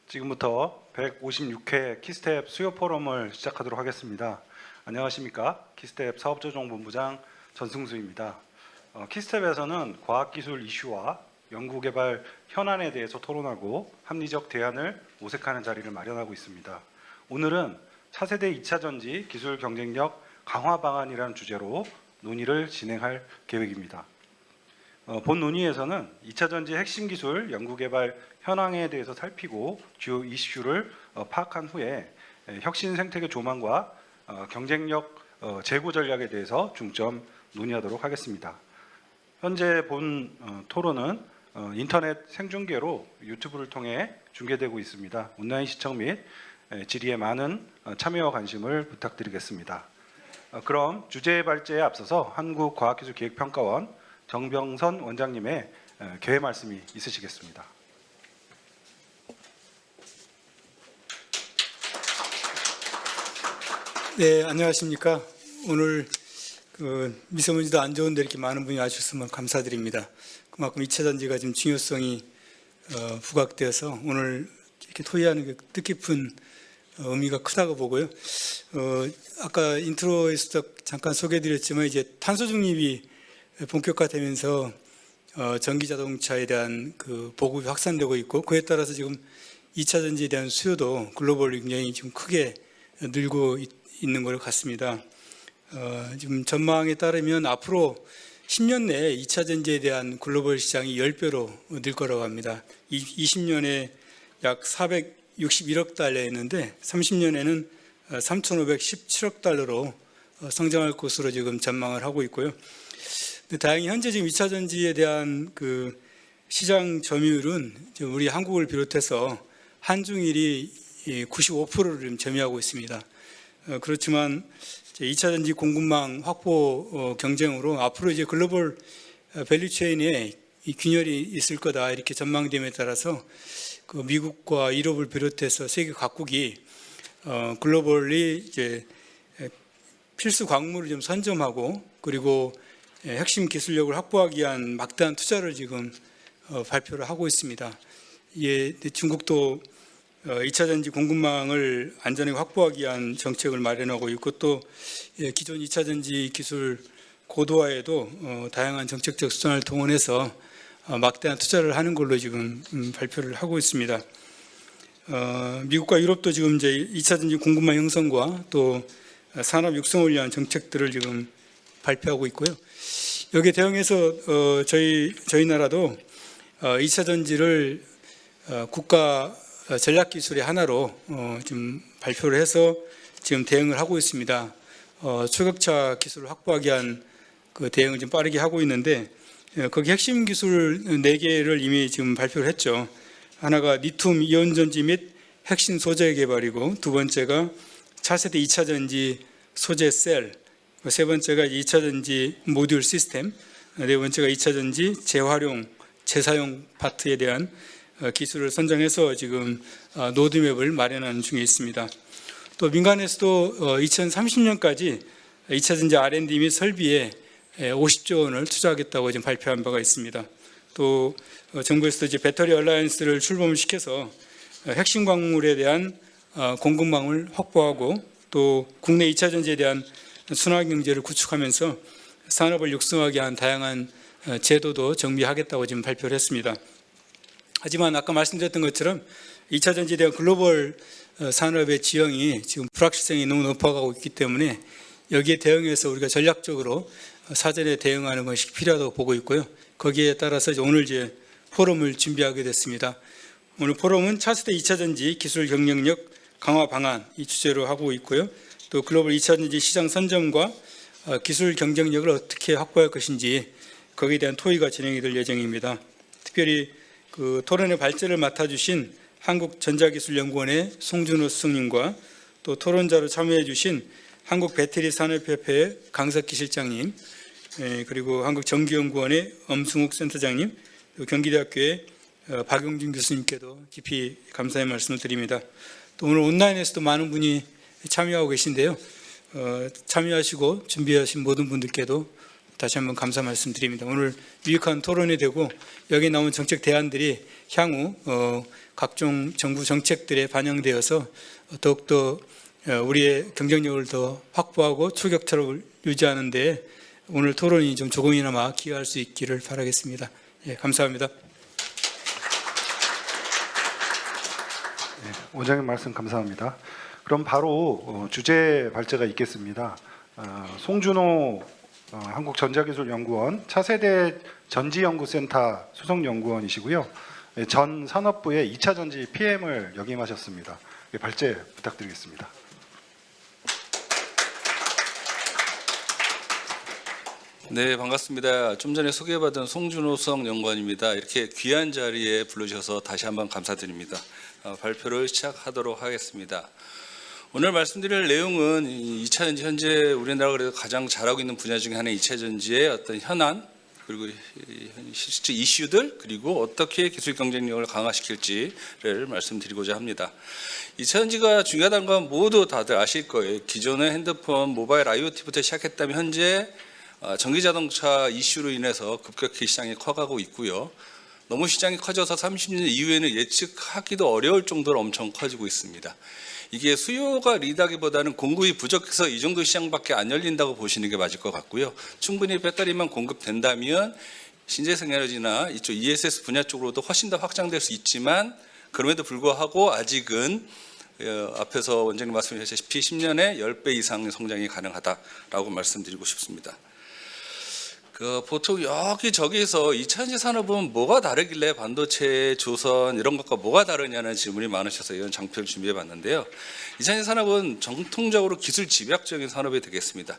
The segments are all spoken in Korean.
지금부터 156회 키스텝 수요 포럼을 시작하도록 하겠습니다. 안녕하십니까? 키스텝 사업조정본부장 전승수입니다. 키스텝에서는 과학기술 이슈와 연구개발 현안에 대해서 토론하고 합리적 대안을 모색하는 자리를 마련하고 있습니다. 오늘은 차세대 2차전지 기술 경쟁력 강화 방안이라는 주제로 논의를 진행할 계획입니다. 본 논의에서는 2차전지 핵심 기술 연구개발 현황에 대해서 살피고 주요 이슈를 파악한 후에 혁신 생태계 조망과 경쟁력 제고 전략에 대해서 중점 논의하도록 하겠습니다. 현재 본 토론은 인터넷 생중계로 유튜브를 통해 중계되고 있습니다. 온라인 시청 및 질의에 많은 참여와 관심을 부탁드리겠습니다. 그럼 주제 발제에 앞서서 한국과학기술기획평가원 정병선 원장님의 개회 말씀이 있으시겠습니다. 네, 안녕하십니까. 오늘 미세먼지도 안 좋은데 이렇게 많은 분이 와주셔서 감사드립니다. 그만큼 2차전지가 지금 중요성이 부각되어서 오늘 이렇게 토의하는 게 뜻깊은 의미가 크다고 보고요. 아까 인트로에서도 잠깐 소개해드렸지만 이제 탄소 중립이 본격화되면서 전기 자동차에 대한 보급이 확산되고 있고, 그에 따라서 지금 2차 전지에 대한 수요도 글로벌로 굉장히 지금 크게 늘고 있는 것 같습니다. 지금 전망에 따르면 앞으로 10년 내에 2차 전지에 대한 글로벌 시장이 10배로 늘 거라고 합니다. 20년에 약 461억 달러였는데 30년에는 3,517억 달러로 성장할 것으로 지금 전망을 하고 있고요. 다행히 현재 지금 2차 전지에 대한 시장 점유율은 우리 한국을 비롯해서 한중일이 95%를 지금 점유하고 있습니다. 그렇지만 2차 전지 공급망 확보 경쟁으로 앞으로 이제 글로벌 밸류체인에 이 균열이 있을 거다 이렇게 전망됨에 따라서 미국과 유럽을 비롯해서 세계 각국이 글로벌리 이제 필수 광물을 좀 선점하고 그리고 핵심 기술력을 확보하기 위한 막대한 투자를 지금 발표를 하고 있습니다. 중국도 2차 전지 공급망을 안전하게 확보하기 위한 정책을 마련하고 있고, 또 기존 2차 전지 기술 고도화에도 다양한 정책적 수단을 동원해서 막대한 투자를 하는 걸로 지금 발표를 하고 있습니다. 미국과 유럽도 지금 이제 2차 전지 공급망 형성과 또 산업 육성을 위한 정책들을 지금 발표하고 있고요. 여기에 대응해서 저희 나라도 2차 전지를 국가 전략기술의 하나로 지금 발표를 해서 지금 대응을 하고 있습니다. 초격차 기술을 확보하기 위한 대응을 좀 빠르게 하고 있는데, 거기 핵심 기술 4개를 이미 지금 발표를 했죠. 하나가 리튬 이온 전지 및 핵심 소재 개발이고, 두 번째가 차세대 2차 전지 소재 셀, 세 번째가 2차 전지 모듈 시스템, 네 번째가 2차 전지 재활용, 재사용 파트에 대한 기술을 선정해서 지금 로드맵을 마련하는 중에 있습니다. 또 민간에서도 2030년까지 2차 전지 R&D 및 설비에 50조 원을 투자하겠다고 지금 발표한 바가 있습니다. 또 정부에서도 이제 배터리 얼라이언스를 출범을 시켜서 핵심 광물에 대한 공급망을 확보하고, 또 국내 2차 전지에 대한 순환 경제를 구축하면서 산업을 육성하기 위한 다양한 제도도 정비하겠다고 지금 발표를 했습니다. 하지만 아까 말씀드렸던 것처럼 2차 전지에 대한 글로벌 산업의 지형이 지금 불확실성이 너무 높아가고 있기 때문에 여기에 대응해서 우리가 전략적으로 사전에 대응하는 것이 필요하다고 보고 있고요. 거기에 따라서 오늘 이제 포럼을 준비하게 됐습니다. 오늘 포럼은 차세대 2차 전지 기술 경쟁력 강화 방안 이 주제로 하고 있고요. 또 글로벌 2차 전지 시장 선점과 기술 경쟁력을 어떻게 확보할 것인지 거기에 대한 토의가 진행이 될 예정입니다. 특별히 토론의 발제를 맡아주신 한국전자기술연구원의 송준호 수석님과 또 토론자로 참여해 주신 한국배터리산업협회의 강석기 실장님, 그리고 한국전기연구원의 엄승욱 센터장님, 경기대학교의 박용준 교수님께도 깊이 감사의 말씀을 드립니다. 또 오늘 온라인에서도 많은 분이 참여하고 계신데요. 참여하시고 준비하신 모든 분들께도 다시 한번 감사 말씀드립니다. 오늘 유익한 토론이 되고 여기 나온 정책 대안들이 향후 각종 정부 정책들에 반영되어서 더욱더 우리의 경쟁력을 더 확보하고 추격차를 유지하는 데 오늘 토론이 좀 조금이나마 기여할 수 있기를 바라겠습니다. 예, 감사합니다. 원장님 말씀 감사합니다. 그럼 바로 주제 발제가 있겠습니다. 송준호 한국전자기술연구원 차세대 전지연구센터 수석연구원이시고요. 전 산업부의 2차 전지 PM을 역임하셨습니다. 발제 부탁드리겠습니다. 네, 반갑습니다. 좀 전에 소개받은 송준호 수석연구원입니다. 이렇게 귀한 자리에 불러주셔서 다시 한번 감사드립니다. 발표를 시작하도록 하겠습니다. 오늘 말씀드릴 내용은 2차 전지 현재 우리나라가 그래도 가장 잘하고 있는 분야 중에 하나인 2차 전지의 어떤 현안 그리고 실제 이슈들 그리고 어떻게 기술 경쟁력을 강화시킬지를 말씀드리고자 합니다. 2차 전지가 중요하다는 건 모두 다들 아실 거예요. 기존의 핸드폰, 모바일 IoT부터 시작했다면 현재 전기자동차 이슈로 인해서 급격히 시장이 커가고 있고요. 너무 시장이 커져서 30년 이후에는 예측하기도 어려울 정도로 엄청 커지고 있습니다. 이게 수요가 리드하기보다는 공급이 부족해서 이 정도 시장밖에 안 열린다고 보시는 게 맞을 것 같고요. 충분히 배터리만 공급된다면 신재생에너지나 이쪽 ESS 분야 쪽으로도 훨씬 더 확장될 수 있지만 그럼에도 불구하고 아직은 앞에서 원장님 말씀하셨다시피 10년에 10배 이상의 성장이 가능하다라고 말씀드리고 싶습니다. 보통 여기저기서 2차 전지 산업은 뭐가 다르길래 반도체, 조선 이런 것과 뭐가 다르냐는 질문이 많으셔서 이런 장표를 준비해 봤는데요. 2차 전지 산업은 정통적으로 기술 집약적인 산업이 되겠습니다.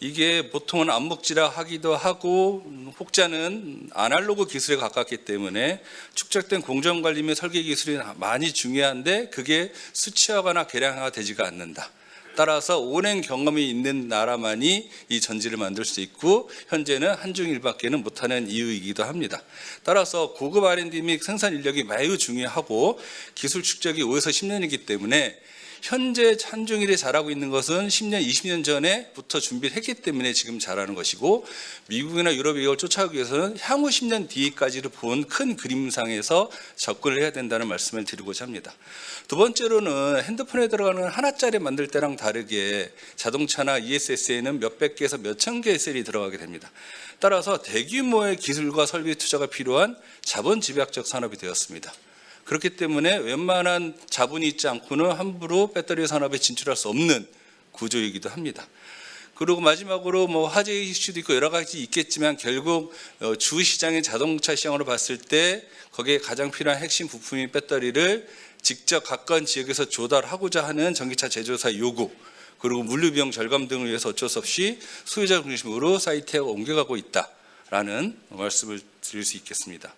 이게 보통은 암묵지라 하기도 하고 혹자는 아날로그 기술에 가깝기 때문에 축적된 공정관리 및 설계 기술이 많이 중요한데 그게 수치화하거나 계량화가 되지가 않는다. 따라서 오랜 경험이 있는 나라만이 이 전지를 만들 수 있고 현재는 한중일밖에는 못하는 이유이기도 합니다. 따라서 고급 R&D 및 생산 인력이 매우 중요하고 기술 축적이 5에서 10년이기 때문에 현재 한중일이 잘하고 있는 것은 10년, 20년 전에부터 준비를 했기 때문에 지금 잘하는 것이고 미국이나 유럽이 이걸 쫓아가기 위해서는 향후 10년 뒤까지를 본 큰 그림상에서 접근을 해야 된다는 말씀을 드리고자 합니다. 두 번째로는 핸드폰에 들어가는 하나짜리 만들 때랑 다르게 자동차나 ESS에는 몇백 개에서 몇천 개의 셀이 들어가게 됩니다. 따라서 대규모의 기술과 설비 투자가 필요한 자본 집약적 산업이 되었습니다. 그렇기 때문에 웬만한 자본이 있지 않고는 함부로 배터리 산업에 진출할 수 없는 구조이기도 합니다. 그리고 마지막으로 화재 이슈도 있고 여러 가지 있겠지만 결국 주 시장의 자동차 시장으로 봤을 때 거기에 가장 필요한 핵심 부품인 배터리를 직접 가까운 지역에서 조달하고자 하는 전기차 제조사의 요구 그리고 물류 비용 절감 등을 위해서 어쩔 수 없이 소유자 중심으로 사이트에 옮겨가고 있다라는 말씀을 드릴 수 있겠습니다.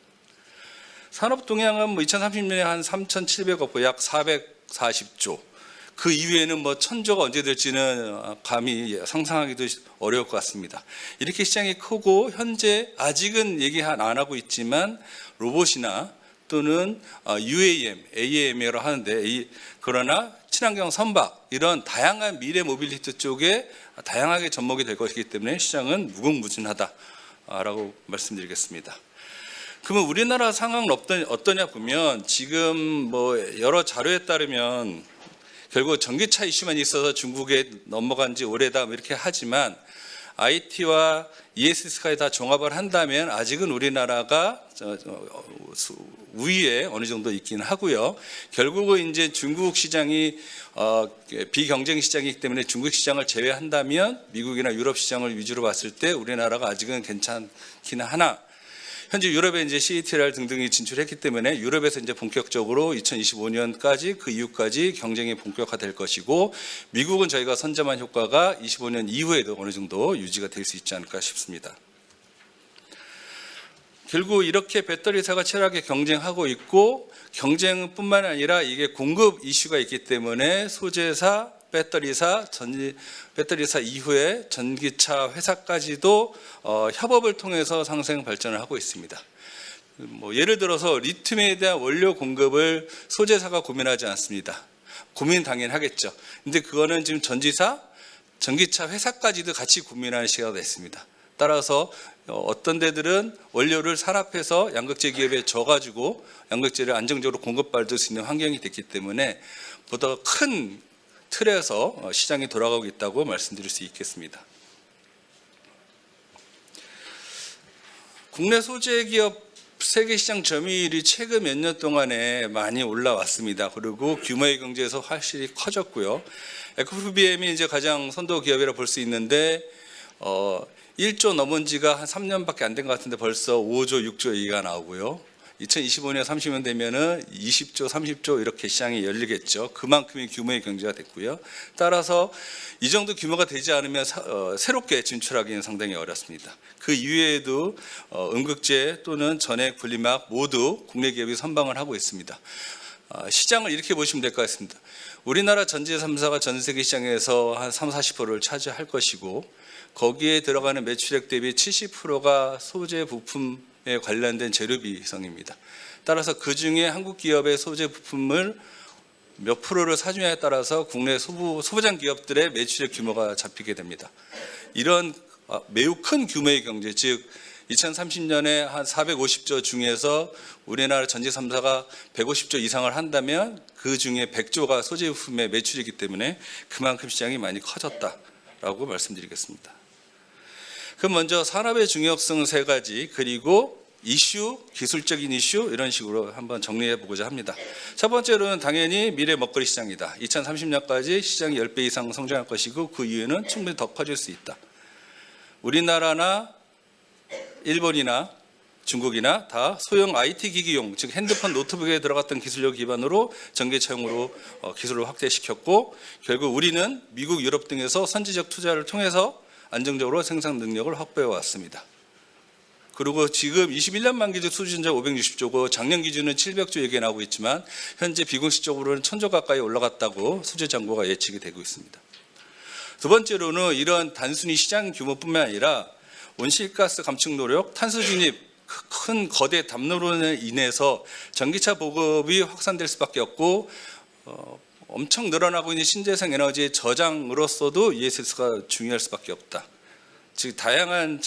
산업 동향은 2030년에 한 3,700억, 약 440조. 그 이후에는 1,000조가 언제 될지는 감히 상상하기도 어려울 것 같습니다. 이렇게 시장이 크고 현재 아직은 얘기 안 하고 있지만 로봇이나 또는 UAM, AAM이라고 하는데 그러나 친환경 선박 이런 다양한 미래 모빌리티 쪽에 다양하게 접목이 될 것이기 때문에 시장은 무궁무진하다라고 말씀드리겠습니다. 그러면 우리나라 상황은 어떠냐 보면 지금 여러 자료에 따르면 결국 전기차 이슈만 있어서 중국에 넘어간 지 오래다 이렇게 하지만 IT와 ESS까지 다 종합을 한다면 아직은 우리나라가 우위에 어느 정도 있긴 하고요. 결국은 이제 중국 시장이 비경쟁 시장이기 때문에 중국 시장을 제외한다면 미국이나 유럽 시장을 위주로 봤을 때 우리나라가 아직은 괜찮긴 하나 현재 유럽에 이제 CATL 등등이 진출했기 때문에 유럽에서 이제 본격적으로 2025년까지 그 이후까지 경쟁이 본격화될 것이고 미국은 저희가 선점한 효과가 25년 이후에도 어느 정도 유지가 될 수 있지 않을까 싶습니다. 결국 이렇게 배터리사가 치열하게 경쟁하고 있고 경쟁뿐만 아니라 이게 공급 이슈가 있기 때문에 소재사, 배터리사 이후에 전기차 회사까지도 협업을 통해서 상생 발전을 하고 있습니다. 예를 들어서 리튬에 대한 원료 공급을 소재사가 고민하지 않습니다. 고민 당연히 하겠죠. 근데 그거는 지금 전기차 회사까지도 같이 고민하는 시기가 됐습니다. 따라서 어떤 데들은 원료를 산업해서 양극재 기업에 줘가지고 양극재를 안정적으로 공급받을 수 있는 환경이 됐기 때문에 보다 큰 틀에서 시장이 돌아가고 있다고 말씀드릴 수 있겠습니다. 국내 소재 기업 세계 시장 점유율이 최근 몇 년 동안에 많이 올라왔습니다. 그리고 규모의 경제에서 확실히 커졌고요. FBM이 이제 가장 선도 기업이라 볼 수 있는데 1조 넘은 지가 한 3년밖에 안 된 것 같은데 벌써 5조, 6조 얘기가 나오고요. 2025년, 30년 되면은 20조, 30조 이렇게 시장이 열리겠죠. 그만큼의 규모의 경제가 됐고요. 따라서 이 정도 규모가 되지 않으면 새롭게 진출하기는 상당히 어렵습니다. 그 이외에도 음극재 또는 전액 분리막 모두 국내 기업이 선방을 하고 있습니다. 시장을 이렇게 보시면 될 것 같습니다. 우리나라 전지 3사가 전 세계 시장에서 한 30-40%를 차지할 것이고 거기에 들어가는 매출액 대비 70%가 소재 부품에 관련된 재료 비성입니다. 따라서 그중에 한국 기업의 소재 부품을 몇 프로를 사주냐에 따라서 국내 소부장 기업들의 매출의 규모가 잡히게 됩니다. 이런 매우 큰 규모의 경제, 즉 2030년에 한 450조 중에서 우리나라 전지 3사가 150조 이상을 한다면 그 중에 100조가 소재 부품의 매출이기 때문에 그만큼 시장이 많이 커졌다라고 말씀드리겠습니다. 그럼 먼저 산업의 중요성 세 가지, 그리고 이슈, 기술적인 이슈 이런 식으로 한번 정리해 보고자 합니다. 첫 번째로는 당연히 미래 먹거리 시장이다. 2030년까지 시장이 10배 이상 성장할 것이고 그 이유는 충분히 더 커질 수 있다. 우리나라나 일본이나 중국이나 다 소형 IT 기기용, 즉 핸드폰, 노트북에 들어갔던 기술력 기반으로 전기차용으로 기술을 확대시켰고 결국 우리는 미국, 유럽 등에서 선지적 투자를 통해서 안정적으로 생산 능력을 확보해 왔습니다. 그리고 지금 21년 만기적 수주전자 560조고 작년 기준은 700조 얘기가 나오고 있지만 현재 비공식적으로는 1000조 가까이 올라갔다고 수주 잔고가 예측이 되고 있습니다. 두 번째로는 이런 단순히 시장 규모뿐만 아니라 온실가스 감축 노력, 탄소 진입, 큰 거대 담론으로 인해서 전기차 보급이 확산될 수밖에 없고 엄청 늘어나고 있는 신재생 에너지의 저장으로서도 ESS가 중요할 수밖에 없다. 즉 다양한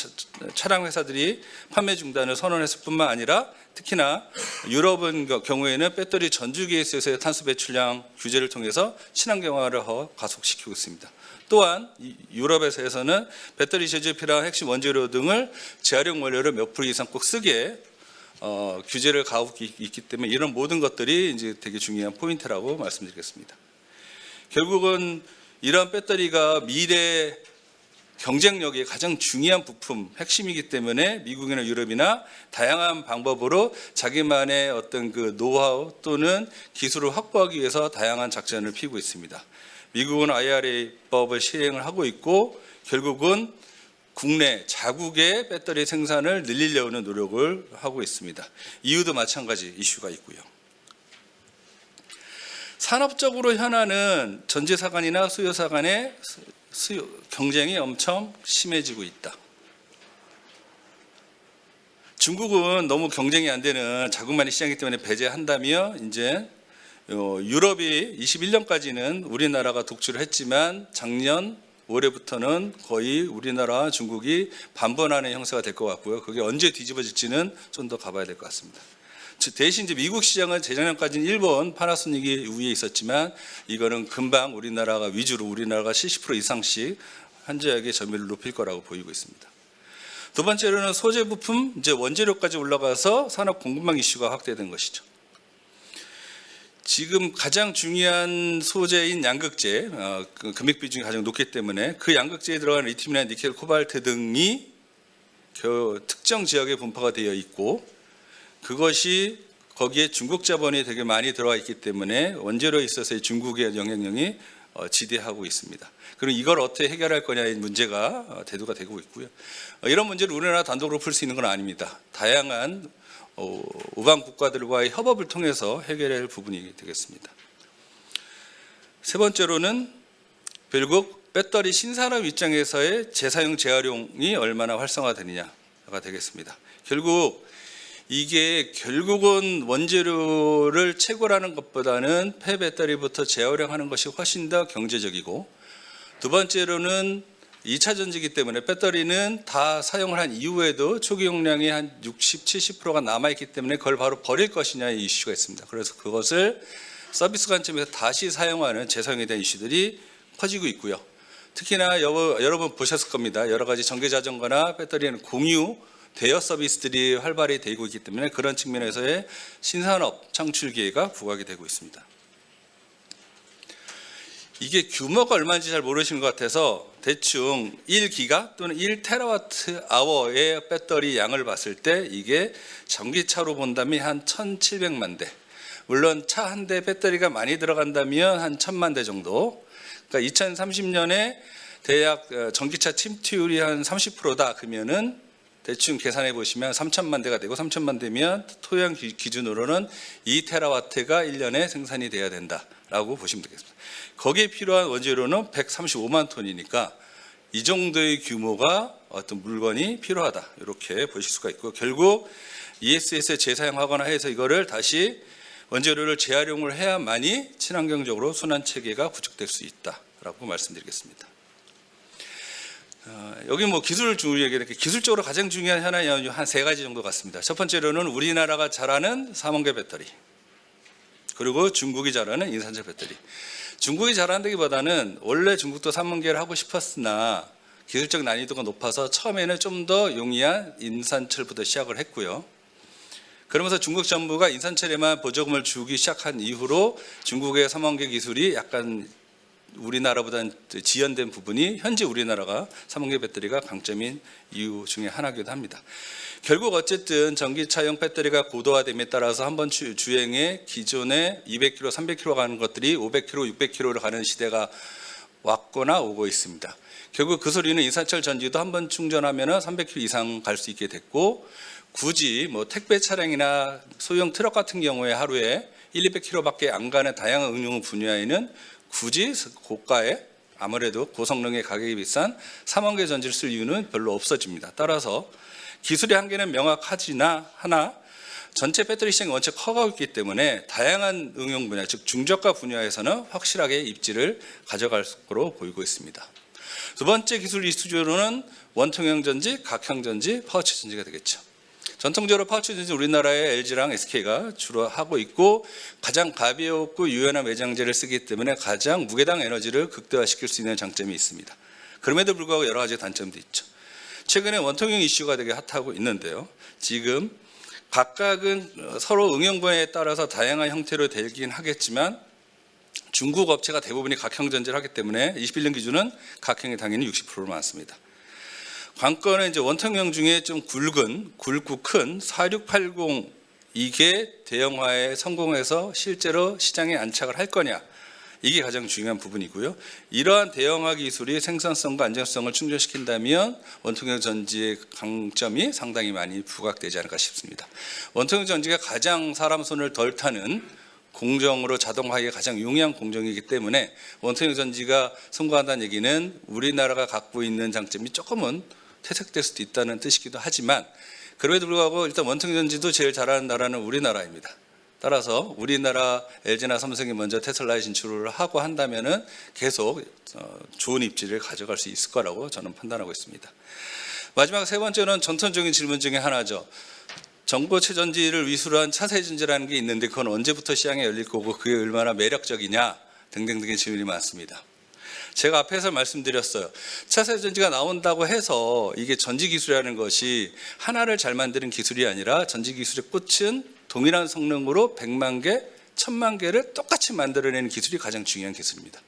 차량 회사들이 판매 중단을 선언했을 뿐만 아니라 특히나 유럽은 경우에는 배터리 전주기에 있어서의 탄소 배출량 규제를 통해서 친환경화를 가속시키고 있습니다. 또한 유럽에서는 배터리 제조에 필요한 핵심 원재료 등을 재활용 원료를 몇 프로 이상 꼭 쓰게 규제를 가하고 있기 때문에 이런 모든 것들이 이제 되게 중요한 포인트라고 말씀드리겠습니다. 결국은 이런 배터리가 미래 경쟁력의 가장 중요한 부품, 핵심이기 때문에 미국이나 유럽이나 다양한 방법으로 자기만의 어떤 그 노하우 또는 기술을 확보하기 위해서 다양한 작전을 피우고 있습니다. 미국은 IRA법을 시행을 하고 있고 결국은 국내 자국의 배터리 생산을 늘리려는 노력을 하고 있습니다. 이유도 마찬가지 이슈가 있고요. 산업적으로 현안은 전지사 간이나 수요사 간의 경쟁이 엄청 심해지고 있다. 중국은 너무 경쟁이 안 되는 자국만의 시장이기 때문에 배제한다면 이제 유럽이 21년까지는 우리나라가 독주를 했지만 작년 올해부터는 거의 우리나라와 중국이 반번하는 형태가 될 것 같고요. 그게 언제 뒤집어질지는 좀 더 가봐야 될 것 같습니다. 대신 이제 미국 시장은 재작년까지는 일본 파나소닉이 우위에 있었지만 이거는 금방 우리나라가 위주로 우리나라가 70% 이상씩 한저하게 점유율을 높일 거라고 보이고 있습니다. 두 번째로는 소재 부품, 이제 원재료까지 올라가서 산업 공급망 이슈가 확대된 것이죠. 지금 가장 중요한 소재인 양극재, 금액 비중이 가장 높기 때문에 그 양극재에 들어가는 리튬이나 니켈, 코발트 등이 특정 지역에 분포가 되어 있고 그것이 거기에 중국 자본이 되게 많이 들어와 있기 때문에 원재료에 있어서의 중국의 영향력이 지대하고 있습니다. 그럼 이걸 어떻게 해결할 거냐의 문제가 대두가 되고 있고요. 이런 문제를 우리나라 단독으로 풀 수 있는 건 아닙니다. 다양한 우방 국가들과의 협업을 통해서 해결할 부분이 되겠습니다. 세 번째로는 결국 배터리 신산업 입장에서의 재사용 재활용이 얼마나 활성화되느냐가 되겠습니다. 결국은 원재료를 채굴하는 것보다는 폐배터리부터 재활용하는 것이 훨씬 더 경제적이고 두 번째로는 2차 전지이기 때문에 배터리는 다 사용을 한 이후에도 초기 용량이 한 60, 70%가 남아있기 때문에 그걸 바로 버릴 것이냐의 이슈가 있습니다. 그래서 그것을 서비스 관점에서 다시 사용하는 재사용에 대한 이슈들이 커지고 있고요. 특히나 여러분 보셨을 겁니다. 여러 가지 전기자전거나 배터리는 공유 대여 서비스들이 활발히 되고 있기 때문에 그런 측면에서의 신산업 창출 기회가 부각이 되고 있습니다. 이게 규모가 얼마인지 잘 모르시는 것 같아서 대충 1기가 또는 1테라와트-아워의 배터리 양을 봤을 때 이게 전기차로 본다면 한 1,700만 대. 물론 차 한 대 배터리가 많이 들어간다면 한 1,000만 대 정도. 그러니까 2030년에 대략 전기차 침투율이 한 30%다. 그러면은 대충 계산해 보시면 3,000만 대가 되고 3,000만 대면 토양 기준으로는 2테라와트가 1년에 생산이 돼야 된다라고 보시면 되겠습니다. 거기에 필요한 원재료는 135만 톤이니까 이 정도의 규모가 어떤 물건이 필요하다. 이렇게 보실 수가 있고 결국 ESS에 재사용하거나 해서 이거를 다시 원재료를 재활용을 해야만이 친환경적으로 순환 체계가 구축될 수 있다라고 말씀드리겠습니다. 여기 뭐 기술 중요하게 기술적으로 가장 중요한 하나의 한 3가지 정도 같습니다. 첫 번째로는 우리나라가 잘하는 삼원계 배터리, 그리고 중국이 잘하는 인산철 배터리. 중국이 잘한다기보다는 원래 중국도 삼원계를 하고 싶었으나 기술적 난이도가 높아서 처음에는 좀 더 용이한 인산철부터 시작을 했고요. 그러면서 중국 정부가 인산철에만 보조금을 주기 시작한 이후로 중국의 삼원계 기술이 약간 우리나라보다는 지연된 부분이 현재 우리나라가 삼원계 배터리가 강점인 이유 중에 하나이기도 합니다. 결국 어쨌든 전기차용 배터리가 고도화됨에 따라서 한번 주행에 기존에 200km, 300km 가는 것들이 500km, 600km로 가는 시대가 왔거나 오고 있습니다. 결국 그 소리는 인산철 전지도 한번 충전하면 300km 이상 갈 수 있게 됐고 굳이 뭐 택배 차량이나 소형 트럭 같은 경우에 하루에 200km밖에 안 가는 다양한 응용 분야에는 굳이 고가의 아무래도 고성능의 가격이 비싼 삼원계 전지를 쓸 이유는 별로 없어집니다. 따라서 기술의 한계는 명확하지나 하나 전체 배터리 시장이 원체 커가고 있기 때문에 다양한 응용 분야, 즉 중저가 분야에서는 확실하게 입지를 가져갈 것으로 보이고 있습니다. 두 번째 기술 이슈로는 원통형 전지, 각형 전지, 파우치 전지가 되겠죠. 전통적으로 파우치 전지 우리나라의 LG랑 SK가 주로 하고 있고 가장 가볍고 유연한 외장재를 쓰기 때문에 가장 무게당 에너지를 극대화시킬 수 있는 장점이 있습니다. 그럼에도 불구하고 여러 가지 단점도 있죠. 최근에 원통형 이슈가 되게 핫하고 있는데요. 지금 각각은 서로 응용 분야에 따라서 다양한 형태로 되긴 하겠지만 중국 업체가 대부분이 각형 전지를 하기 때문에 21년 기준은 각형이 당연히 60%로 많습니다. 관건은 이제 원통형 중에 좀 굵고 큰 4680 이게 대형화에 성공해서 실제로 시장에 안착을 할 거냐, 이게 가장 중요한 부분이고요. 이러한 대형화 기술이 생산성과 안정성을 충족시킨다면 원통형 전지의 강점이 상당히 많이 부각되지 않을까 싶습니다. 원통형 전지가 가장 사람 손을 덜 타는 공정으로 자동화하기가 가장 용이한 공정이기 때문에 원통형 전지가 성공한다는 얘기는 우리나라가 갖고 있는 장점이 조금은 퇴색될 수도 있다는 뜻이기도 하지만 그럼에도 불구하고 일단 원통형 전지도 제일 잘하는 나라는 우리나라입니다. 따라서 우리나라 LG나 삼성이 먼저 테슬라에 진출을 하고 한다면은 계속 좋은 입지를 가져갈 수 있을 거라고 저는 판단하고 있습니다. 마지막 세 번째는 전통적인 질문 중에 하나죠. 전고체 전지를 위주로 한 차세 전지라는 게 있는데 그건 언제부터 시장에 열릴 거고 그게 얼마나 매력적이냐 등등등의 질문이 많습니다. 제가 앞에서 말씀드렸어요. 차세 전지가 나온다고 해서 이게 전지 기술이라는 것이 하나를 잘 만드는 기술이 아니라 전지 기술의 꽃은 동일한 성능으로 100만 개, 1000만 개를 똑같이 만들어내는 기술이 가장 중요한 기술입니다.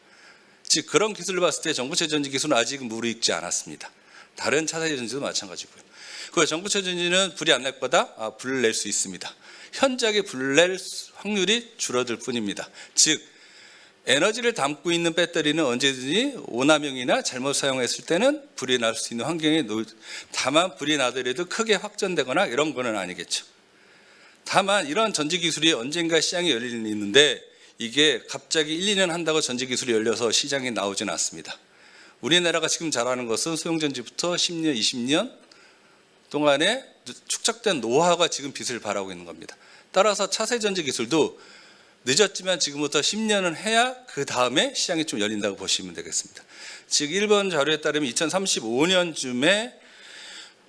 즉 그런 기술을 봤을 때 전고체 전지 기술은 아직 무르익지 않았습니다. 다른 차세 전지도 마찬가지고요. 그 전고체 전지는 불이 안 날 거다? 불을 낼 수 있습니다. 현저하게 불을 낼 확률이 줄어들 뿐입니다. 즉 에너지를 담고 있는 배터리는 언제든지 오남용이나 잘못 사용했을 때는 불이 날 수 있는 환경에 다만 불이 나더라도 크게 확전되거나 이런 거는 아니겠죠. 다만 이런 전지 기술이 언젠가 시장에 열릴 일이 있는데 이게 갑자기 1, 2년 한다고 전지 기술이 열려서 시장에 나오지는 않습니다. 우리나라가 지금 잘하는 것은 소형전지부터 10년, 20년 동안에 축적된 노하우가 지금 빛을 발하고 있는 겁니다. 따라서 차세 전지 기술도 늦었지만 지금부터 10년은 해야 그 다음에 시장이 좀 열린다고 보시면 되겠습니다. 즉 일본 자료에 따르면 2035년쯤에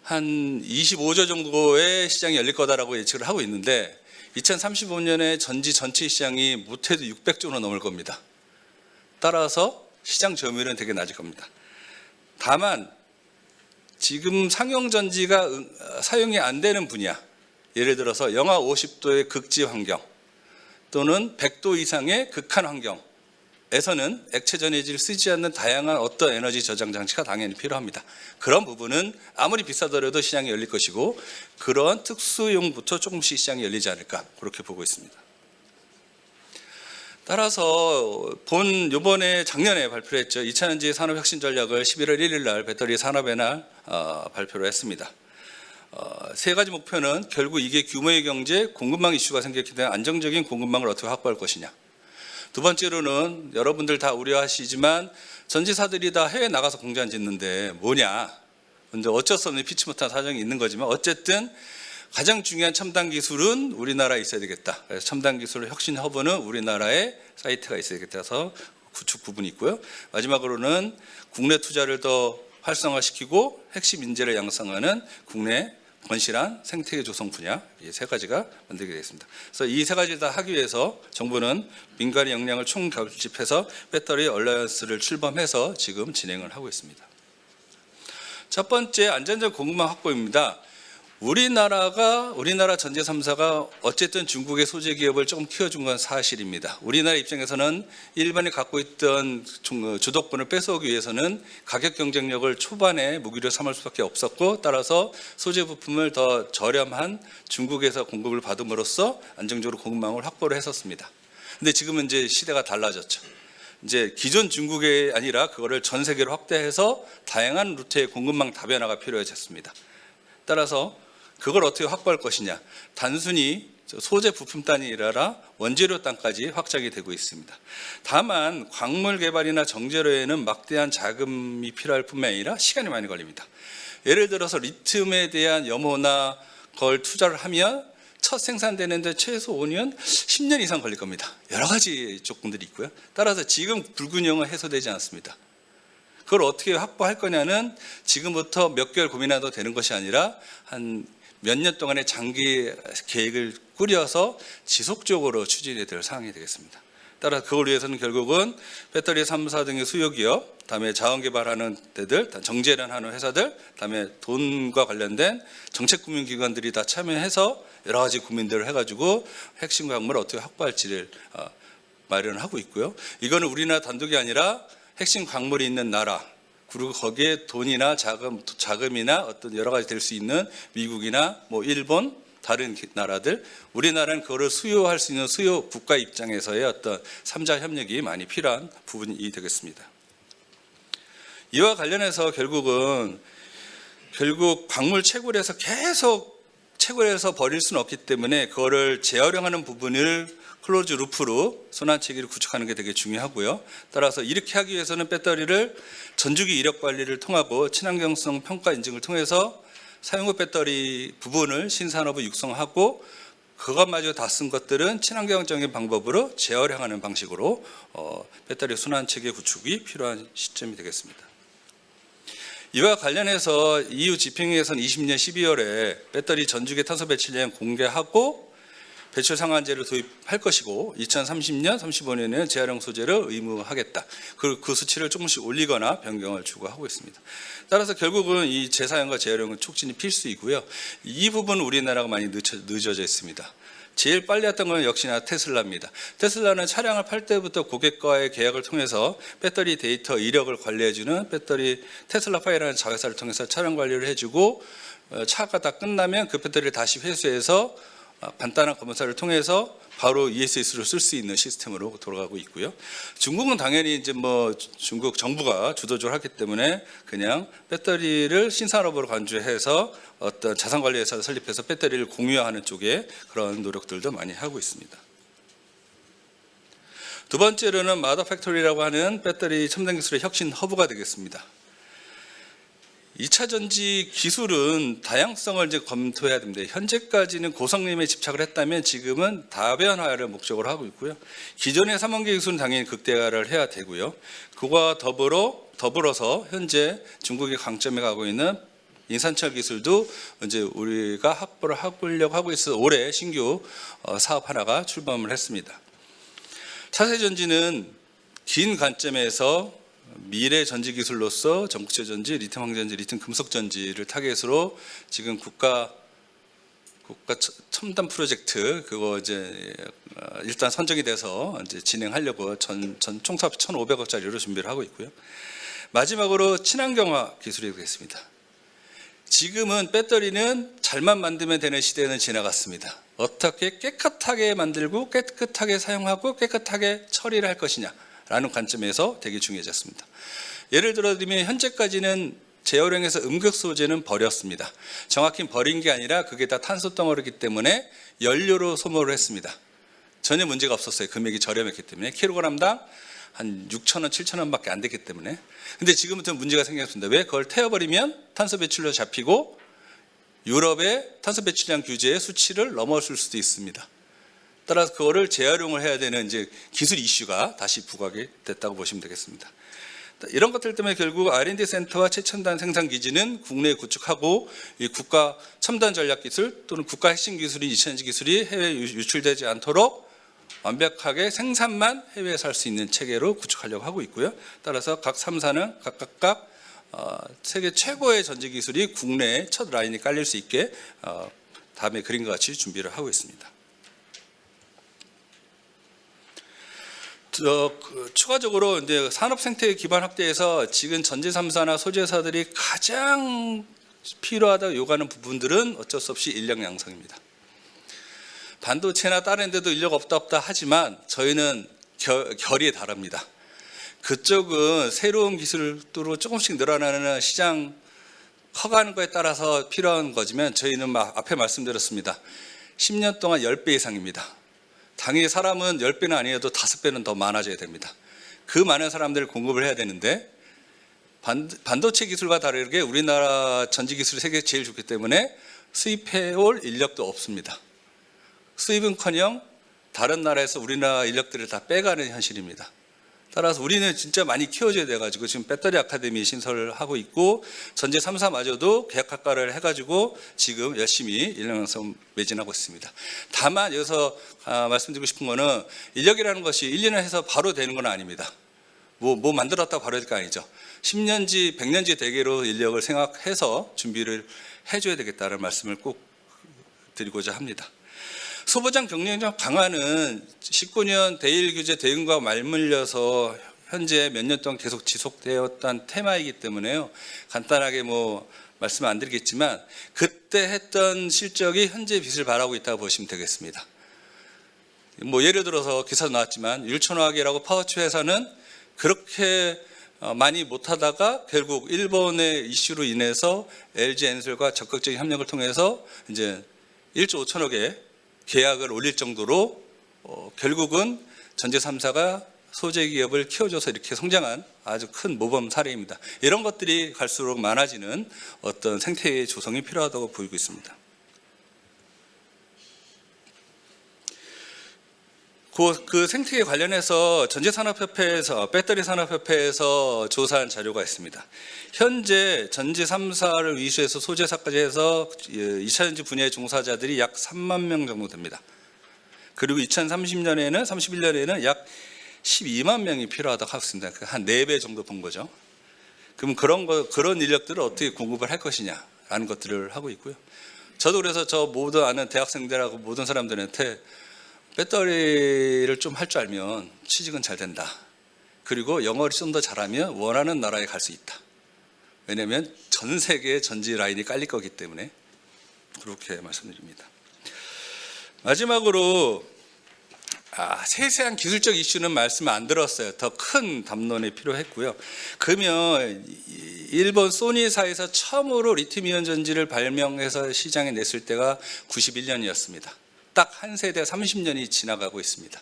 한 25조 정도의 시장이 열릴 거다라고 예측을 하고 있는데 2035년에 전지 전체 시장이 못해도 600조는 넘을 겁니다. 따라서 시장 점유율은 되게 낮을 겁니다. 다만 지금 상용 전지가 사용이 안 되는 분야, 예를 들어서 영하 50도의 극지 환경 또는 100도 이상의 극한 환경에서는 액체 전해질을 쓰지 않는 다양한 어떤 에너지 저장 장치가 당연히 필요합니다. 그런 부분은 아무리 비싸더라도 시장이 열릴 것이고 그런 특수용부터 조금씩 시장이 열리지 않을까 그렇게 보고 있습니다. 따라서 요번에 작년에 발표를 했죠. 2차전지 산업혁신 전략을 11월 1일 날 배터리 산업의 날 발표를 했습니다. 세 가지 목표는 결국 이게 규모의 경제, 공급망 이슈가 생겼기 때문에 안정적인 공급망을 어떻게 확보할 것이냐. 두 번째로는 여러분들 다 우려하시지만 전지사들이 다 해외 나가서 공장 짓는데 뭐냐. 근데 어쩔 수 없는 피치 못한 사정이 있는 거지만 어쨌든 가장 중요한 첨단 기술은 우리나라에 있어야 되겠다. 그래서 첨단 기술 혁신 허브는 우리나라에 사이트가 있어야 되겠다 해서 구축 부분이 있고요. 마지막으로는 국내 투자를 더 활성화시키고 핵심 인재를 양성하는 국내 건실한 생태계 조성 분야 이 세 가지가 만들게 되겠습니다. 그래서 이 세 가지를 다 하기 위해서 정부는 민간의 역량을 총결집해서 배터리 얼라이언스를 출범해서 지금 진행을 하고 있습니다. 첫 번째 안전적 공급망 확보입니다. 우리나라 전제 3사가 어쨌든 중국의 소재 기업을 조금 키워준 건 사실입니다. 우리나라 입장에서는 일본이 갖고 있던 주도권을 뺏어오기 위해서는 가격 경쟁력을 초반에 무기로 삼을 수밖에 없었고 따라서 소재 부품을 더 저렴한 중국에서 공급을 받음으로써 안정적으로 공급망을 확보를 했었습니다. 근데 지금은 이제 시대가 달라졌죠. 이제 기존 중국이 아니라 그거를 전 세계로 확대해서 다양한 루트의 공급망 다변화가 필요해졌습니다. 따라서 그걸 어떻게 확보할 것이냐. 단순히 소재 부품 단이 아니라 원재료 단까지 확장이 되고 있습니다. 다만 광물 개발이나 정제로에는 막대한 자금이 필요할 뿐만 아니라 시간이 많이 걸립니다. 예를 들어서 리튬에 대한 염호나 걸 투자를 하면 첫 생산되는데 최소 5년, 10년 이상 걸릴 겁니다. 여러 가지 조건들이 있고요. 따라서 지금 불균형은 해소되지 않습니다. 그걸 어떻게 확보할 거냐는 지금부터 몇 개월 고민해도 되는 것이 아니라 한 몇 년 동안의 장기 계획을 꾸려서 지속적으로 추진해야 될 사항이 되겠습니다. 따라 그걸 위해서는 결국은 배터리 3사 등의 수요기업, 다음에 자원개발하는 데들, 정제련하는 회사들, 다음에 돈과 관련된 정책금융기관들이 다 참여해서 여러 가지 고민들을 해가지고 핵심 광물을 어떻게 확보할지를 마련하고 있고요. 이거는 우리나라 단독이 아니라 핵심 광물이 있는 나라, 그리고 거기에 돈이나 자금이나 어떤 여러 가지 될 수 있는 미국이나 뭐 일본, 다른 나라들, 우리나라는 그거를 수요할 수 있는 수요 국가 입장에서의 어떤 3자 협력이 많이 필요한 부분이 되겠습니다. 이와 관련해서 결국 광물 채굴에서 계속 채굴해서 버릴 수는 없기 때문에 그거를 재활용하는 부분을 클로즈 루프로 순환 체계를 구축하는 게 되게 중요하고요. 따라서 이렇게 하기 위해서는 배터리를 전주기 이력 관리를 통하고 친환경성 평가 인증을 통해서 사용후 배터리 부분을 신산업을 육성하고 그것마저 다 쓴 것들은 친환경적인 방법으로 재활용하는 방식으로 배터리 순환 체계 구축이 필요한 시점이 되겠습니다. 이와 관련해서 EU 집행위에서는 20년 12월에 배터리 전주기 탄소 배출량 공개하고 배출 상한제를 도입할 것이고 2030년, 35년에는 재활용 소재를 의무화하겠다. 그리고 그 수치를 조금씩 올리거나 변경을 추구하고 있습니다. 따라서 결국은 이 재사용과 재활용은 촉진이 필수이고요. 이 부분은 우리나라가 많이 늦어져 있습니다. 제일 빨리 했던 건 역시나 테슬라입니다. 테슬라는 차량을 팔 때부터 고객과의 계약을 통해서 배터리 데이터 이력을 관리해주는 배터리 테슬라 파이라는 자회사를 통해서 차량 관리를 해주고 차가 다 끝나면 그 배터리를 다시 회수해서 간단한 검사를 통해서 바로 ESS로 쓸 수 있는 시스템으로 돌아가고 있고요. 중국은 당연히 이제 뭐 중국 정부가 주도적으로 하기 때문에 그냥 배터리를 신산업으로 간주해서 어떤 자산관리회사를 설립해서 배터리를 공유하는 쪽에 그런 노력들도 많이 하고 있습니다. 두 번째로는 마더 팩토리라고 하는 배터리 첨단 기술의 혁신 허브가 되겠습니다. 2차 전지 기술은 다양성을 이제 검토해야 됩니다. 현재까지는 고성능에 집착을 했다면 지금은 다변화를 목적으로 하고 있고요. 기존의 3원계 기술은 당연히 극대화를 해야 되고요. 그와 더불어서 현재 중국이 강점에 가고 있는 인산철 기술도 이제 우리가 확보를 하려고 하고 있어서 올해 신규 사업 하나가 출범을 했습니다. 차세 전지는 긴 관점에서 미래 전지 기술로서 전국체 전지, 리튬 황전지, 리튬 금속 전지를 타겟으로 지금 국가 첨단 프로젝트 그거 이제 일단 선정이 돼서 이제 진행하려고 전 총사업 1,500억짜리로 준비를 하고 있고요. 마지막으로 친환경화 기술이 되겠습니다. 지금은 배터리는 잘만 만들면 되는 시대는 지나갔습니다. 어떻게 깨끗하게 만들고 깨끗하게 사용하고 깨끗하게 처리를 할 것이냐라는 관점에서 되게 중요해졌습니다. 예를 들어 드리면 현재까지는 재활용해서 음극 소재는 버렸습니다. 정확히 버린 게 아니라 그게 다 탄소 덩어리이기 때문에 연료로 소모를 했습니다. 전혀 문제가 없었어요. 금액이 저렴했기 때문에 킬로그램당 한 6,000원, 7,000원밖에 안 됐기 때문에. 근데 지금부터 문제가 생겼습니다. 왜? 그걸 태워버리면 탄소 배출로 잡히고 유럽의 탄소 배출량 규제의 수치를 넘어설 수도 있습니다. 따라서 그거를 재활용을 해야 되는 이제 기술 이슈가 다시 부각이 됐다고 보시면 되겠습니다. 이런 것들 때문에 결국 R&D 센터와 최첨단 생산 기지는 국내에 구축하고 이 국가 첨단 전략 기술 또는 국가 핵심 기술인 2차전지 기술이 해외에 유출되지 않도록 완벽하게 생산만 해외에서 할 수 있는 체계로 구축하려고 하고 있고요. 따라서 각 3사는 각각 세계 최고의 전지 기술이 국내에 첫 라인이 깔릴 수 있게 다음에 그림과 같이 준비를 하고 있습니다. 추가적으로 이제 산업 생태 기반 확대에서 지금 전지 3사나 소재사들이 가장 필요하다고 요구하는 부분들은 어쩔 수 없이 인력 양성입니다. 반도체나 다른 데도 인력 없다 하지만 저희는 결의에 다릅니다. 그쪽은 새로운 기술로 조금씩 늘어나는 시장 커가는 거에 따라서 필요한 거지만 저희는 앞에 말씀드렸습니다. 10년 동안 10배 이상입니다. 당연히 사람은 10배는 아니어도 5배는 더 많아져야 됩니다. 그 많은 사람들을 공급을 해야 되는데 반도체 기술과 다르게 우리나라 전지 기술이 세계에서 제일 좋기 때문에 수입해올 인력도 없습니다. 수입은커녕 다른 나라에서 우리나라 인력들을 다 빼가는 현실입니다. 따라서 우리는 진짜 많이 키워줘야 돼가지고 지금 배터리 아카데미 신설을 하고 있고 전지 3사마저도 계약학과를 해가지고 지금 열심히 인력 양성 매진하고 있습니다. 다만 여기서 말씀드리고 싶은 거는 인력이라는 것이 1, 2년 해서 바로 되는 건 아닙니다. 뭐 만들었다고 바로 될 거 아니죠. 10년지 100년지 대계로 인력을 생각해서 준비를 해줘야 되겠다는 말씀을 꼭 드리고자 합니다. 소보장 경쟁력 강화는 19년 대일 규제 대응과 맞물려서 현재 몇 년 동안 계속 지속되었던 테마이기 때문에요. 간단하게 말씀 안 드리겠지만 그때 했던 실적이 현재 빛을 발하고 있다고 보시면 되겠습니다. 예를 들어서 기사도 나왔지만 율촌화학이라고 파워치 회사는 그렇게 많이 못하다가 결국 일본의 이슈로 인해서 LG 엔솔과 적극적인 협력을 통해서 이제 1조 5천억의 계약을 올릴 정도로 결국은 전지 3사가 소재 기업을 키워줘서 이렇게 성장한 아주 큰 모범 사례입니다. 이런 것들이 갈수록 많아지는 어떤 생태의 조성이 필요하다고 보이고 있습니다. 그 생태계 관련해서 전지산업협회에서 배터리 산업협회에서 조사한 자료가 있습니다. 현재 전지 3사를 위수해서 소재사까지 해서 2차전지 분야의 종사자들이 약 3만 명 정도 됩니다. 그리고 2030년에는 31년에는 약 12만 명이 필요하다고 하고 있습니다. 한 4배 정도 본 거죠. 그럼 그런 인력들을 어떻게 공급을 할 것이냐라는 것들을 하고 있고요. 저도 그래서 저 모든 아는 대학생들하고 모든 사람들한테 배터리를 좀 할 줄 알면 취직은 잘 된다. 그리고 영어를 좀 더 잘하면 원하는 나라에 갈 수 있다. 왜냐하면 전 세계에 전지 라인이 깔릴 거기 때문에 그렇게 말씀드립니다. 마지막으로 세세한 기술적 이슈는 말씀 안 들었어요. 더 큰 담론이 필요했고요. 그러면 일본 소니사에서 처음으로 리튬이온 전지를 발명해서 시장에 냈을 때가 91년이었습니다. 딱 한 세대 30년이 지나가고 있습니다.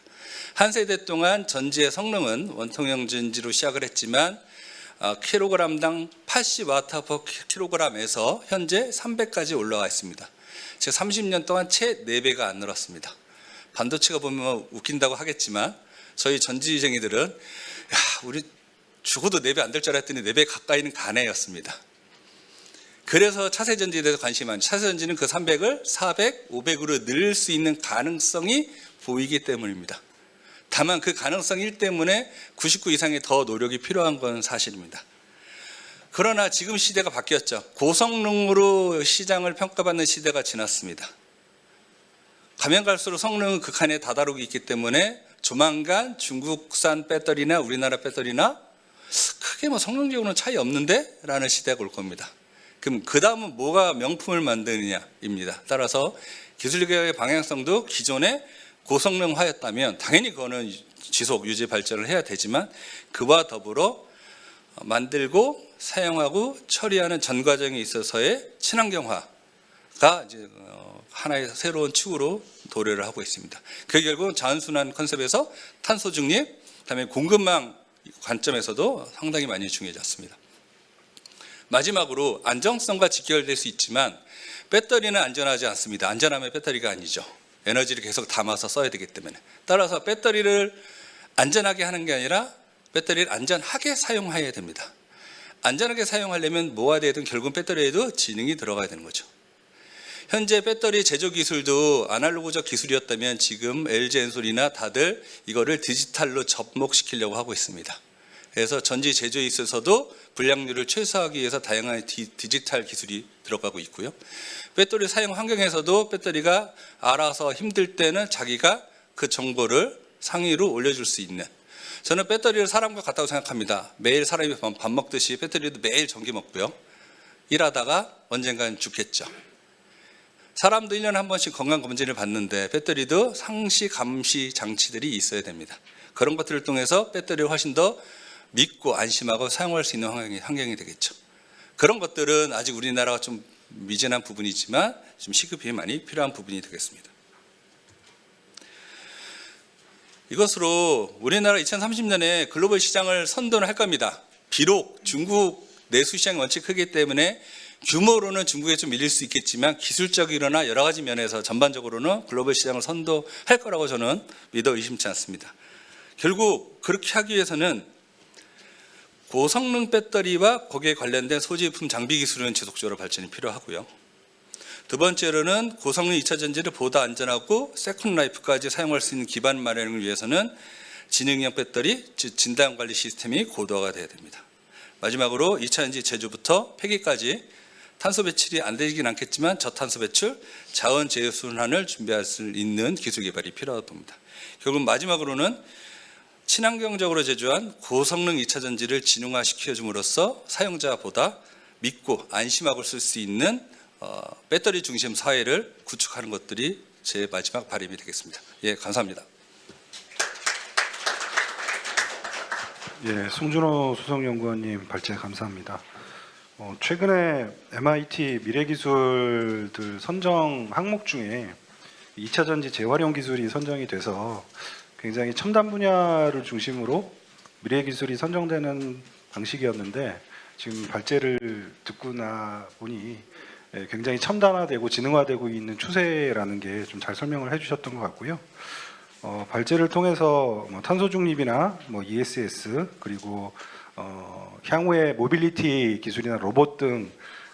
한 세대 동안 전지의 성능은 원통형 전지로 시작을 했지만 킬로그램당 80와트 per 킬로그램에서 현재 300까지 올라와 있습니다. 즉 30년 동안 채 4배가 안 늘었습니다. 반도체가 보면 웃긴다고 하겠지만 저희 전지쟁이들은 야, 우리 죽어도 4배 안 될 줄 알았더니 4배 가까이는 가네였습니다. 그래서 차세전지에 대해서 관심이 많죠. 차세전지는 그 300을 400, 500으로 늘 수 있는 가능성이 보이기 때문입니다. 다만 그 가능성 1 때문에 99 이상의 더 노력이 필요한 건 사실입니다. 그러나 지금 시대가 바뀌었죠. 고성능으로 시장을 평가받는 시대가 지났습니다. 가면 갈수록 성능은 극한에 다다르고 있기 때문에 조만간 중국산 배터리나 우리나라 배터리나 크게 뭐 성능적으로는 차이 없는데? 라는 시대가 올 겁니다. 그럼 그 다음은 뭐가 명품을 만드느냐입니다. 따라서 기술개혁의 방향성도 기존에 고성능화였다면 당연히 그거는 지속 유지 발전을 해야 되지만 그와 더불어 만들고 사용하고 처리하는 전 과정에 있어서의 친환경화가 이제 하나의 새로운 축으로 도래를 하고 있습니다. 그게 결국 자연순환 컨셉에서 탄소 중립, 그다음에 공급망 관점에서도 상당히 많이 중요해졌습니다. 마지막으로 안정성과 직결될 수 있지만 배터리는 안전하지 않습니다. 안전하면 배터리가 아니죠. 에너지를 계속 담아서 써야 되기 때문에. 따라서 배터리를 안전하게 하는 게 아니라 배터리를 안전하게 사용해야 됩니다. 안전하게 사용하려면 뭐가 되든 결국 배터리에도 지능이 들어가야 되는 거죠. 현재 배터리 제조 기술도 아날로그적 기술이었다면 지금 LG 엔솔이나 다들 이거를 디지털로 접목시키려고 하고 있습니다. 그래서 전지 제조에 있어서도 불량률을 최소화하기 위해서 다양한 디지털 기술이 들어가고 있고요. 배터리 사용 환경에서도 배터리가 알아서 힘들 때는 자기가 그 정보를 상위로 올려줄 수 있는, 저는 배터리를 사람과 같다고 생각합니다. 매일 사람이 밥 먹듯이 배터리도 매일 전기 먹고요. 일하다가 언젠간 죽겠죠. 사람도 1년에 한 번씩 건강검진을 받는데 배터리도 상시 감시 장치들이 있어야 됩니다. 그런 것들을 통해서 배터리를 훨씬 더 믿고 안심하고 사용할 수 있는 환경이 되겠죠. 그런 것들은 아직 우리나라가 좀 미진한 부분이지만 좀 시급이 많이 필요한 부분이 되겠습니다. 이것으로 우리나라 2030년에 글로벌 시장을 선도를 할 겁니다. 비록 중국 내수 시장이 원체 크기 때문에 규모로는 중국에 좀 밀릴 수 있겠지만 기술적이거나 여러 가지 면에서 전반적으로는 글로벌 시장을 선도할 거라고 저는 믿어 의심치 않습니다. 결국 그렇게 하기 위해서는 고성능 배터리와 거기에 관련된 소지품 장비 기술은 지속적으로 발전이 필요하고요. 두 번째로는 고성능 2차 전지를 보다 안전하고 세컨드 라이프까지 사용할 수 있는 기반 마련을 위해서는 지능형 배터리, 즉 진단 관리 시스템이 고도화가 돼야 됩니다. 마지막으로 2차 전지 제조부터 폐기까지 탄소 배출이 안 되긴 않겠지만 저탄소 배출, 자원 재순환을 준비할 수 있는 기술 개발이 필요하다고 봅니다. 결국 마지막으로는 친환경적으로 제조한 고성능 2차 전지를 진흥화시켜줌으로써 사용자보다 믿고 안심하고 쓸 수 있는 배터리 중심 사회를 구축하는 것들이 제 마지막 바람이 되겠습니다. 예, 감사합니다. 예, 송준호 수석연구원님 발제 감사합니다. 최근에 MIT 미래기술들 선정 항목 중에 2차 전지 재활용 기술이 선정이 돼서 굉장히 첨단 분야를 중심으로 미래기술이 선정되는 방식이었는데 지금 발제를 듣고 나 보니 굉장히 첨단화되고 지능화되고 있는 추세라는 게 좀 잘 설명을 해주셨던 것 같고요. 발제를 통해서 탄소 중립이나 ESS 그리고 향후의 모빌리티 기술이나 로봇 등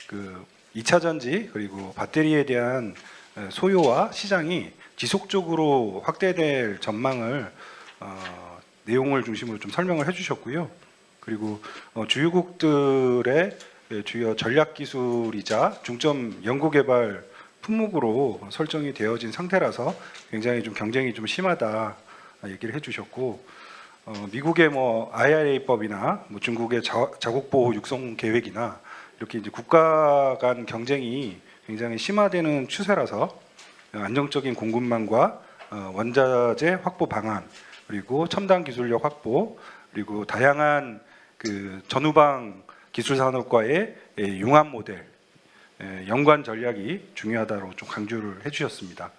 그 2차 전지 그리고 배터리에 대한 소요와 시장이 지속적으로 확대될 전망을 내용을 중심으로 좀 설명을 해주셨고요. 그리고 주요국들의 주요 전략 기술이자 중점 연구개발 품목으로 설정이 되어진 상태라서 굉장히 좀 경쟁이 좀 심하다 얘기를 해주셨고, 미국의 IRA법이나 중국의 자국 보호 육성 계획이나 이렇게 이제 국가 간 경쟁이 굉장히 심화되는 추세라서 안정적인 공급망과 원자재 확보 방안 그리고 첨단 기술력 확보 그리고 다양한 그 전후방 기술 산업과의 융합 모델 연관 전략이 중요하다고 좀 강조를 해주셨습니다.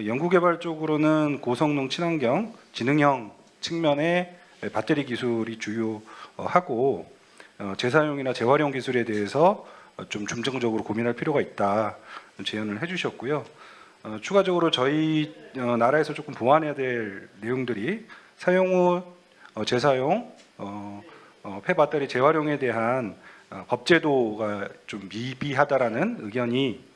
연구개발 쪽으로는 고성능 친환경 지능형 측면의 배터리 기술이 주요하고 재사용이나 재활용 기술에 대해서 좀 중점적으로 고민할 필요가 있다 제언을 해주셨고요. 추가적으로 저희 나라에서 조금 보완해야 될 내용들이 사용 후 재사용, 폐배터리 재활용에 대한 법제도가 좀 미비하다라는 의견이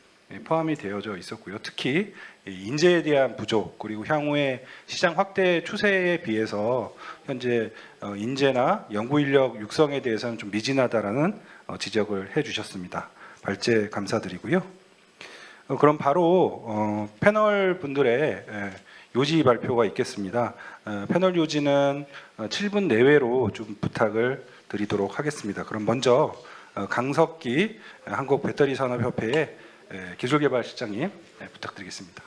포함이 되어져 있었고요. 특히 인재에 대한 부족 그리고 향후의 시장 확대 추세에 비해서 현재 인재나 연구 인력 육성에 대해서는 좀 미진하다라는 지적을 해주셨습니다. 발제 감사드리고요. 그럼 바로 패널 분들의 요지 발표가 있겠습니다. 패널 요지는 7분 내외로 좀 부탁을 드리도록 하겠습니다. 그럼 먼저 강석기 한국배터리산업협회의 기술개발실장님 부탁드리겠습니다.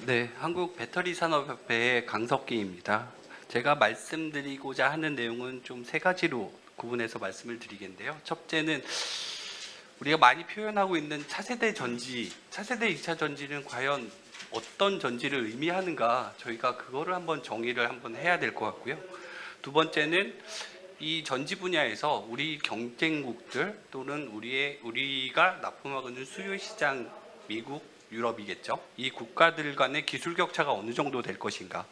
네, 한국배터리산업협회의 강석기입니다. 제가 말씀드리고자 하는 내용은 좀 세 가지로 구분해서 말씀을 드리겠는데요. 첫째는 우리가 많이 표현하고 있는 차세대 전지, 차세대 2차 전지는 과연 어떤 전지를 의미하는가, 저희가 그거를 한번 정의를 한번 해야 될 것 같고요. 두 번째는 이 전지 분야에서 우리 경쟁국들 또는 우리가 납품하고 있는 수요 시장 미국, 유럽이겠죠. 이 국가들 간의 기술 격차가 어느 정도 될 것인가.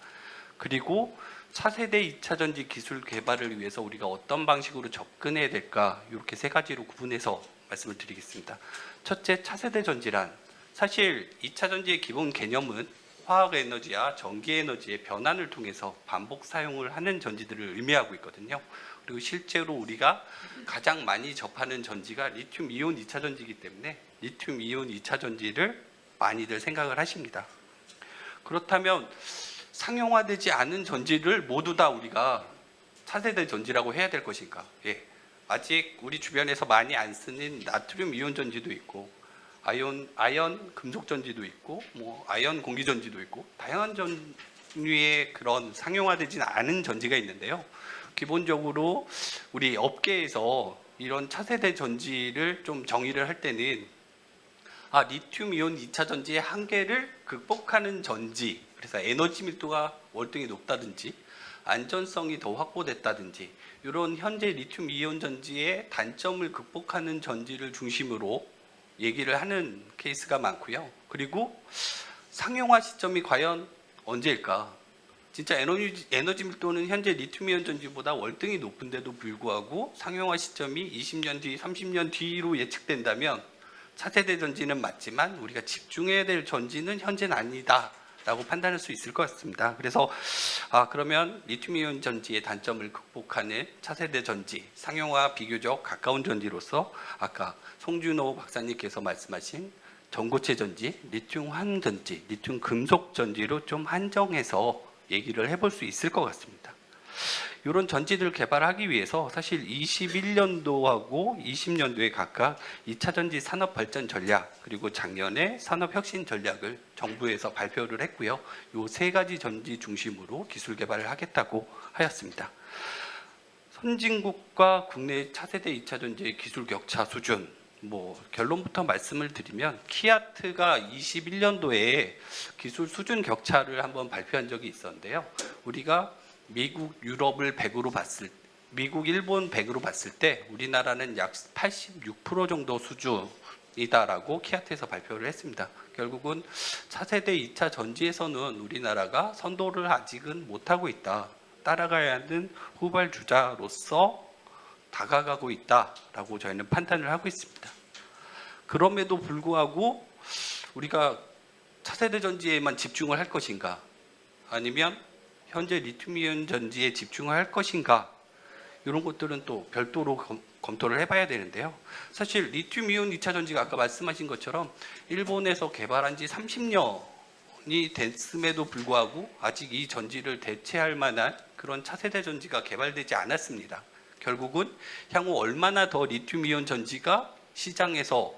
그리고 차세대 2차 전지 기술 개발을 위해서 우리가 어떤 방식으로 접근해야 될까, 이렇게 세 가지로 구분해서 말씀을 드리겠습니다. 첫째, 차세대 전지란 사실 2차 전지의 기본 개념은 화학 에너지와 전기 에너지의 변환을 통해서 반복 사용을 하는 전지들을 의미하고 있거든요. 그리고 실제로 우리가 가장 많이 접하는 전지가 리튬 이온 2차 전지이기 때문에 리튬 이온 2차 전지를 많이들 생각을 하십니다. 그렇다면 상용화되지 않은 전지를 모두 다 우리가 차세대 전지라고 해야 될 것인가? 예. 아직 우리 주변에서 많이 안 쓰는 나트륨 이온 전지도 있고 아연 금속 전지도 있고 아연 공기 전지도 있고 다양한 종류의 그런 상용화되지 않은 전지가 있는데요. 기본적으로 우리 업계에서 이런 차세대 전지를 좀 정의를 할 때는 리튬 이온 2차 전지의 한계를 극복하는 전지, 그래서 에너지 밀도가 월등히 높다든지 안전성이 더 확보됐다든지 이런 현재 리튬 이온 전지의 단점을 극복하는 전지를 중심으로 얘기를 하는 케이스가 많고요. 그리고 상용화 시점이 과연 언제일까? 진짜 에너지 밀도는 현재 리튬 이온 전지보다 월등히 높은데도 불구하고 상용화 시점이 20년 뒤, 30년 뒤로 예측된다면 차세대 전지는 맞지만 우리가 집중해야 될 전지는 현재는 아니다 라고 판단할 수 있을 것 같습니다. 그래서 그러면 리튬이온 전지의 단점을 극복하는 차세대 전지, 상용화 비교적 가까운 전지로서 아까 송준호 박사님께서 말씀하신 전고체 전지, 리튬 환 전지, 리튬 금속 전지로 좀 한정해서 얘기를 해볼 수 있을 것 같습니다. 이런 전지들을 개발하기 위해서 사실 21년도하고 20년도에 각각 2차 전지 산업 발전 전략 그리고 작년에 산업 혁신 전략을 정부에서 발표를 했고요. 이 세 가지 전지 중심으로 기술 개발을 하겠다고 하였습니다. 선진국과 국내 차세대 2차 전지의 기술 격차 수준, 결론부터 말씀을 드리면 키아트가 21년도에 기술 수준 격차를 한번 발표한 적이 있었는데요. 우리가 미국, 유럽을 100으로 미국, 일본 100으로 봤을 때 우리나라는 약 86% 정도 수준이다라고 키아트에서 발표를 했습니다. 결국은 차세대 2차 전지에서는 우리나라가 선도를 아직은 못하고 있다. 따라가야 하는 후발주자로서 다가가고 있다라고 저희는 판단을 하고 있습니다. 그럼에도 불구하고 우리가 차세대 전지에만 집중을 할 것인가? 아니면 현재 리튬이온 전지에 집중을 할 것인가? 이런 것들은 또 별도로 검토를 해봐야 되는데요. 사실 리튬이온 2차 전지가 아까 말씀하신 것처럼 일본에서 개발한 지 30년이 됐음에도 불구하고 아직 이 전지를 대체할 만한 그런 차세대 전지가 개발되지 않았습니다. 결국은 향후 얼마나 더 리튬이온 전지가 시장에서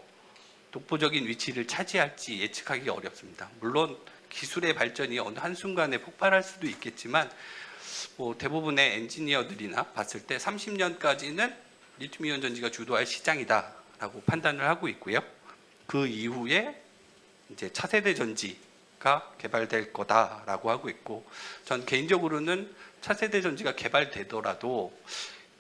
독보적인 위치를 차지할지 예측하기 어렵습니다. 물론 기술의 발전이 어느 한순간에 폭발할 수도 있겠지만 대부분의 엔지니어들이나 봤을 때 30년까지는 리튬이온 전지가 주도할 시장이다라고 판단을 하고 있고요. 그 이후에 이제 차세대 전지가 개발될 거다라고 하고 있고, 전 개인적으로는 차세대 전지가 개발되더라도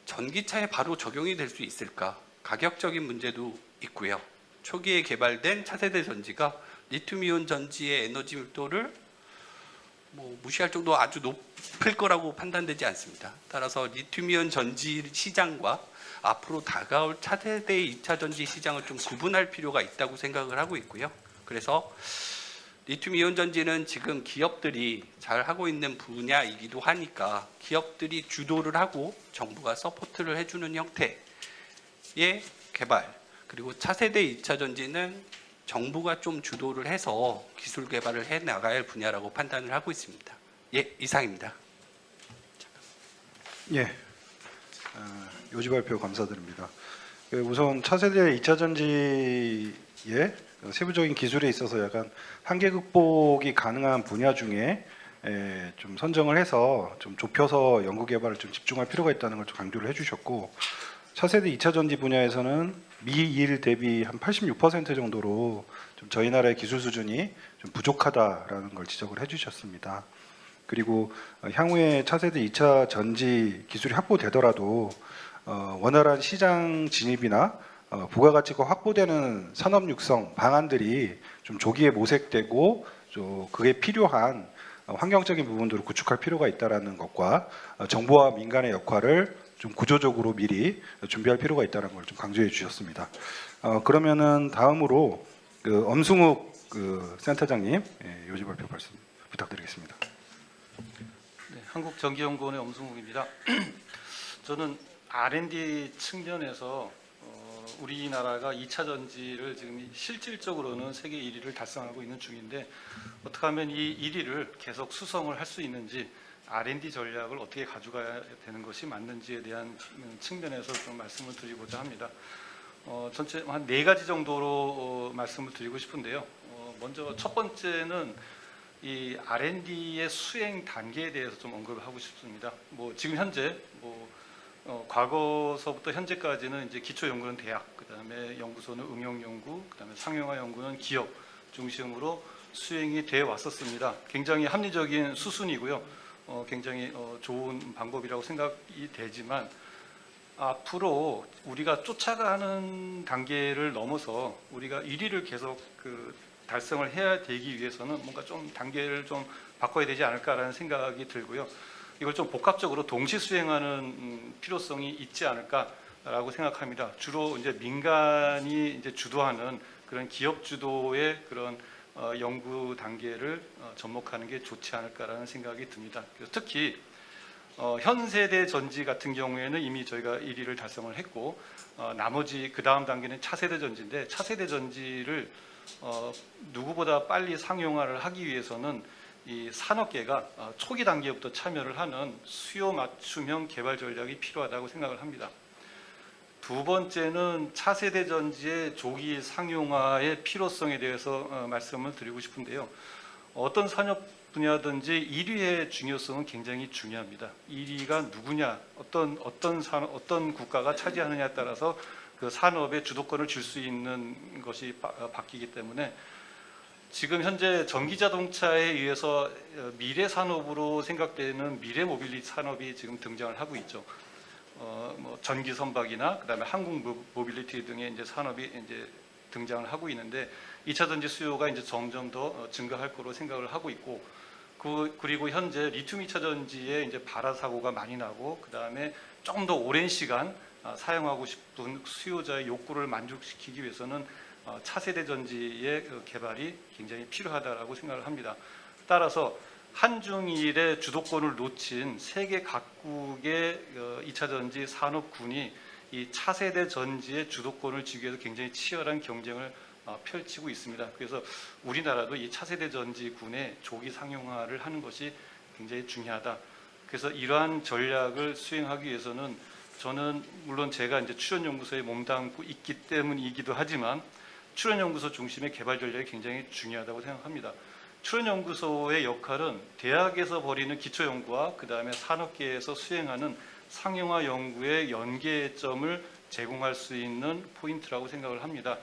전기차에 바로 적용이 될 수 있을까? 가격적인 문제도 있고요. 초기에 개발된 차세대 전지가 리튬이온 전지의 에너지 밀도를 무시할 정도 아주 높을 거라고 판단되지 않습니다. 따라서 리튬이온 전지 시장과 앞으로 다가올 차세대 2차 전지 시장을 좀 구분할 필요가 있다고 생각을 하고 있고요. 그래서 리튬이온 전지는 지금 기업들이 잘 하고 있는 분야이기도 하니까 기업들이 주도를 하고 정부가 서포트를 해주는 형태의 개발, 그리고 차세대 2차 전지는 정부가 좀 주도를 해서 기술 개발을 해 나가야 할 분야라고 판단을 하고 있습니다. 예, 이상입니다. 예, 요지 발표 감사드립니다. 우선 차세대 2차 전지의 세부적인 기술에 있어서 약간 한계 극복이 가능한 분야 중에 좀 선정을 해서 좀 좁혀서 연구 개발을 좀 집중할 필요가 있다는 걸 좀 강조를 해주셨고, 차세대 2차 전지 분야에서는 미일 대비 한 86% 정도로 좀 저희 나라의 기술 수준이 좀 부족하다라는 걸 지적을 해주셨습니다. 그리고 향후에 차세대 2차 전지 기술이 확보되더라도 원활한 시장 진입이나 부가가치가 확보되는 산업 육성 방안들이 좀 조기에 모색되고 그게 필요한 환경적인 부분들을 구축할 필요가 있다라는 것과 정부와 민간의 역할을 좀 구조적으로 미리 준비할 필요가 있다는 걸 좀 강조해 주셨습니다. 그러면은 다음으로 엄승욱 센터장님 요지 발표 말씀 부탁드리겠습니다. 네, 한국전기연구원의 엄승욱입니다. 저는 R&D 측면에서 우리나라가 2차 전지를 지금 실질적으로는 세계 1위를 달성하고 있는 중인데, 어떻게 하면 이 1위를 계속 수성을 할 수 있는지, R&D 전략을 어떻게 가져가야 되는 것이 맞는지에 대한 측면에서 좀 말씀을 드리고자 합니다. 전체 한 4가지 정도로 말씀을 드리고 싶은데요. 먼저 첫 번째는 이 R&D의 수행 단계에 대해서 좀 언급을 하고 싶습니다. 지금 현재 과거서부터 현재까지는 이제 기초 연구는 대학, 그다음에 연구소는 응용 연구, 그다음에 상용화 연구는 기업 중심으로 수행이 되어 왔었습니다. 굉장히 합리적인 수순이고요. 굉장히 좋은 방법이라고 생각이 되지만, 앞으로 우리가 쫓아가는 단계를 넘어서 우리가 1위를 계속 달성을 해야 되기 위해서는 뭔가 좀 단계를 좀 바꿔야 되지 않을까라는 생각이 들고요. 이걸 좀 복합적으로 동시 수행하는 필요성이 있지 않을까라고 생각합니다. 주로 이제 민간이 이제 주도하는 그런 기업 주도의 그런 연구 단계를 접목하는 게 좋지 않을까라는 생각이 듭니다. 그래서 특히 현 세대 전지 같은 경우에는 이미 저희가 1위를 달성을 했고, 나머지 그 다음 단계는 차세대 전지인데, 차세대 전지를 누구보다 빨리 상용화를 하기 위해서는 이 산업계가 초기 단계부터 참여를 하는 수요 맞춤형 개발 전략이 필요하다고 생각을 합니다. 두 번째는 차세대 전지의 조기 상용화의 필요성에 대해서 말씀을 드리고 싶은데요. 어떤 산업 분야든지 1위의 중요성은 굉장히 중요합니다. 1위가 누구냐, 어떤 국가가 차지하느냐에 따라서 그 산업의 주도권을 줄 수 있는 것이 바뀌기 때문에, 지금 현재 전기 자동차에 의해서 미래 산업으로 생각되는 미래 모빌리티 산업이 지금 등장을 하고 있죠. 전기 선박이나 그다음에 항공 모빌리티 등의 이제 산업이 이제 등장을 하고 있는데, 2차 전지 수요가 이제 점점 더 증가할 거로 생각을 하고 있고, 그리고 현재 리튬 2차 전지에 이제 발화 사고가 많이 나고, 그다음에 조금 더 오랜 시간 사용하고 싶은 수요자의 욕구를 만족시키기 위해서는 차세대 전지의 개발이 굉장히 필요하다라고 생각을 합니다. 따라서 한중일의 주도권을 놓친 세계 각국의 2차 전지 산업군이 이 차세대 전지의 주도권을 쥐기 위해서 굉장히 치열한 경쟁을 펼치고 있습니다. 그래서 우리나라도 이 차세대 전지군의 조기 상용화를 하는 것이 굉장히 중요하다. 그래서 이러한 전략을 수행하기 위해서는, 저는 물론 제가 이제 출연연구소에 몸담고 있기 때문이기도 하지만, 출연연구소 중심의 개발 전략이 굉장히 중요하다고 생각합니다. 출연연구소의 역할은 대학에서 벌이는 기초연구와 그 다음에 산업계에서 수행하는 상용화 연구의 연계점을 제공할 수 있는 포인트라고 생각을 합니다.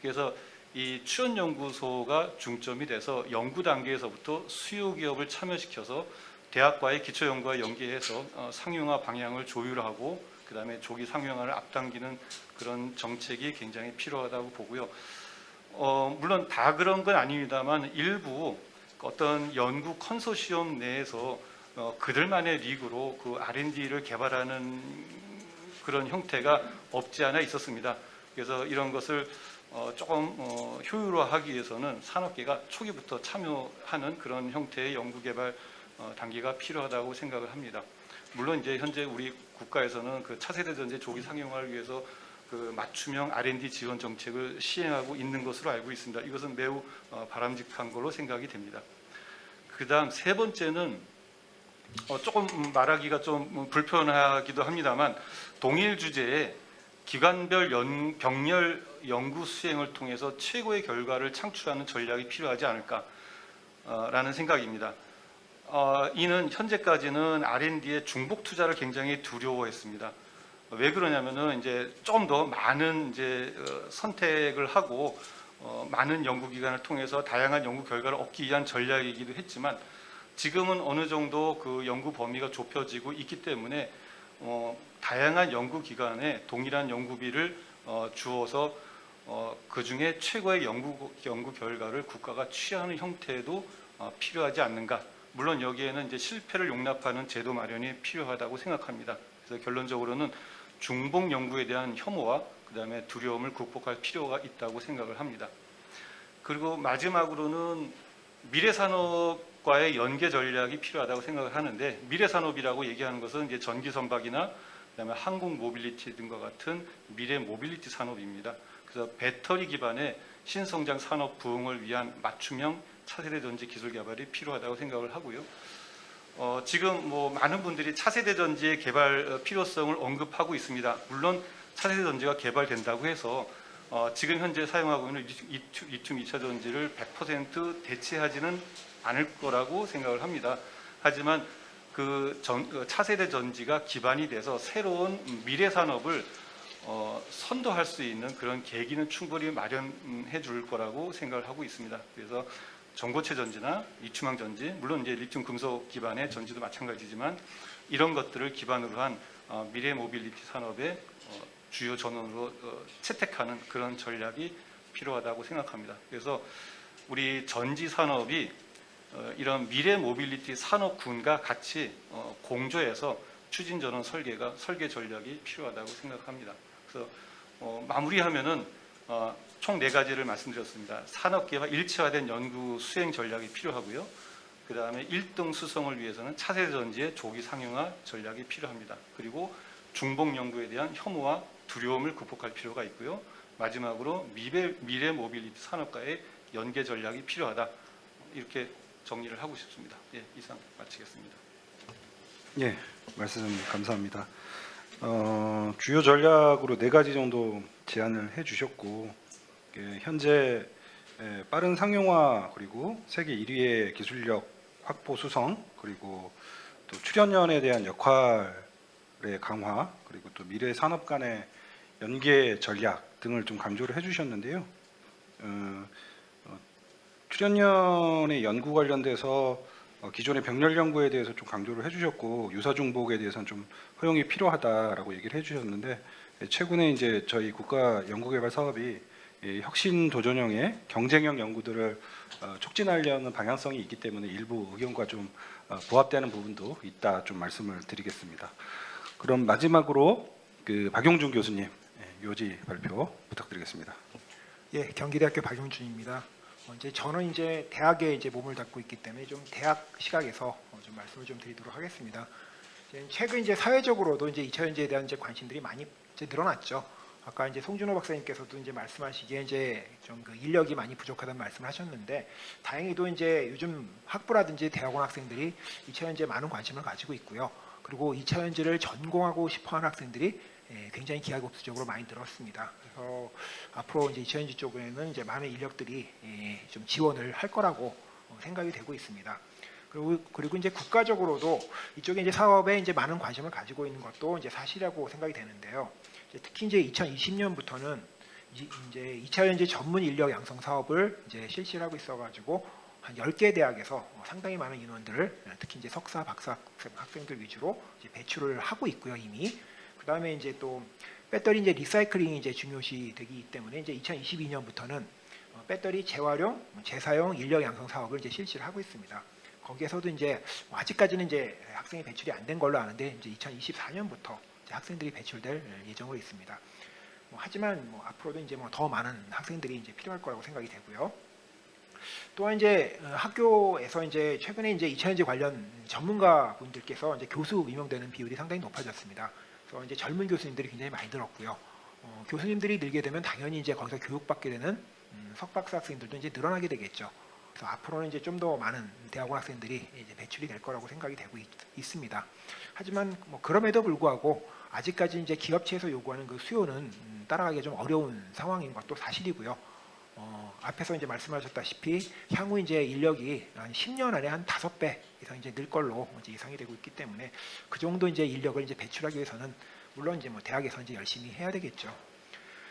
그래서 이 출연연구소가 중점이 돼서 연구 단계에서부터 수요 기업을 참여시켜서 대학과의 기초연구와 연계해서 상용화 방향을 조율하고, 그다음에 조기 상용화를 앞당기는 그런 정책이 굉장히 필요하다고 보고요. 물론 다 그런 건 아닙니다만 일부 어떤 연구 컨소시엄 내에서 그들만의 리그로 그 R&D를 개발하는 그런 형태가 없지 않아 있었습니다. 그래서 이런 것을 조금 효율화하기 위해서는 산업계가 초기부터 참여하는 그런 형태의 연구개발 단계가 필요하다고 생각을 합니다. 물론 이제 현재 우리 국가에서는 그 차세대 전지 조기 상용화를 위해서 그 맞춤형 R&D 지원 정책을 시행하고 있는 것으로 알고 있습니다. 이것은 매우 바람직한 걸로 생각이 됩니다. 그다음 세 번째는 조금 말하기가 좀 불편하기도 합니다만 동일 주제에 기관별 병렬 연구 수행을 통해서 최고의 결과를 창출하는 전략이 필요하지 않을까라는 생각입니다. 이는 현재까지는 R&D에 중복 투자를 굉장히 두려워했습니다. 왜 그러냐면은 이제 좀 더 많은 이제 선택을 하고 많은 연구기관을 통해서 다양한 연구 결과를 얻기 위한 전략이기도 했지만 지금은 어느 정도 그 연구 범위가 좁혀지고 있기 때문에 다양한 연구기관에 동일한 연구비를 주어서 그 중에 최고의 연구 결과를 국가가 취하는 형태도 필요하지 않는가. 물론 여기에는 이제 실패를 용납하는 제도 마련이 필요하다고 생각합니다. 그래서 결론적으로는 중복 연구에 대한 혐오와 그다음에 두려움을 극복할 필요가 있다고 생각을 합니다. 그리고 마지막으로는 미래 산업과의 연계 전략이 필요하다고 생각을 하는데 미래 산업이라고 얘기하는 것은 이제 전기 선박이나 그다음에 항공 모빌리티 등과 같은 미래 모빌리티 산업입니다. 그래서 배터리 기반의 신성장 산업 부흥을 위한 맞춤형 차세대 전지 기술 개발이 필요하다고 생각을 하고요. 지금 뭐 많은 분들이 차세대 전지의 개발 필요성을 언급하고 있습니다. 물론 차세대 전지가 개발된다고 해서 지금 현재 사용하고 있는 리튬 2차 전지를 100% 대체하지는 않을 거라고 생각을 합니다. 하지만 그 차세대 전지가 기반이 돼서 새로운 미래 산업을 선도할 수 있는 그런 계기는 충분히 마련해 줄 거라고 생각을 하고 있습니다. 그래서 전고체 전지나 리튬황 전지, 물론 이제 리튬 금속 기반의 전지도 마찬가지지만 이런 것들을 기반으로 한 미래 모빌리티 산업의 주요 전원으로 채택하는 그런 전략이 필요하다고 생각합니다. 그래서 우리 전지 산업이 이런 미래 모빌리티 산업군과 같이 공조해서 추진 전원 설계 전략이 필요하다고 생각합니다. 그래서 마무리하면은 총 4가지를 말씀드렸습니다. 산업계와 일체화된 연구 수행 전략이 필요하고요. 그 다음에 1등 수성을 위해서는 차세대 전지의 조기 상용화 전략이 필요합니다. 그리고 중복 연구에 대한 혐오와 두려움을 극복할 필요가 있고요. 마지막으로 미래 모빌리티 산업과의 연계 전략이 필요하다. 이렇게 정리를 하고 싶습니다. 예, 이상 마치겠습니다. 예, 말씀 감사합니다. 주요 전략으로 4가지 정도 제안을 해주셨고 현재 빠른 상용화 그리고 세계 1위의 기술력 확보 수성 그리고 또 출연연에 대한 역할의 강화 그리고 또 미래 산업 간의 연계 전략 등을 좀 강조를 해주셨는데요. 출연연의 연구 관련돼서 기존의 병렬 연구에 대해서 좀 강조를 해주셨고 유사 중복에 대해서는 좀 허용이 필요하다라고 얘기를 해주셨는데 최근에 이제 저희 국가 연구개발 사업이 혁신 도전형의 경쟁형 연구들을 촉진하려는 방향성이 있기 때문에 일부 의견과 좀 부합되는 부분도 있다 좀 말씀을 드리겠습니다. 그럼 마지막으로 그 박용준 교수님 요지 발표 부탁드리겠습니다. 예, 경기대학교 박용준입니다. 저는 이제 대학에 이제 몸을 담고 있기 때문에 좀 대학 시각에서 좀 말씀을 좀 드리도록 하겠습니다. 최근 이제 사회적으로도 이제 2차 전지에 대한 이제 관심들이 많이 이제 늘어났죠. 아까 이제 송준호 박사님께서도 이제 말씀하시기에 이제 좀 그 인력이 많이 부족하다는 말씀을 하셨는데 다행히도 이제 요즘 학부라든지 대학원 학생들이 2차 전지에 많은 관심을 가지고 있고요. 그리고 2차 전지를 전공하고 싶어하는 학생들이 굉장히 기하급수적으로 많이 늘었습니다. 그래서 앞으로 이제 2차 전지 쪽에는 이제 많은 인력들이 좀 지원을 할 거라고 생각이 되고 있습니다. 그리고 이제 국가적으로도 이쪽에 이제 사업에 이제 많은 관심을 가지고 있는 것도 이제 사실이라고 생각이 되는데요. 특히 이제 2020년부터는 이제 2차 전지 전문 인력 양성 사업을 이제 실시를 하고 있어가지고 한 10개 대학에서 상당히 많은 인원들을 특히 이제 석사, 박사 학생들 위주로 이제 배출을 하고 있고요 이미. 그다음에 이제 또 배터리 이제 리사이클링이 이제 중요시 되기 때문에 이제 2022년부터는 배터리 재활용, 재사용 인력 양성 사업을 이제 실시를 하고 있습니다. 거기에서도 이제 아직까지는 이제 학생이 배출이 안 된 걸로 아는데 이제 2024년부터 이제 학생들이 배출될 예정으로 있습니다. 하지만 앞으로도 이제 더 많은 학생들이 이제 필요할 거라고 생각이 되고요. 또한 이제 학교에서 이제 최근에 이제 2차전지 관련 전문가 분들께서 이제 교수 임용되는 비율이 상당히 높아졌습니다. 그래서 이제 젊은 교수님들이 굉장히 많이 늘었고요. 교수님들이 늘게 되면 당연히 이제 거기서 교육받게 되는 석박사 학생들도 이제 늘어나게 되겠죠. 그래서 앞으로는 이제 좀 더 많은 대학원 학생들이 이제 배출이 될 거라고 생각이 되고 있습니다. 하지만 그럼에도 불구하고 아직까지 이제 기업체에서 요구하는 그 수요는 따라가기 좀 어려운 상황인 것도 사실이고요. 앞에서 이제 말씀하셨다시피 향후 이제 인력이 한 10년 안에 한 5배 이상 이제 늘 걸로 이제 예상이 되고 있기 때문에 그 정도 이제 인력을 이제 배출하기 위해서는 물론 이제 대학에서 이제 열심히 해야 되겠죠.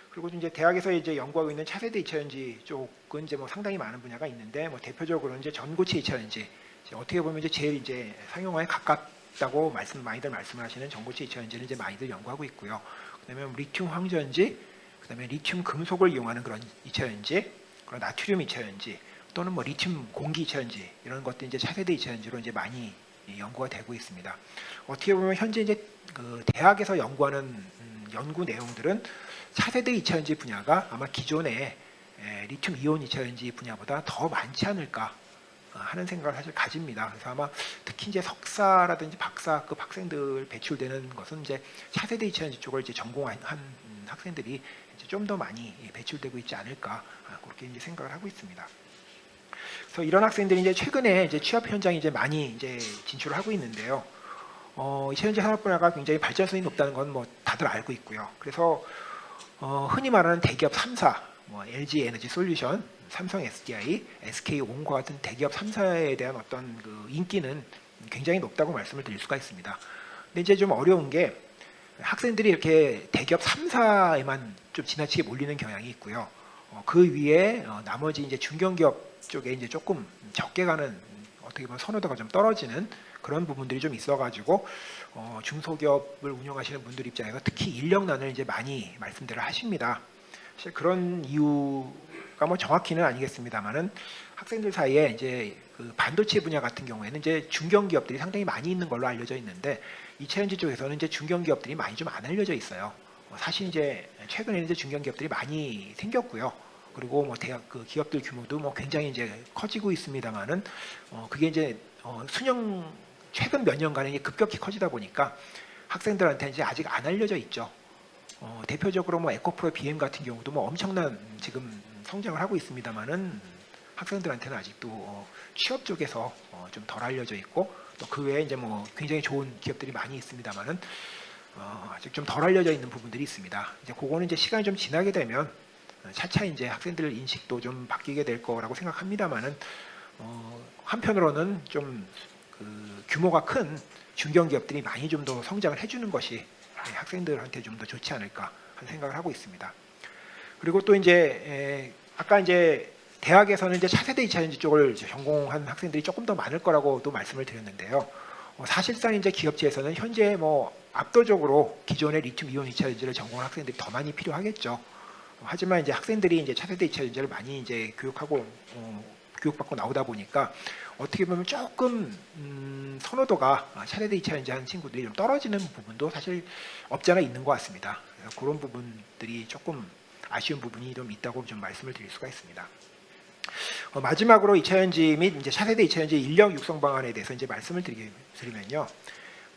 그리고 이제 대학에서 이제 연구하고 있는 차세대 2차전지 쪽은 이제 상당히 많은 분야가 있는데 대표적으로 이제 전고체 2차전지 어떻게 보면 이제 제일 이제 상용화에 가깝다고 많이들 말씀하시는 전고체 2차전지를 이제 많이들 연구하고 있고요. 그다음에 리튬 황전지, 그다음에 리튬 금속을 이용하는 그런 2차전지, 그리고 나트륨 2차전지 또는 리튬 공기 2차전지 이런 것들 이제 차세대 2차전지로 이제 많이 연구가 되고 있습니다. 어떻게 보면 현재 이제 그 대학에서 연구하는 연구 내용들은 차세대 2차전지 분야가 아마 기존의 리튬 이온 2차전지 분야보다 더 많지 않을까 하는 생각을 사실 가집니다. 그래서 아마 특히 이제 석사라든지 박사급 학생들 배출되는 것은 이제 차세대 2차전지 쪽을 이제 전공한 학생들이 좀 더 많이 배출되고 있지 않을까 그렇게 이제 생각을 하고 있습니다. 그래서 이런 학생들이 이제 최근에 이제 취업 현장에 이제 많이 이제 진출을 하고 있는데요. 2차전지 산업 분야가 굉장히 발전성이 높다는 건 다들 알고 있고요. 그래서 흔히 말하는 대기업 3사, LG 에너지 솔루션, 삼성 SDI, SK 온과 같은 대기업 3사에 대한 어떤 그 인기는 굉장히 높다고 말씀을 드릴 수가 있습니다. 근데 이제 좀 어려운 게 학생들이 이렇게 대기업 3사에만 좀 지나치게 몰리는 경향이 있고요. 그 위에 나머지 이제 중견기업 쪽에 이제 조금 적게 가는 어떻게 보면 선호도가 좀 떨어지는 그런 부분들이 좀 있어가지고 중소기업을 운영하시는 분들 입장에서 특히 인력난을 이제 많이 말씀들을 하십니다. 사실 그런 이유가 정확히는 아니겠습니다만은 학생들 사이에 이제 그 반도체 분야 같은 경우에는 이제 중견기업들이 상당히 많이 있는 걸로 알려져 있는데 2차전지 쪽에서는 이제 중견기업들이 많이 좀 안 알려져 있어요. 사실 이제 최근에는 이제 중견기업들이 많이 생겼고요. 그리고 대학 그 기업들 규모도 굉장히 이제 커지고 있습니다만은 그게 이제 수년 최근 몇 년간에 급격히 커지다 보니까 학생들한테 이제 아직 안 알려져 있죠. 대표적으로 에코프로 BM 같은 경우도 엄청난 지금 성장을 하고 있습니다만은 학생들한테는 아직도 취업 쪽에서 좀 덜 알려져 있고 또 그 외에 이제 굉장히 좋은 기업들이 많이 있습니다만은 아직 좀 덜 알려져 있는 부분들이 있습니다. 이제 그거는 이제 시간이 좀 지나게 되면 차차 이제 학생들 인식도 좀 바뀌게 될 거라고 생각합니다만은 한편으로는 좀 그 규모가 큰 중견기업들이 많이 좀 더 성장을 해주는 것이 학생들한테 좀 더 좋지 않을까 하는 생각을 하고 있습니다. 그리고 또 이제 아까 이제 대학에서는 이제 차세대 2차전지 쪽을 전공한 학생들이 조금 더 많을 거라고도 말씀을 드렸는데요. 사실상 이제 기업체에서는 현재 압도적으로 기존의 리튬 이온 2차전지를 전공한 학생들이 더 많이 필요하겠죠. 하지만 이제 학생들이 이제 차세대 2차전지를 많이 이제 교육받고 나오다 보니까 어떻게 보면 조금 선호도가 차세대 2차전지 하는 친구들이 좀 떨어지는 부분도 사실 없지 않아 있는 것 같습니다. 그래서 그런 부분들이 조금 아쉬운 부분이 좀 있다고 좀 말씀을 드릴 수가 있습니다. 마지막으로 2차전지 및 이제 차세대 2차전지 인력 육성 방안에 대해서 이제 말씀을 드리면요.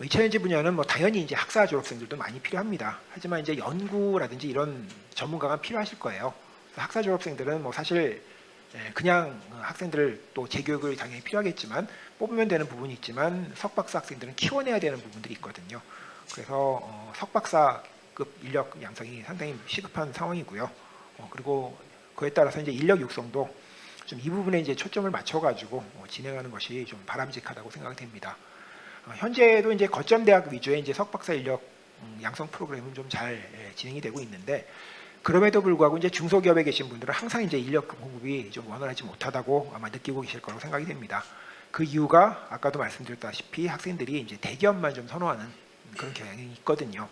2차전지 분야는 당연히 이제 학사 졸업생들도 많이 필요합니다. 하지만 이제 연구라든지 이런 전문가가 필요하실 거예요. 학사 졸업생들은 사실 그냥 학생들을 또 재교육을 당연히 필요하겠지만 뽑으면 되는 부분이 있지만 석박사 학생들은 키워내야 되는 부분들이 있거든요. 그래서 석박사급 인력 양성이 상당히 시급한 상황이고요. 그리고 그에 따라서 이제 인력 육성도 좀 이 부분에 이제 초점을 맞춰가지고 진행하는 것이 좀 바람직하다고 생각이 됩니다. 현재도 이제 거점 대학 위주의 이제 석박사 인력 양성 프로그램은 좀 잘 진행이 되고 있는데 그럼에도 불구하고 이제 중소기업에 계신 분들은 항상 이제 인력 공급이 좀 원활하지 못하다고 아마 느끼고 계실 거라고 생각이 됩니다. 그 이유가 아까도 말씀드렸다시피 학생들이 이제 대기업만 좀 선호하는 그런 경향이 있거든요.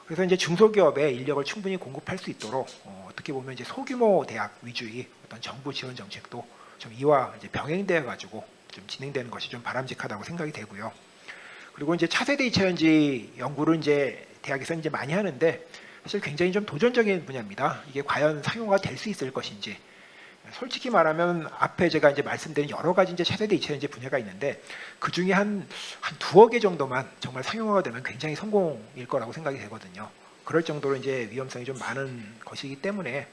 그래서 이제 중소기업에 인력을 충분히 공급할 수 있도록 어떻게 보면 이제 소규모 대학 위주의 어떤 정부 지원 정책도 좀 이와 이제 병행되어 가지고 좀 진행되는 것이 좀 바람직하다고 생각이 되고요. 그리고 이제 차세대 2차전지 연구를 이제 대학에서 이제 많이 하는데 사실 굉장히 좀 도전적인 분야입니다. 이게 과연 상용화가 될 수 있을 것인지. 솔직히 말하면 앞에 제가 이제 말씀드린 여러 가지 이제 차세대 2차전지 분야가 있는데 그 중에 한 두어 개 정도만 정말 상용화가 되면 굉장히 성공일 거라고 생각이 되거든요. 그럴 정도로 이제 위험성이 좀 많은 것이기 때문에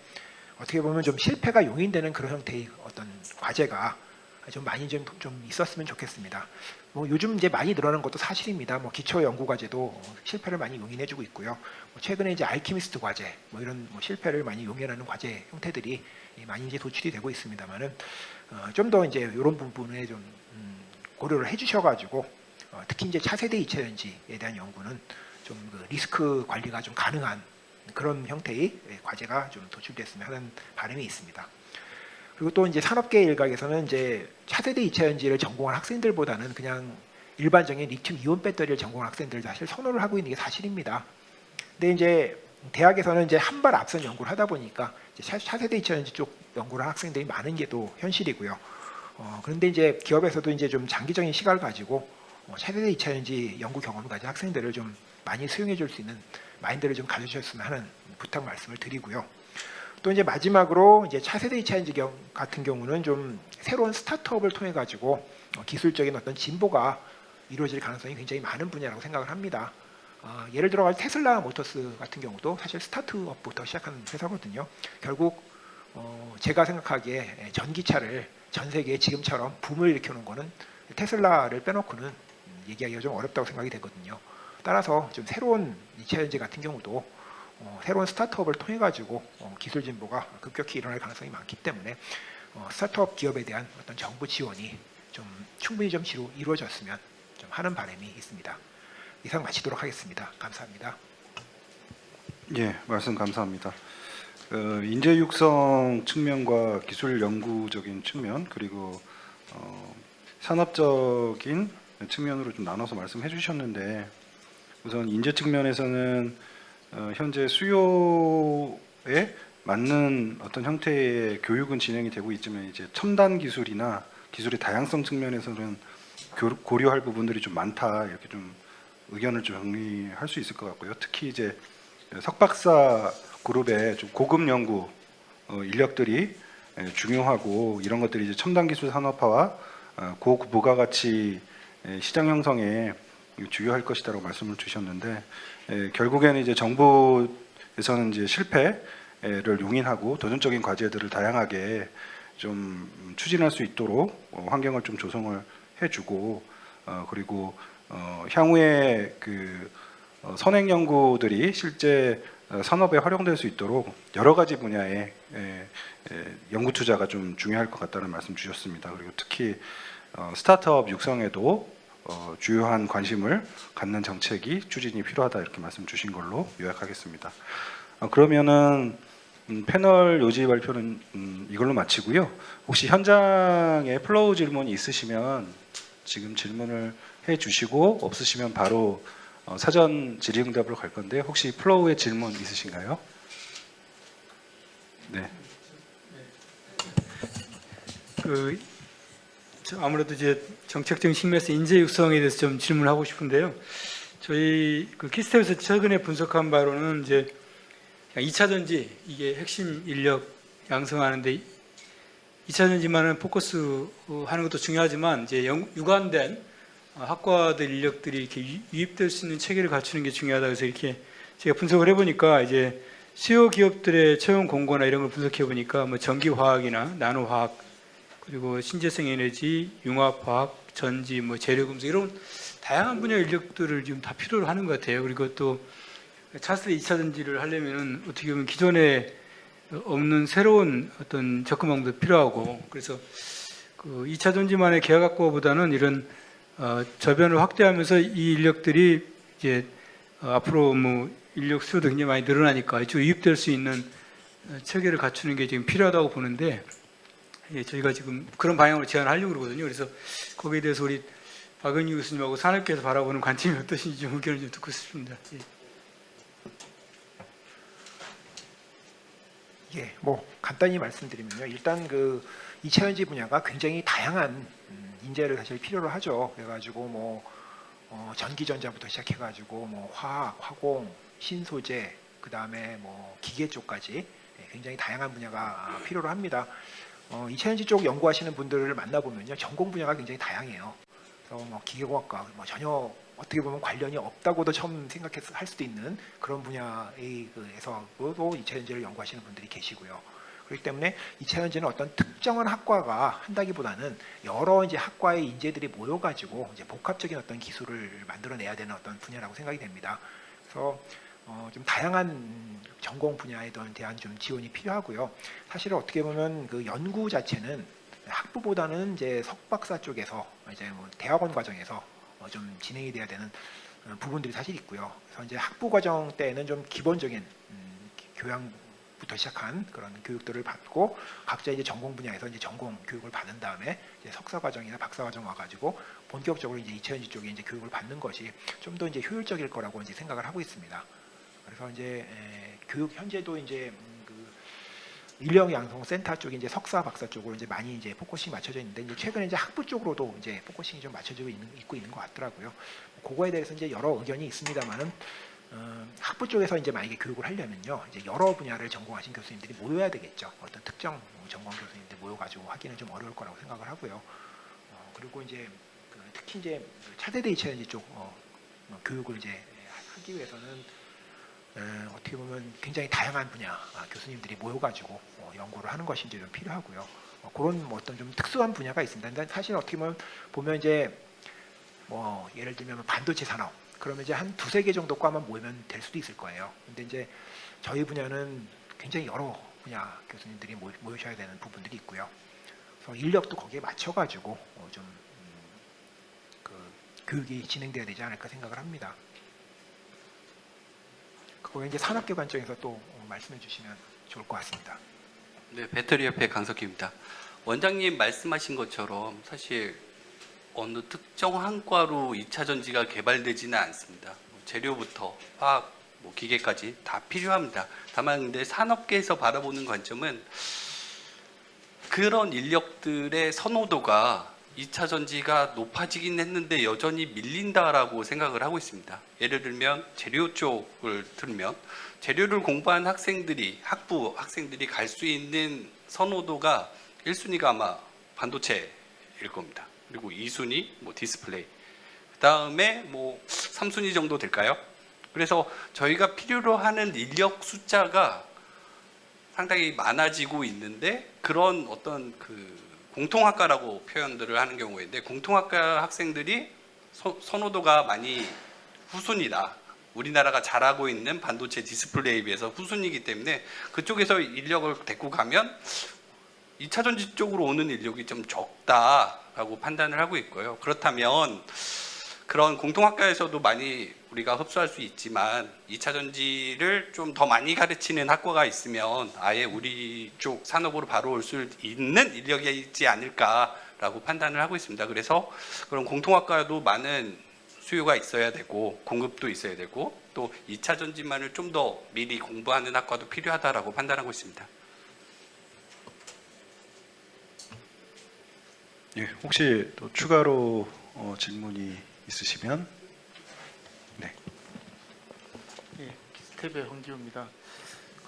어떻게 보면 좀 실패가 용인되는 그런 형태의 어떤 과제가 좀 많이 좀 있었으면 좋겠습니다. 뭐 요즘 이제 많이 늘어난 것도 사실입니다. 뭐 기초 연구 과제도 실패를 많이 용인해주고 있고요. 뭐 최근에 이제 알키미스트 과제, 뭐 이런 뭐 실패를 많이 용인하는 과제 형태들이 많이 이제 도출이 되고 있습니다만은 좀 더 이제 이런 부분에 좀 고려를 해주셔가지고 특히 이제 차세대 2차전지에 대한 연구는 좀 그 리스크 관리가 좀 가능한 그런 형태의 과제가 좀 도출됐으면 하는 바람이 있습니다. 그리고 또 이제 산업계 일각에서는 이제 차세대 2차전지를 전공한 학생들보다는 그냥 일반적인 리튬 이온 배터리를 전공한 학생들 사실 선호를 하고 있는 게 사실입니다. 근데 이제 대학에서는 이제 한 발 앞선 연구를 하다 보니까 이제 차세대 2차전지 쪽 연구를 한 학생들이 많은 게 또 현실이고요. 그런데 이제 기업에서도 이제 좀 장기적인 시각을 가지고 차세대 2차전지 연구 경험을 가진 학생들을 좀 많이 수용해 줄 수 있는 마인드를 좀 가져주셨으면 하는 부탁 말씀을 드리고요. 또 이제 마지막으로 이제 차세대 2차전지 같은 경우는 좀 새로운 스타트업을 통해 가지고 기술적인 어떤 진보가 이루어질 가능성이 굉장히 많은 분야라고 생각을 합니다. 예를 들어 테슬라 모터스 같은 경우도 사실 스타트업부터 시작하는 회사거든요. 결국 제가 생각하기에 전기차를 전 세계에 지금처럼 붐을 일으켜놓은 거는 테슬라를 빼놓고는 얘기하기가 좀 어렵다고 생각이 되거든요. 따라서 좀 새로운 2차전지 같은 경우도 새로운 스타트업을 통해 가지고 기술 진보가 급격히 일어날 가능성이 많기 때문에 스타트업 기업에 대한 어떤 정부 지원이 좀 충분히 좀 이루어졌으면 좀 하는 바람이 있습니다. 이상 마치도록 하겠습니다. 감사합니다. 예, 말씀 감사합니다. 인재 육성 측면과 기술 연구적인 측면 그리고 산업적인 측면으로 좀 나눠서 말씀해 주셨는데 우선 인재 측면에서는 현재 수요에 맞는 어떤 형태의 교육은 진행이 되고 있지만 이제 첨단 기술이나 기술의 다양성 측면에서는 고려할 부분들이 좀 많다 이렇게 좀 의견을 좀 정리할 수 있을 것 같고요. 특히 이제 석박사 그룹의 좀 고급 연구 인력들이 중요하고 이런 것들이 이제 첨단 기술 산업화와 고부가가치 시장 형성에 주요할 것이다라고 말씀을 주셨는데 결국에는 이제 정부에서는 이제 실패를 용인하고 도전적인 과제들을 다양하게 좀 추진할 수 있도록 환경을 좀 조성을 해주고 그리고 향후에 그 선행 연구들이 실제 산업에 활용될 수 있도록 여러 가지 분야의 연구 투자가 좀 중요할 것 같다는 말씀 주셨습니다. 그리고 특히 스타트업 육성에도 주요한 관심을 갖는 정책이 추진이 필요하다 이렇게 말씀 주신 걸로 요약하겠습니다. 그러면은 패널 요지 발표는 이걸로 마치고요. 혹시 현장에 플로우 질문이 있으시면 지금 질문을 해주시고 없으시면 바로 사전 질의응답으로 갈 건데 혹시 플로우에 질문 있으신가요? 네. 아무래도 이제 정책적인 측면에서 인재 육성에 대해서 좀 질문하고 싶은데요. 저희 그 키스텝에서 최근에 분석한 바로는 이제 2차 전지 이게 핵심 인력 양성하는데 2차 전지만은 포커스 하는 것도 중요하지만 이제 유관된 학과들 인력들이 이렇게 유입될 수 있는 체계를 갖추는 게 중요하다. 그래서 이렇게 제가 분석을 해보니까 이제 수요 기업들의 채용 공고나 이런 걸 분석해 보니까 뭐 전기화학이나 나노화학 그리고 신재생 에너지, 융합화학, 전지, 뭐 재료금속 이런 다양한 분야 인력들을 지금 다 필요로 하는 것 같아요. 그리고 또 차세대 2차 전지를 하려면은 어떻게 보면 기존에 없는 새로운 어떤 접근 방법도 필요하고 그래서 그 2차 전지만의 계약학과보다는 이런 저변을 확대하면서 이 인력들이 이제 앞으로 뭐 인력 수요도 굉장히 많이 늘어나니까 이쪽 유입될 수 있는 체계를 갖추는 게 지금 필요하다고 보는데 예, 저희가 지금 그런 방향으로 제안을 하려고 그러거든요. 그래서 거기에 대해서 우리 박은희 교수님하고 산업계에서 바라보는 관점이 어떠신지 좀 의견을 좀 듣고 싶습니다. 예. 예, 뭐 간단히 말씀드리면요. 일단 그 2차 전지 분야가 굉장히 다양한 인재를 사실 필요로 하죠. 그래가지고 뭐 전기전자부터 시작해가지고 뭐 화학, 화공, 신소재, 그 다음에 뭐 기계 쪽까지 굉장히 다양한 분야가 필요로 합니다. 2차 전지 쪽 연구하시는 분들을 만나보면요, 전공 분야가 굉장히 다양해요. 그래서 뭐 기계공학과 뭐 전혀 어떻게 보면 관련이 없다고도 처음 생각해서 할 수도 있는 그런 분야에서도 2차 전지를 연구하시는 분들이 계시고요. 그렇기 때문에 2차 전지는 어떤 특정한 학과가 한다기보다는 여러 이제 학과의 인재들이 모여가지고 이제 복합적인 어떤 기술을 만들어내야 되는 어떤 분야라고 생각이 됩니다. 그래서 좀 다양한 전공 분야에 대한 좀 지원이 필요하고요. 사실 어떻게 보면 그 연구 자체는 학부보다는 이제 석박사 쪽에서 이제 뭐 대학원 과정에서 좀 진행이 돼야 되는 부분들이 사실 있고요. 그래서 이제 학부 과정 때는 좀 기본적인 교양부터 시작한 그런 교육들을 받고 각자 이제 전공 분야에서 이제 전공 교육을 받은 다음에 이제 석사 과정이나 박사 과정 와가지고 본격적으로 이제 2차 전지 쪽에 이제 교육을 받는 것이 좀 더 이제 효율적일 거라고 이제 생각을 하고 있습니다. 그래서 이제 교육 현재도 이제 그 인력 양성 센터 쪽에 이제 석사 박사 쪽으로 이제 많이 이제 포커싱이 맞춰져 있는데 이제 최근에 이제 학부 쪽으로도 이제 포커싱이 좀 맞춰지고 있는 것 같더라고요. 그거에 대해서 이제 여러 의견이 있습니다만은 학부 쪽에서 이제 만약에 교육을 하려면요, 이제 여러 분야를 전공하신 교수님들이 모여야 되겠죠. 어떤 특정 전공 교수님들 모여가지고 하기는 좀 어려울 거라고 생각을 하고요. 그리고 이제 특히 이제 차세대 2차 전지 쪽 교육을 이제 하기 위해서는 어떻게 보면 굉장히 다양한 분야 교수님들이 모여가지고 연구를 하는 것이 이제 좀 필요하고요. 그런 뭐 어떤 좀 특수한 분야가 있습니다. 근데 사실 어떻게 보면 이제 뭐 예를 들면 반도체 산업 그러면 이제 한 두세 개 정도 과만 모이면 될 수도 있을 거예요. 근데 이제 저희 분야는 굉장히 여러 분야 교수님들이 모이셔야 되는 부분들이 있고요. 그래서 인력도 거기에 맞춰가지고 좀 그 교육이 진행돼야 되지 않을까 생각을 합니다. 그거 이제 산업계 관점에서 또 말씀해 주시면 좋을 것 같습니다. 네, 배터리협회 강석기입니다. 원장님 말씀하신 것처럼 사실 어느 특정 한 과로 2차 전지가 개발되지는 않습니다. 재료부터 화학, 뭐 기계까지 다 필요합니다. 다만 근데 산업계에서 바라보는 관점은 그런 인력들의 선호도가 2차 전지가 높아지긴 했는데 여전히 밀린다라고 생각을 하고 있습니다. 예를 들면 재료 쪽을 들면 재료를 공부한 학생들이 학부 학생들이 갈 수 있는 선호도가 1순위가 아마 반도체일 겁니다. 그리고 2순위 뭐 디스플레이, 그다음에 뭐 3순위 정도 될까요? 그래서 저희가 필요로 하는 인력 숫자가 상당히 많아지고 있는데 그런 어떤 그 공통학과라고 표현들을 하는 경우인데 공통학과 학생들이 선호도가 많이 후순위다. 우리나라가 잘하고 있는 반도체 디스플레이에 비해서 후순위이기 때문에 그쪽에서 인력을 데리고 가면 2차 전지 쪽으로 오는 인력이 좀 적다라고 판단을 하고 있고요. 그렇다면 그런 공통학과에서도 많이 우리가 흡수할 수 있지만 2차 전지를 좀 더 많이 가르치는 학과가 있으면 아예 우리 쪽 산업으로 바로 올 수 있는 인력이 있지 않을까라고 판단을 하고 있습니다. 그래서 그런 공통학과도 많은 수요가 있어야 되고 공급도 있어야 되고 또 2차 전지만을 좀 더 미리 공부하는 학과도 필요하다라고 판단하고 있습니다. 예, 혹시 또 추가로 질문이 있으시면 네. 예, 스텝의 황지우입니다.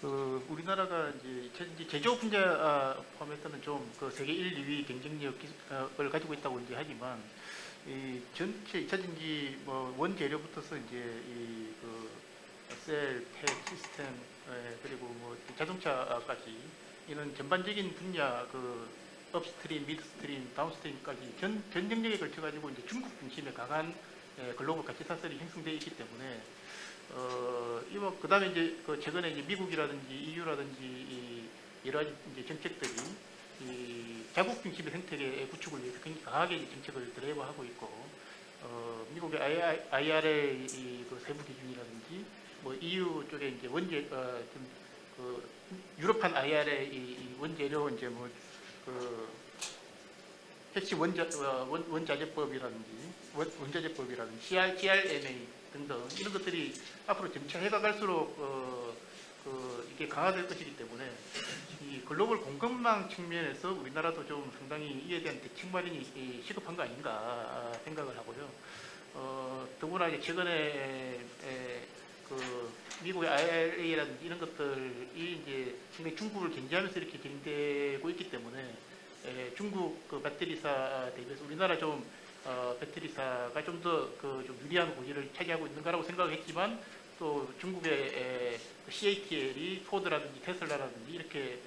그 우리나라가 이제 제조 분야 포함해서는 좀 그 세계 1, 2위 경쟁력을 가지고 있다고 이제 하지만 이 전체 2차 전지 뭐 원재료부터서 이제 이그 셀, 팩, 시스템 그리고 뭐 자동차까지 이런 전반적인 분야 그 업스트림, 미드스트림, 다운스트림까지 전 영역에 걸쳐 가지고 이제 중국 중심의 강한 글로벌 가치 사슬이 형성되어 있기 때문에 이거 그다음에 이제 그 최근에 이제 미국이라든지 EU라든지 여러 가지 이제 정책들이 이 자국 중심의 생태계 구축을 위해서 굉장히 강하게 정책을 드라이브하고 있고 미국의 IRA 그 세부 기준이라든지 뭐 EU 쪽에 이제 원재 그 유럽판 IRA 이 원재료 이제 뭐 그 핵심 원자재법이라든지 원자재법이라든지 GRMA 등등 이런 것들이 앞으로 점차 해가 갈수록 이게 강화될 것이기 때문에 이 글로벌 공급망 측면에서 우리나라도 좀 상당히 이에 대한 대책 마련이 시급한 거 아닌가 생각을 하고요. 더구나 이제 최근에 그 미국의 IRA라든지 이런 것들이 이제 상당히 중국을 견제하면서 이렇게 진행되고 있기 때문에 중국 그 배터리사 대비해서 우리나라 좀 배터리사가 좀 더 그 좀 유리한 고지를 차지하고 있는가라고 생각을 했지만 또 중국의 CATL이 포드라든지 테슬라라든지 이렇게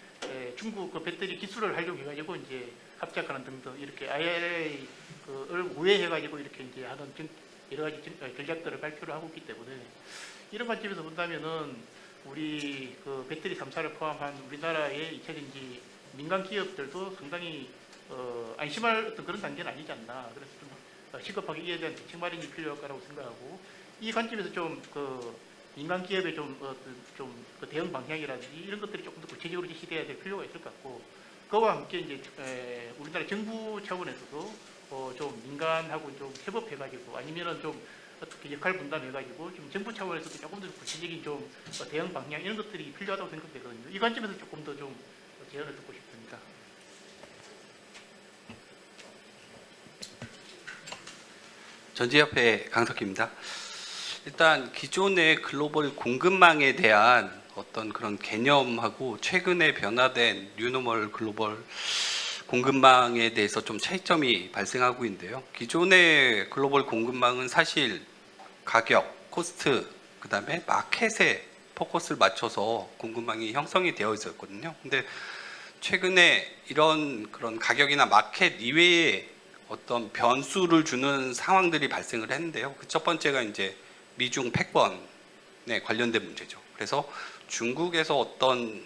중국 그 배터리 기술을 활용해가지고 이제 합작하는 등등 이렇게 IRA를 우회해가지고 이렇게 이제 하는 여러 가지 전략들을 발표를 하고 있기 때문에 이런 관점에서 본다면은 우리 그 배터리 3사를 포함한 우리나라의 2차전지 민간 기업들도 상당히 안심할 어떤 그런 단계는 아니지 않나. 그래서 좀 시급하게 이에 대한 대책 마련이 필요할 거라고 생각하고 이 관점에서 좀 그 민간 기업의 그 대응 방향이라든지 이런 것들이 조금 더 구체적으로 제시돼야 될 필요가 있을 것 같고 그와 함께 이제 우리나라 정부 차원에서도 좀 민간하고 좀 협업해가지고 아니면은 좀 어떻게 역할 분담해가지고 좀 정부 차원에서도 조금 더 구체적인 좀 대응 방향 이런 것들이 필요하다고 생각되거든요. 이 관점에서 조금 더 좀 제안을 듣고 싶습니다. 전지협회 강석희입니다. 일단 기존의 글로벌 공급망에 대한 어떤 그런 개념하고 최근에 변화된 뉴노멀 글로벌 공급망에 대해서 좀 차이점이 발생하고 있는데요. 기존의 글로벌 공급망은 사실 가격, 코스트, 그다음에 마켓에 포커스를 맞춰서 공급망이 형성이 되어 있었거든요. 근데 최근에 이런 그런 가격이나 마켓 이외에 어떤 변수를 주는 상황들이 발생을 했는데요. 그 첫 번째가 이제 미중 패권에 관련된 문제죠. 그래서 중국에서 어떤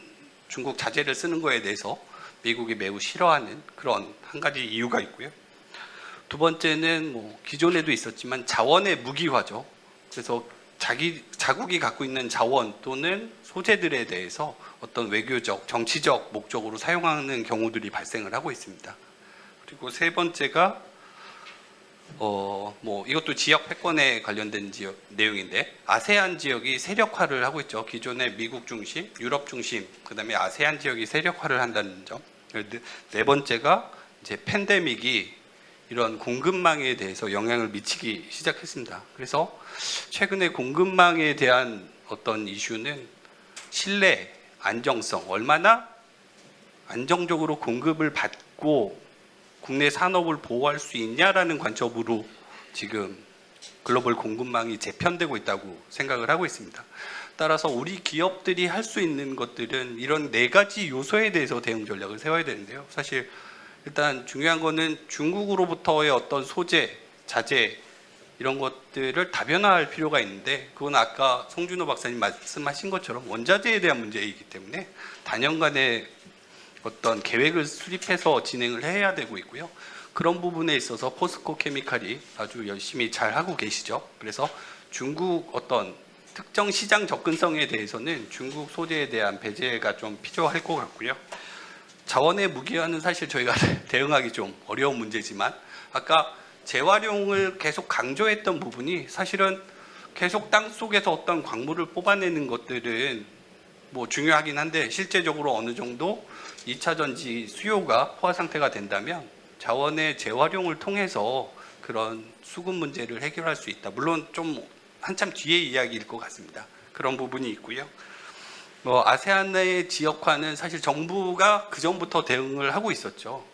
중국 자재를 쓰는 거에 대해서 미국이 매우 싫어하는 그런 한 가지 이유가 있고요. 두 번째는 뭐 기존에도 있었지만 자원의 무기화죠. 그래서 자국이 갖고 있는 자원 또는 소재들에 대해서 어떤 외교적, 정치적 목적으로 사용하는 경우들이 발생을 하고 있습니다. 그리고 세 번째가 뭐 이것도 지역 패권에 관련된 내용인데 아세안 지역이 세력화를 하고 있죠. 기존의 미국 중심, 유럽 중심, 그다음에 아세안 지역이 세력화를 한다는 점. 네 번째가 이제 팬데믹이 이런 공급망에 대해서 영향을 미치기 시작했습니다. 그래서 최근에 공급망에 대한 어떤 이슈는 신뢰, 안정성, 얼마나 안정적으로 공급을 받고 국내 산업을 보호할 수 있냐라는 관점으로 지금 글로벌 공급망이 재편되고 있다고 생각을 하고 있습니다. 따라서 우리 기업들이 할 수 있는 것들은 이런 네 가지 요소에 대해서 대응 전략을 세워야 되는데요. 사실 일단 중요한 거는 중국으로부터의 어떤 소재, 자재 이런 것들을 다변화할 필요가 있는데 그건 아까 송준호 박사님 말씀하신 것처럼 원자재에 대한 문제이기 때문에 단연간의 어떤 계획을 수립해서 진행을 해야 되고 있고요. 그런 부분에 있어서 포스코 케미칼이 아주 열심히 잘 하고 계시죠. 그래서 중국 어떤 특정 시장 접근성에 대해서는 중국 소재에 대한 배제가 좀 필요할 것 같고요. 자원의 무기화는 사실 저희가 대응하기 좀 어려운 문제지만 아까 재활용을 계속 강조했던 부분이 사실은 계속 땅 속에서 어떤 광물을 뽑아내는 것들은 뭐 중요하긴 한데 실제적으로 어느 정도 2차 전지 수요가 포화 상태가 된다면 자원의 재활용을 통해서 그런 수급 문제를 해결할 수 있다. 물론 좀 한참 뒤의 이야기일 것 같습니다. 그런 부분이 있고요. 뭐 아세안의 지역화는 사실 정부가 그 전부터 대응을 하고 있었죠.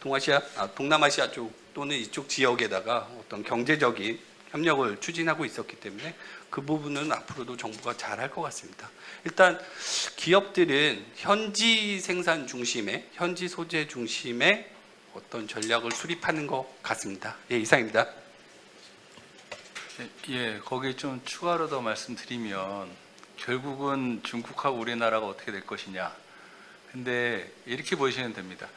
동남아시아 쪽 또는 이쪽 지역에다가 어떤 경제적인 협력을 추진하고 있었기 때문에 그 부분은 앞으로도 정부가 잘할 것 같습니다. 일단 기업들은 현지 생산 중심의 현지 소재 중심의 어떤 전략을 수립하는 것 같습니다. 예, 이상입니다. 예, 거기에 좀 추가로 더 말씀드리면 결국은 중국하고 우리나라가 어떻게 될 것이냐. 근데 이렇게 보시면 됩니다.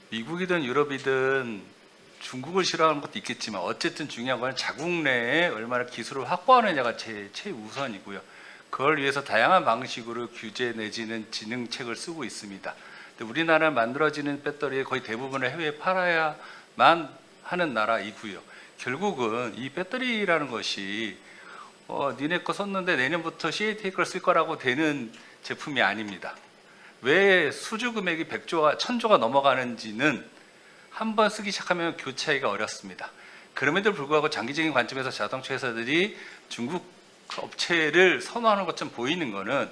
미국이든 유럽이든 중국을 싫어하는 것도 있겠지만 어쨌든 중요한 건 자국 내에 얼마나 기술을 확보하느냐가 최우선이고요. 그걸 위해서 다양한 방식으로 규제 내지는 진흥책을 쓰고 있습니다. 근데 우리나라에 만들어지는 배터리의 거의 대부분을 해외에 팔아야만 하는 나라이고요. 결국은 이 배터리라는 것이 니네 거 썼는데 내년부터 CATA 걸 쓸 거라고 되는 제품이 아닙니다. 왜 수주 금액이 100조가 1000조가 넘어가는지는 한 번 쓰기 시작하면 교체하기가 어렵습니다. 그럼에도 불구하고 장기적인 관점에서 자동차 회사들이 중국 업체를 선호하는 것처럼 보이는 것은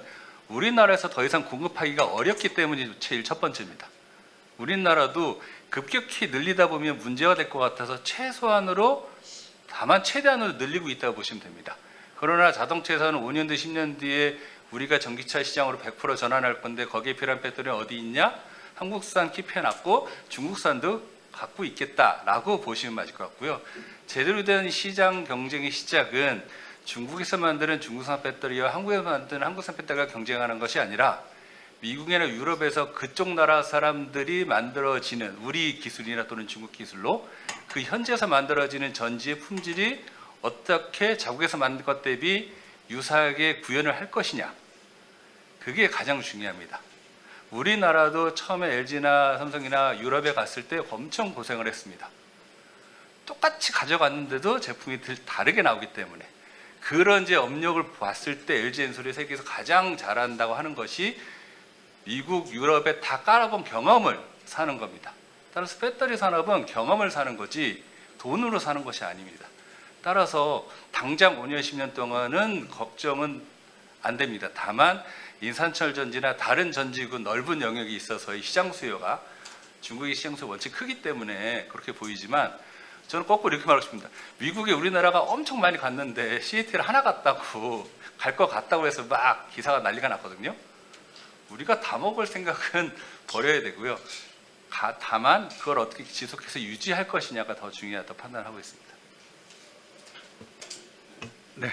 우리나라에서 더 이상 공급하기가 어렵기 때문이 제일 첫 번째입니다. 우리나라도 급격히 늘리다 보면 문제가 될 것 같아서 최소한으로 다만 최대한으로 늘리고 있다고 보시면 됩니다. 그러나 자동차에서는 5년 뒤 10년 뒤에 우리가 전기차 시장으로 100% 전환할 건데 거기에 필요한 배터리는 어디 있냐? 한국산 킵해놨고 중국산도 갖고 있겠다라고 보시면 맞을 것 같고요. 제대로 된 시장 경쟁의 시작은 중국에서 만드는 중국산 배터리와 한국에서 만드는 한국산 배터리가 경쟁하는 것이 아니라 미국이나 유럽에서 그쪽 나라 사람들이 만들어지는 우리 기술이나 또는 중국 기술로 그 현지에서 만들어지는 전지의 품질이 어떻게 자국에서 만든 것 대비 유사하게 구현을 할 것이냐. 그게 가장 중요합니다. 우리나라도 처음에 LG나 삼성이나 유럽에 갔을 때 엄청 고생을 했습니다. 똑같이 가져갔는데도 제품이 다르게 나오기 때문에 그런 이제 업력을 봤을 때 LG 엔솔이 세계에서 가장 잘한다고 하는 것이 미국, 유럽에 다 깔아본 경험을 사는 겁니다. 따라서 배터리 산업은 경험을 사는 거지 돈으로 사는 것이 아닙니다. 따라서 당장 5년, 10년 동안은 걱정은 안 됩니다. 다만 인산철 전지나 다른 전지구 넓은 영역이 있어서 이 시장 수요가 중국의 시장 수요 원체 크기 때문에 그렇게 보이지만 저는 거꾸로 이렇게 말하고 싶습니다. 미국에 우리나라가 엄청 많이 갔는데 CAT를 하나 갔다고 갈 것 같다고 해서 막 기사가 난리가 났거든요. 우리가 다 먹을 생각은 버려야 되고요. 다만 그걸 어떻게 지속해서 유지할 것이냐가 더 중요하다고 판단하고 있습니다. 네,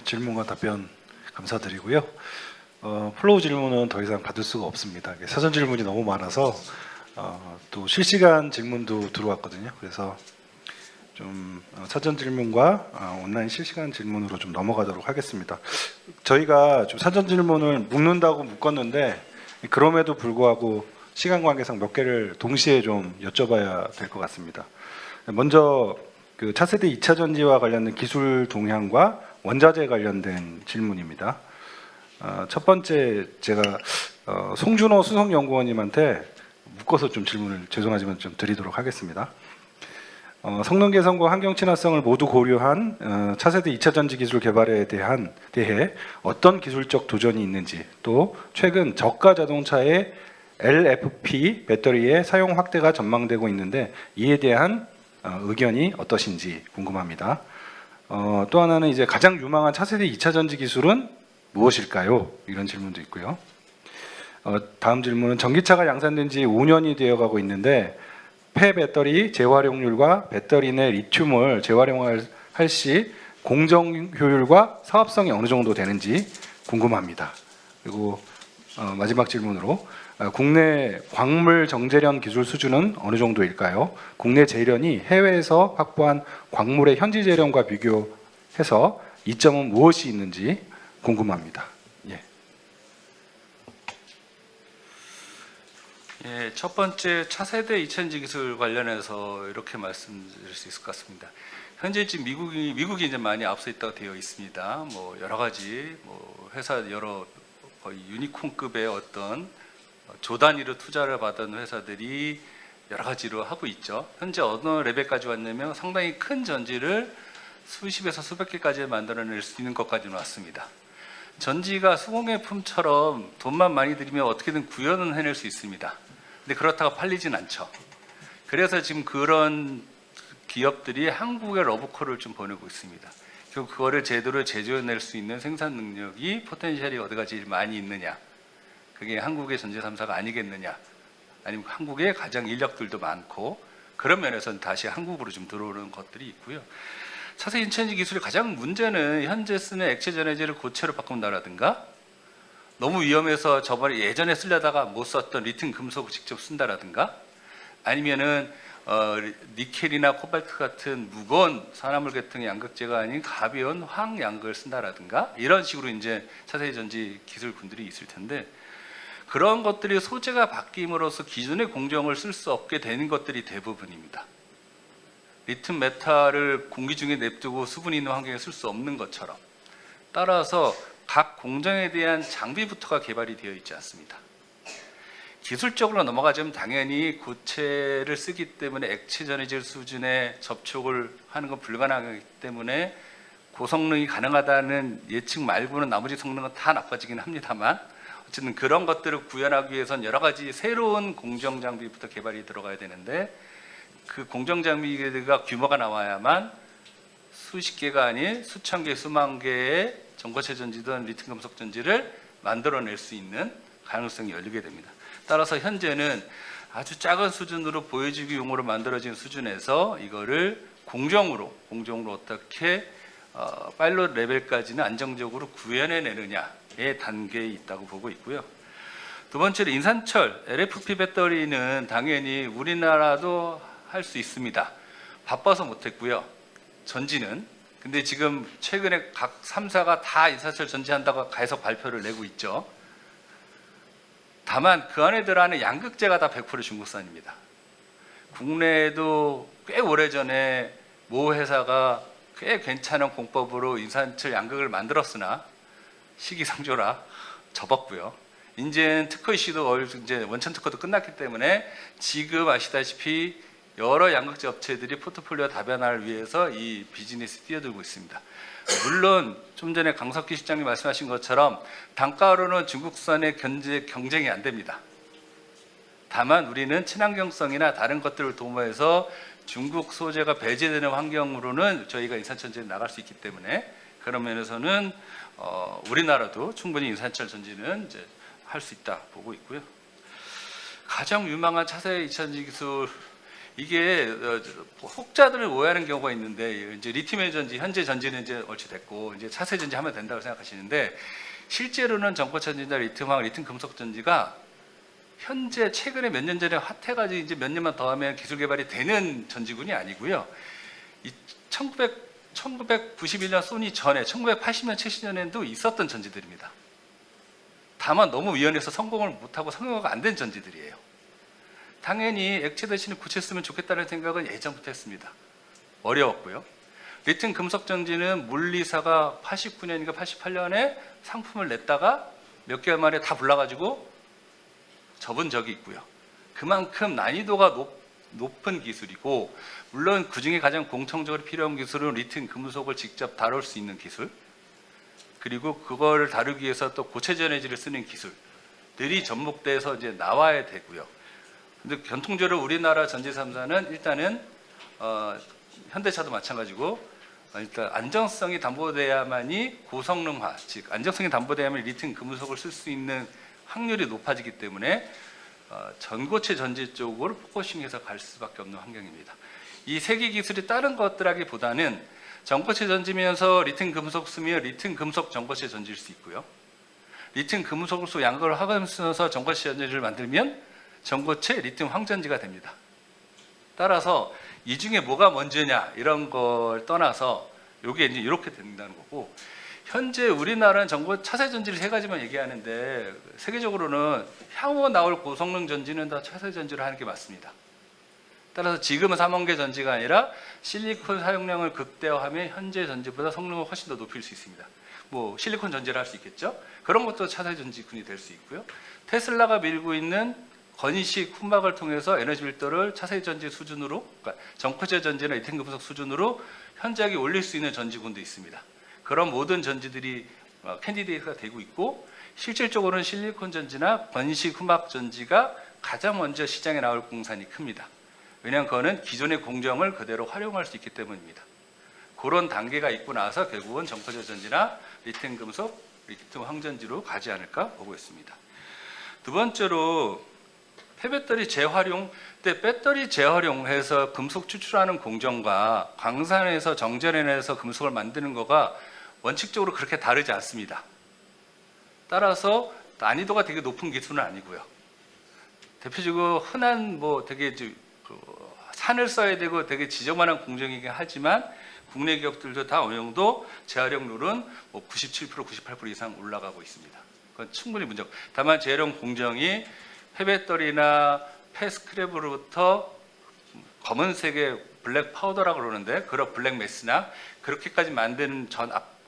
질문과 답변 감사드리고요. 플로우 질문은 더 이상 받을 수가 없습니다. 사전 질문이 너무 많아서 또 실시간 질문도 들어왔거든요. 그래서 좀 사전 질문과 온라인 실시간 질문으로 좀 넘어가도록 하겠습니다. 저희가 좀 사전 질문을 묶는다고 묶었는데 그럼에도 불구하고 시간 관계상 몇 개를 동시에 좀 여쭤봐야 될 것 같습니다. 먼저 그 차세대 2차 전지와 관련된 기술 동향과 원자재 관련된 질문입니다. 첫 번째 제가 송준호 수석연구원님한테 묶어서 좀 질문을 죄송하지만 좀 드리도록 하겠습니다. 성능 개선과 환경 친화성을 모두 고려한 차세대 2차 전지 기술 개발에 대해 어떤 기술적 도전이 있는지, 또 최근 저가 자동차의 LFP 배터리의 사용 확대가 전망되고 있는데 이에 대한 의견이 어떠신지 궁금합니다. 또 하나는 이제 가장 유망한 차세대 2차 전지 기술은 무엇일까요? 이런 질문도 있고요. 다음 질문은 전기차가 양산된 지 5년이 되어가고 있는데 폐배터리 재활용률과 배터리 내 리튬을 재활용할 시 공정 효율과 사업성이 어느 정도 되는지 궁금합니다. 그리고 마지막 질문으로 국내 광물 정제련 기술 수준은 어느 정도일까요? 국내 재련이 해외에서 확보한 광물의 현지 재련과 비교해서 이점은 무엇이 있는지 궁금합니다. 예, 첫 번째 차세대 2차전지 기술 관련해서 이렇게 말씀드릴 수 있을 것 같습니다. 현재 지금 미국이 이제 많이 앞서 있다고 되어 있습니다. 뭐 여러 가지 회사 여러 거의 유니콘급의 어떤 조 단위로 투자를 받은 회사들이 여러 가지로 하고 있죠. 현재 어느 레벨까지 왔냐면 상당히 큰 전지를 수십에서 수백 개까지 만들어낼 수 있는 것까지는 왔습니다. 전지가 수공예품처럼 돈만 많이 들이면 어떻게든 구현은 해낼 수 있습니다. 근데 그렇다고 팔리진 않죠. 그래서 지금 그런 기업들이 한국에 러브콜을 좀 보내고 있습니다. 결국 그거를 제대로 제조해낼 수 있는 생산 능력이 포텐셜이 어디가 제일 많이 있느냐, 그게 한국의 전지 3사가 아니겠느냐, 아니면 한국에 가장 인력들도 많고 그런 면에서는 다시 한국으로 좀 들어오는 것들이 있고요. 차세대 2차전지 기술의 가장 문제는 현재 쓰는 액체 전해질을 고체로 바꾼다라든가, 너무 위험해서 저번에 예전에 쓰려다가 못 썼던 리튬 금속을 직접 쓴다라든가, 아니면은 니켈이나 코발트 같은 무거운 산화물 계통의 양극재가 아닌 가벼운 황양극을 쓴다라든가, 이런 식으로 이제 차세대 전지 기술군들이 있을 텐데, 그런 것들이 소재가 바뀜으로써 기존의 공정을 쓸 수 없게 되는 것들이 대부분입니다. 리튬 메탈을 공기 중에 냅두고 수분 있는 환경에 쓸 수 없는 것처럼 따라서 각 공정에 대한 장비부터가 개발이 되어 있지 않습니다. 기술적으로 넘어가자면 당연히 고체를 쓰기 때문에 액체 전해질 수준의 접촉을 하는 건 불가능하기 때문에 고성능이 가능하다는 예측 말고는 나머지 성능은 다 나빠지긴 합니다만, 어쨌든 그런 것들을 구현하기 위해서는 여러 가지 새로운 공정 장비부터 개발이 들어가야 되는데, 그 공정 장비가 규모가 나와야만 수십 개가 아닌 수천 개, 수만 개의 전고체 전지든 리튬 금속 전지를 만들어낼 수 있는 가능성이 열리게 됩니다. 따라서 현재는 아주 작은 수준으로 보여주기용으로 만들어진 수준에서 이거를 공정으로 어떻게 파일럿 레벨까지는 안정적으로 구현해내느냐의 단계에 있다고 보고 있고요. 두 번째로 인산철 LFP 배터리는 당연히 우리나라도 할 수 있습니다. 바빠서 못했고요. 전지는. 근데 지금 최근에 각 3사가 다 인산철 전지한다고 계속 발표를 내고 있죠. 다만 그 안에 들어가는 양극재가 다 100% 중국산입니다. 국내에도 꽤 오래전에 모 회사가 꽤 괜찮은 공법으로 인산철 양극을 만들었으나 시기상조라 접었고요. 이제는 특허 이슈도 이제 원천 특허도 끝났기 때문에 지금 아시다시피 여러 양극재 업체들이 포트폴리오 다변화를 위해서 이 비즈니스 뛰어들고 있습니다. 물론 좀 전에 강석기 실장님 말씀하신 것처럼 단가로는 중국산의 경쟁이 안 됩니다. 다만 우리는 친환경성이나 다른 것들을 도모해서 중국 소재가 배제되는 환경으로는 저희가 인산철 전지에 나갈 수 있기 때문에 그런 면에서는 우리나라도 충분히 인산철 전지는 이제 할 수 있다 보고 있고요. 가장 유망한 차세대 2차전지 기술, 이게 혹자들을 오해하는 경우가 있는데, 이제 리튬 전지, 현재 전지는 이제 얼추 됐고 이제 차세 전지 하면 된다고 생각하시는데, 실제로는 전고체 전지나 리튬황, 리튬 금속 전지가 현재 최근에 몇 년 전에 핫해가지고 이제 몇 년만 더 하면 기술 개발이 되는 전지군이 아니고요. 1991년 소니 전에 1980년, 70년에도 있었던 전지들입니다. 다만 너무 위험해서 성공을 못하고 성형화가 안 된 전지들이에요. 당연히 액체 대신에 고체 쓰면 좋겠다는 생각은 예전부터 했습니다. 어려웠고요. 리튬 금속 전지는 물리사가 89년인가 88년에 상품을 냈다가 몇 개월 만에 다 불나가지고 접은 적이 있고요. 그만큼 난이도가 높은 기술이고, 물론 그중에 가장 공통적으로 필요한 기술은 리튬 금속을 직접 다룰 수 있는 기술, 그리고 그거를 다루기 위해서 또 고체 전해질을 쓰는 기술들이 접목돼서 이제 나와야 되고요. 근데 전통적으로 우리나라 전지 3사는 일단은 현대차도 마찬가지고 일단 안정성이 담보돼야만이 고성능화, 즉 안정성이 담보돼야만 리튬 금속을 쓸 수 있는 확률이 높아지기 때문에 전고체 전지 쪽으로 포커싱해서 갈 수밖에 없는 환경입니다. 이 세 개 기술이 다른 것들하기보다는 전고체 전지면서 리튬 금속 쓰면 리튬 금속 전고체 전지일 수 있고요. 리튬 금속을 써 양극을 하면서 전고체 전지를 만들면 전고체 리튬 황전지가 됩니다. 따라서 이 중에 뭐가 먼저냐 이런 걸 떠나서 이게 이제 이렇게 된다는 거고, 현재 우리나라는 차세 전지를 세 가지만 얘기하는데 세계적으로는 향후 나올 고성능 전지는 다 차세 전지를 하는 게 맞습니다. 따라서 지금은 3원 개 전지가 아니라 실리콘 사용량을 극대화하면 현재 전지보다 성능을 훨씬 더 높일 수 있습니다. 뭐 실리콘 전지를 할 수 있겠죠. 그런 것도 차세 전지군이 될 수 있고요. 테슬라가 밀고 있는 건식 훈막을 통해서 에너지 밀도를 차세 전지 수준으로, 그러니까 전고체 전지나 리튬 금속 수준으로 현저하게 올릴 수 있는 전지군도 있습니다. 그런 모든 전지들이 캔디데이트가 되고 있고, 실질적으로는 실리콘 전지나 건식 훈막 전지가 가장 먼저 시장에 나올 공산이 큽니다. 왜냐하면 그거는 기존의 공정을 그대로 활용할 수 있기 때문입니다. 그런 단계가 있고 나서 결국은 전고체 전지나 리튬 금속, 리튬 황전지로 가지 않을까 보고 있습니다. 두 번째로 폐배터리 재활용, 근데 배터리 재활용해서 금속 추출하는 공정과 광산에서 정제해내서 금속을 만드는 거가 원칙적으로 그렇게 다르지 않습니다. 따라서 난이도가 되게 높은 기술은 아니고요. 대표적으로 흔한 뭐 되게 산을 써야 되고 되게 지저분한 공정이긴 하지만 국내 기업들도 다 어느 정도 재활용률은 뭐 97%, 98% 이상 올라가고 있습니다. 그건 충분히 문제고, 다만 재활용 공정이 폐배터리나 폐스크랩으로부터 검은색의 블랙 파우더라고 그러는데, 그런 블랙 매스나 그렇게까지 만드는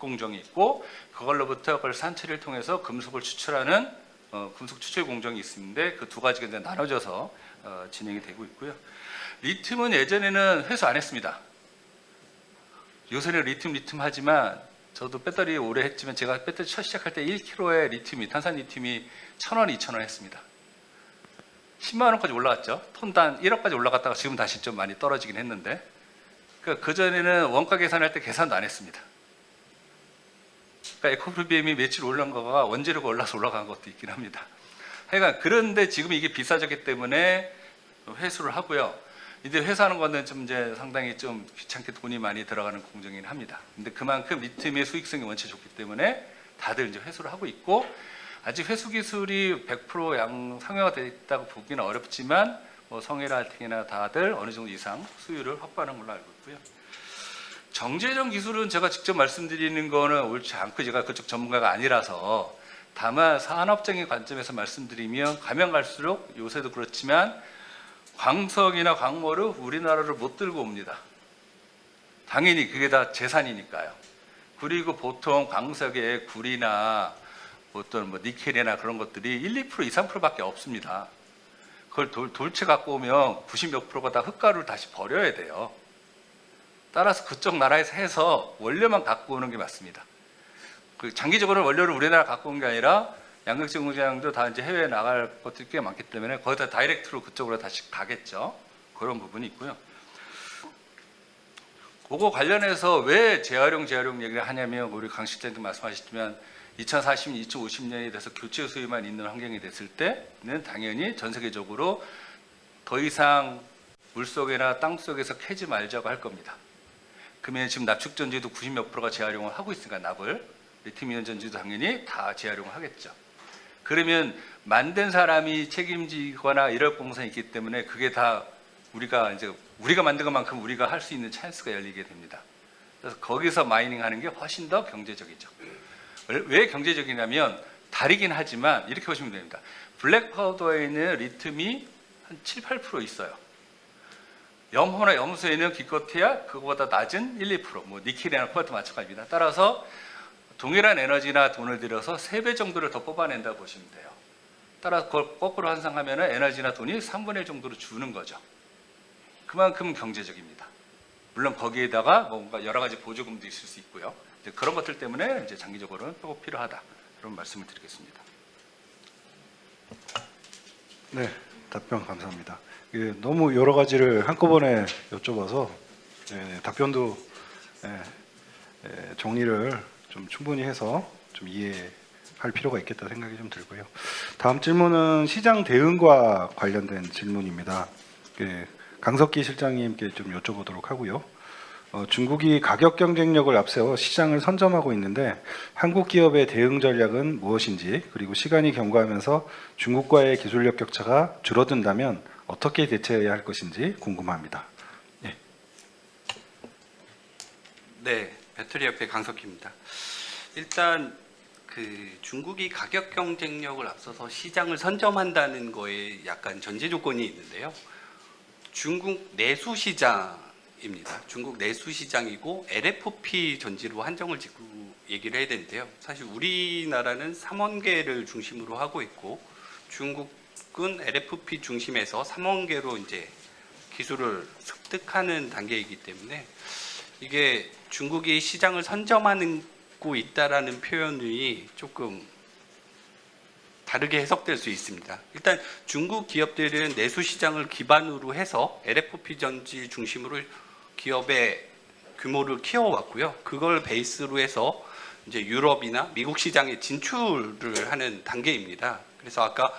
공정이 있고 그걸로부터 그걸 산처리를 통해서 금속을 추출하는 금속 추출 공정이 있는데 그 두 가지가 이제 나눠져서 진행이 되고 있고요. 리튬은 예전에는 회수 안 했습니다. 요새는 리튬 하지만 저도 배터리 오래 했지만 제가 배터리 첫 시작할 때 1kg의 리튬이 탄산 리튬이 1,000원, 2,000원 했습니다. 10만 원까지 올라갔죠. 톤당 1억까지 올라갔다가 지금 다시 좀 많이 떨어지긴 했는데 그 전에는 원가 계산할 때 계산도 안 했습니다. 그러니까 에코프로비엠이 며칠 올라간 거가 원재료가 올라간 것도 있긴 합니다. 하여간 그런데 지금 이게 비싸졌기 때문에 회수를 하고요. 이제 회수하는 거는 좀 이제 상당히 좀 귀찮게 돈이 많이 들어가는 공정이긴 합니다. 근데 그만큼 리튬의 수익성이 원체 좋기 때문에 다들 이제 회수를 하고 있고 아직 회수 기술이 100% 상용화되어 있다고 보기는 어렵지만 뭐 성일알팅이나 다들 어느 정도 이상 수율을 확보하는 걸로 알고 있고요. 정제전 기술은 제가 직접 말씀드리는 거는 옳지 않고 제가 그쪽 전문가가 아니라서 다만 산업적인 관점에서 말씀드리면 가면 갈수록 요새도 그렇지만 광석이나 광모를 우리나라로 못 들고 옵니다. 당연히 그게 다 재산이니까요. 그리고 보통 광석의 구리나 어떤 뭐 니켈이나 그런 것들이 1, 2%, 2, 3%밖에 없습니다. 그걸 돌체 갖고 오면 90몇 %가 다 흙가루를 다시 버려야 돼요. 따라서 그쪽 나라에서 해서 원료만 갖고 오는 게 맞습니다. 그 장기적으로 원료를 우리나라 갖고 온 게 아니라 양극재 공장도 다 이제 해외에 나갈 것들이 꽤 많기 때문에 거기다 다이렉트로 그쪽으로 다시 가겠죠. 그런 부분이 있고요. 그거 관련해서 왜 재활용 얘기를 하냐면 우리 강 실장도 말씀하셨지만 2040년, 2050년이 돼서 교체 수요만 있는 환경이 됐을 때는 당연히 전 세계적으로 더 이상 물속이나 땅속에서 캐지 말자고 할 겁니다. 그러면 지금 납축 전지도 90몇 %가 재활용을 하고 있으니까 납을 리튬이온 전지도 당연히 다 재활용을 하겠죠. 그러면 만든 사람이 책임지거나 이럴 공산이 있기 때문에 그게 다 우리가 만든 것만큼 우리가 할 수 있는 찬스가 열리게 됩니다. 그래서 거기서 마이닝하는 게 훨씬 더 경제적이죠. 왜 경제적이냐면 다르긴 하지만 이렇게 보시면 됩니다. 블랙 파우더에 있는 리튬이 한 7, 8% 있어요. 염호나 염소에는 기껏해야 그거보다 낮은 1, 2%, 뭐 니켈이나 코발트 마찬가지입니다. 따라서 동일한 에너지나 돈을 들여서 3배 정도를 더 뽑아낸다고 보시면 돼요. 따라서 그걸 거꾸로 환산하면 에너지나 돈이 3분의 1 정도로 주는 거죠. 그만큼 경제적입니다. 물론 거기에다가 뭔가 여러 가지 보조금도 있을 수 있고요. 이제 그런 것들 때문에 이제 장기적으로는 꼭 필요하다. 그런 말씀을 드리겠습니다. 네, 답변 감사합니다. 너무 여러 가지를 한꺼번에 여쭤봐서 답변도 정리를 좀 충분히 해서 좀 이해할 필요가 있겠다 생각이 좀 들고요. 다음 질문은 시장 대응과 관련된 질문입니다. 강석기 실장님께 좀 여쭤보도록 하고요. 중국이 가격 경쟁력을 앞세워 시장을 선점하고 있는데 한국 기업의 대응 전략은 무엇인지, 그리고 시간이 경과하면서 중국과의 기술력 격차가 줄어든다면 어떻게 대처해야 할 것인지 궁금합니다. 네, 배터리협회 강석기입니다. 일단 그 중국이 가격 경쟁력을 앞서서 시장을 선점한다는 거에 약간 전제 조건이 있는데요. 중국 내수 시장입니다. 중국 내수 시장이고 LFP 전지로 한정을 짓고 얘기를 해야 되는데요. 사실 우리나라는 3원계를 중심으로 하고 있고 중국은 LFP 중심에서 3원계로 이제 기술을 습득하는 단계이기 때문에 이게 중국이 시장을 선점하고 있다라는 표현이 조금 다르게 해석될 수 있습니다. 일단 중국 기업들은 내수 시장을 기반으로 해서 LFP 전지 중심으로 기업의 규모를 키워왔고요. 그걸 베이스로 해서 이제 유럽이나 미국 시장에 진출을 하는 단계입니다. 그래서 아까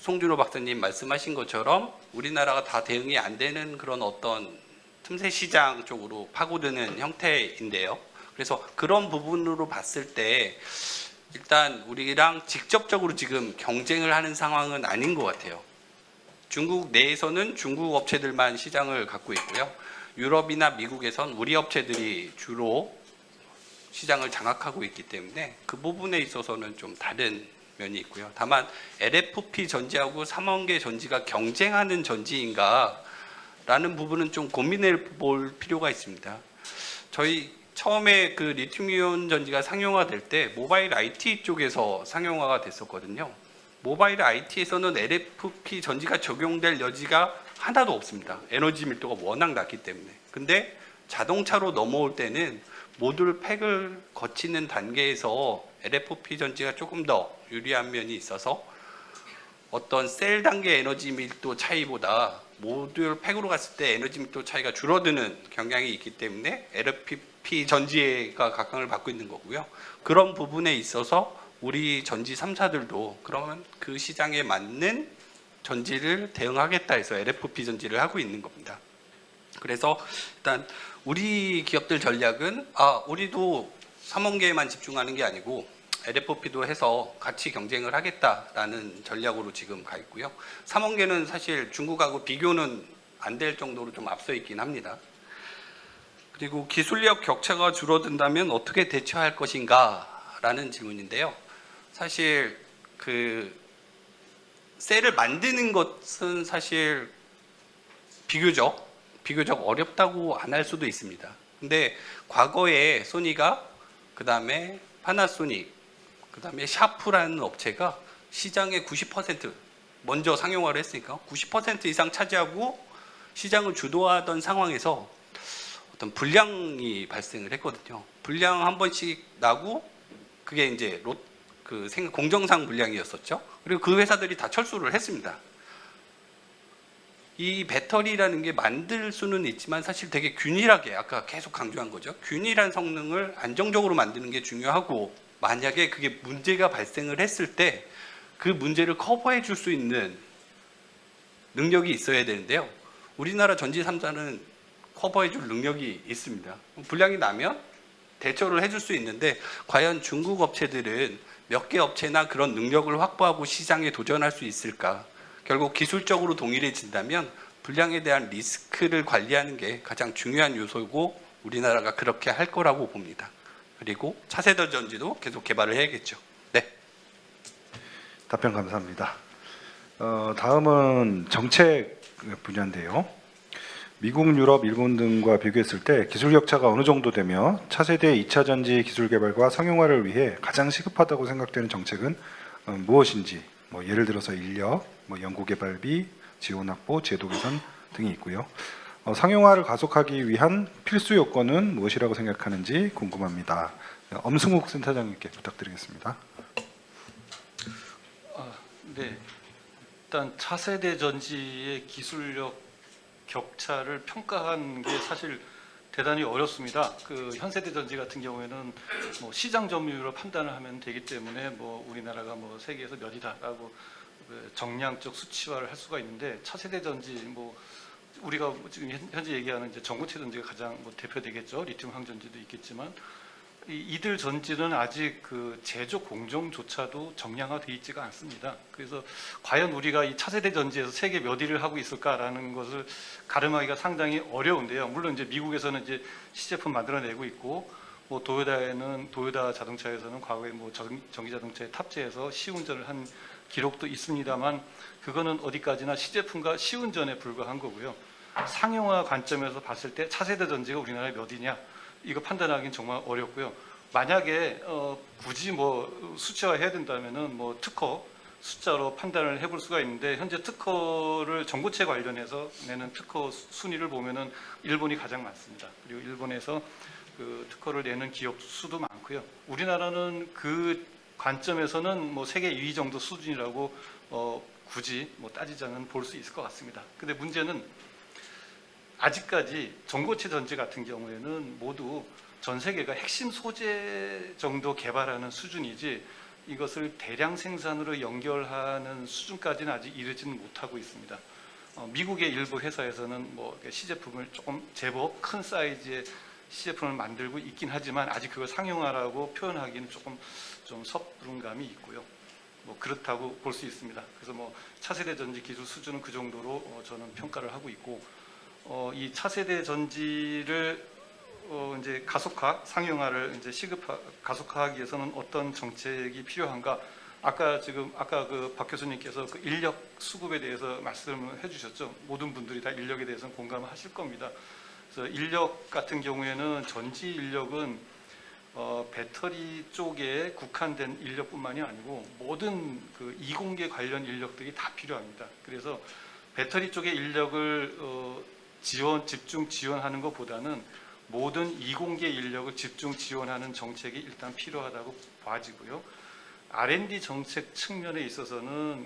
송준호 박사님 말씀하신 것처럼 우리나라가 다 대응이 안 되는 그런 어떤 틈새 시장 쪽으로 파고드는 형태인데요. 그래서 그런 부분으로 봤을 때 일단 우리랑 직접적으로 지금 경쟁을 하는 상황은 아닌 것 같아요. 중국 내에서는 중국 업체들만 시장을 갖고 있고요. 유럽이나 미국에선 우리 업체들이 주로 시장을 장악하고 있기 때문에 그 부분에 있어서는 좀 다른 면이 있고요. 다만 LFP 전지하고 3원계 전지가 경쟁하는 전지인가 라는 부분은 좀 고민해 볼 필요가 있습니다. 저희 처음에 그 리튬이온 전지가 상용화될 때 모바일 IT 쪽에서 상용화가 됐었거든요. 모바일 IT에서는 LFP 전지가 적용될 여지가 하나도 없습니다. 에너지 밀도가 워낙 낮기 때문에. 근데 자동차로 넘어올 때는 모듈 팩을 거치는 단계에서 LFP 전지가 조금 더 유리한 면이 있어서 어떤 셀 단계 에너지 밀도 차이보다 모듈 팩으로 갔을 때 에너지 밀도 차이가 줄어드는 경향이 있기 때문에 LFP 전지가 각광을 받고 있는 거고요. 그런 부분에 있어서 우리 전지 3사들도 그러면 그 시장에 맞는 전지를 대응하겠다 해서 LFP 전지를 하고 있는 겁니다. 그래서 일단 우리 기업들 전략은 우리도 3원계에만 집중하는 게 아니고 LFP도 해서 같이 경쟁을 하겠다라는 전략으로 지금 가 있고요. 3원계는 사실 중국하고 비교는 안 될 정도로 좀 앞서 있긴 합니다. 그리고 기술력 격차가 줄어든다면 어떻게 대처할 것인가라는 질문인데요. 사실 그 셀을 만드는 것은 사실 비교적 어렵다고 안 할 수도 있습니다. 근데 과거에 소니가 그다음에 파나소닉 그다음에 샤프라는 업체가 시장의 90% 먼저 상용화를 했으니까 90% 이상 차지하고 시장을 주도하던 상황에서 어떤 불량이 발생을 했거든요. 불량 한 번씩 나고 그게 이제 공정상 불량이었었죠. 그리고 그 회사들이 다 철수를 했습니다. 이 배터리라는 게 만들 수는 있지만 사실 되게 균일하게 아까 계속 강조한 거죠. 균일한 성능을 안정적으로 만드는 게 중요하고 만약에 그게 문제가 발생을 했을 때 그 문제를 커버해 줄 수 있는 능력이 있어야 되는데요. 우리나라 전지 3사는 커버해 줄 능력이 있습니다. 불량이 나면 대처를 해줄 수 있는데 과연 중국 업체들은 몇 개 업체나 그런 능력을 확보하고 시장에 도전할 수 있을까? 결국 기술적으로 동일해진다면 불량에 대한 리스크를 관리하는 게 가장 중요한 요소고 우리나라가 그렇게 할 거라고 봅니다. 그리고 차세대 전지도 계속 개발을 해야겠죠. 네. 답변 감사합니다. 다음은 정책 분야인데요. 미국, 유럽, 일본 등과 비교했을 때 기술 격차가 어느 정도 되며 차세대 2차 전지 기술 개발과 상용화를 위해 가장 시급하다고 생각되는 정책은 무엇인지, 예를 들어서 인력, 연구개발비, 지원 확보, 제도 개선 등이 있고요. 상용화를 가속하기 위한 필수 요건은 무엇이라고 생각하는지 궁금합니다. 엄승욱 센터장님께 부탁드리겠습니다. 네, 일단 차세대 전지의 기술력 격차를 평가하는 게 사실 대단히 어렵습니다. 그 현세대 전지 같은 경우에는 시장 점유율로 판단을 하면 되기 때문에 우리나라가 세계에서 몇이다라고 정량적 수치화를 할 수가 있는데 차세대 전지 우리가 지금 현재 얘기하는 이제 전고체 전지가 가장 대표되겠죠. 리튬 항전지도 있겠지만 이들 전지는 아직 그 제조 공정조차도 정량화되어 있지가 않습니다. 그래서 과연 우리가 이 차세대 전지에서 세계 몇 위를 하고 있을까라는 것을 가름하기가 상당히 어려운데요. 물론 이제 미국에서는 이제 시제품 만들어내고 있고 도요타 자동차에서는 과거에 전기 자동차에 탑재해서 시운전을 한 기록도 있습니다만 그거는 어디까지나 시제품과 시운전에 불과한 거고요. 상용화 관점에서 봤을 때 차세대 전지가 우리나라에 몇 위냐 이거 판단하기는 정말 어렵고요. 만약에 굳이 수치화해야 된다면은 특허 숫자로 판단을 해볼 수가 있는데 현재 특허를 전고체 관련해서 내는 특허 순위를 보면은 일본이 가장 많습니다. 그리고 일본에서 그 특허를 내는 기업 수도 많고요. 우리나라는 그 관점에서는 세계 2위 정도 수준이라고 굳이 따지자면 볼 수 있을 것 같습니다. 근데 문제는 아직까지 전고체 전지 같은 경우에는 모두 전 세계가 핵심 소재 정도 개발하는 수준이지 이것을 대량 생산으로 연결하는 수준까지는 아직 이르지는 못하고 있습니다. 미국의 일부 회사에서는 시제품을 조금 제법 큰 사이즈의 시제품을 만들고 있긴 하지만 아직 그걸 상용화라고 표현하기는 조금 좀 섣부른 감이 있고요. 그렇다고 볼 수 있습니다. 그래서 차세대 전지 기술 수준은 그 정도로 저는 평가를 하고 있고 이 차세대 전지를 이제 상용화를 이제 가속화하기 위해서는 어떤 정책이 필요한가? 아까 그 박 교수님께서 그 인력 수급에 대해서 말씀을 해주셨죠. 모든 분들이 다 인력에 대해서는 공감을 하실 겁니다. 그래서 인력 같은 경우에는 전지 인력은 배터리 쪽에 국한된 인력뿐만이 아니고 모든 그 이공계 관련 인력들이 다 필요합니다. 그래서 배터리 쪽의 인력을 집중 지원하는 것보다는 모든 이공계 인력을 집중 지원하는 정책이 일단 필요하다고 봐지고요. R&D 정책 측면에 있어서는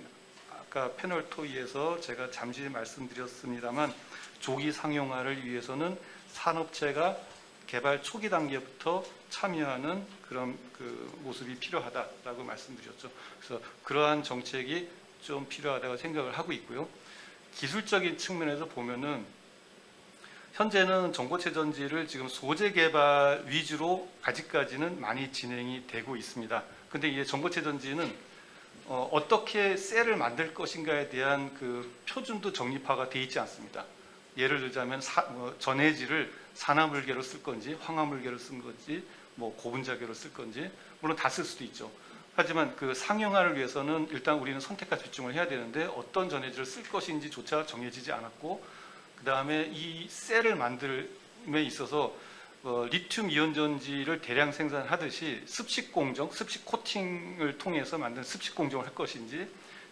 아까 패널 토의에서 제가 잠시 말씀드렸습니다만 조기 상용화를 위해서는 산업체가 개발 초기 단계부터 참여하는 그런 그 모습이 필요하다라고 말씀드렸죠. 그래서 그러한 정책이 좀 필요하다고 생각을 하고 있고요. 기술적인 측면에서 보면은 현재는 전고체 전지를 지금 소재 개발 위주로 아직까지는 많이 진행이 되고 있습니다. 근데 이제 전고체 전지는 어떻게 셀을 만들 것인가에 대한 그 표준도 정립화가 돼 있지 않습니다. 예를 들자면 전해질을 산화물계로 쓸 건지 황화물계로 쓴 건지 뭐 고분자계로 쓸 건지 물론 다 쓸 수도 있죠. 하지만 그 상용화를 위해서는 일단 우리는 선택과 집중을 해야 되는데 어떤 전해질을 쓸 것인지조차 정해지지 않았고 그 다음에 이 셀을 만들음에 있어서 리튬 이온 전지를 대량 생산하듯이 습식 공정, 습식 코팅을 통해서 만든 습식 공정을 할 것인지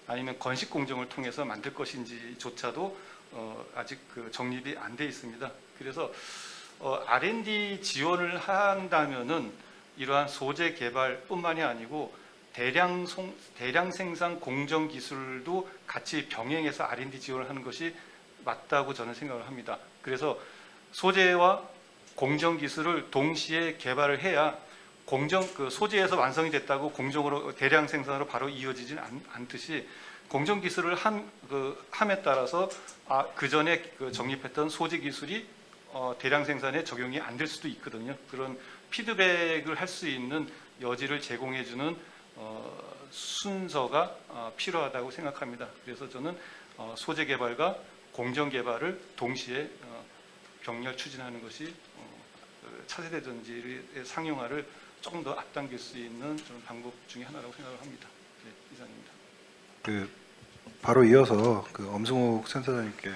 아니면 건식 공정을 통해서 만들 것인지조차도 아직 그 정립이 안 돼 있습니다. 그래서 R&D 지원을 한다면은 이러한 소재 개발뿐만이 아니고 대량 생산 공정 기술도 같이 병행해서 R&D 지원을 하는 것이 맞다고 저는 생각을 합니다. 그래서 소재와 공정 기술을 동시에 개발을 해야 그 소재에서 완성이 됐다고 공정으로 대량 생산으로 바로 이어지진 않듯이 공정 기술을 함에 따라서 그 전에 정립했던 소재 기술이 대량 생산에 적용이 안 될 수도 있거든요. 그런 피드백을 할 수 있는 여지를 제공해주는 순서가 필요하다고 생각합니다. 그래서 저는 소재 개발과 공정 개발을 동시에 병렬 추진하는 것이 차세대 전지의 상용화를 조금 더 앞당길 수 있는 좀 방법 중에 하나라고 생각을 합니다. 네, 이상입니다. 바로 이어서 엄승욱 센터장님께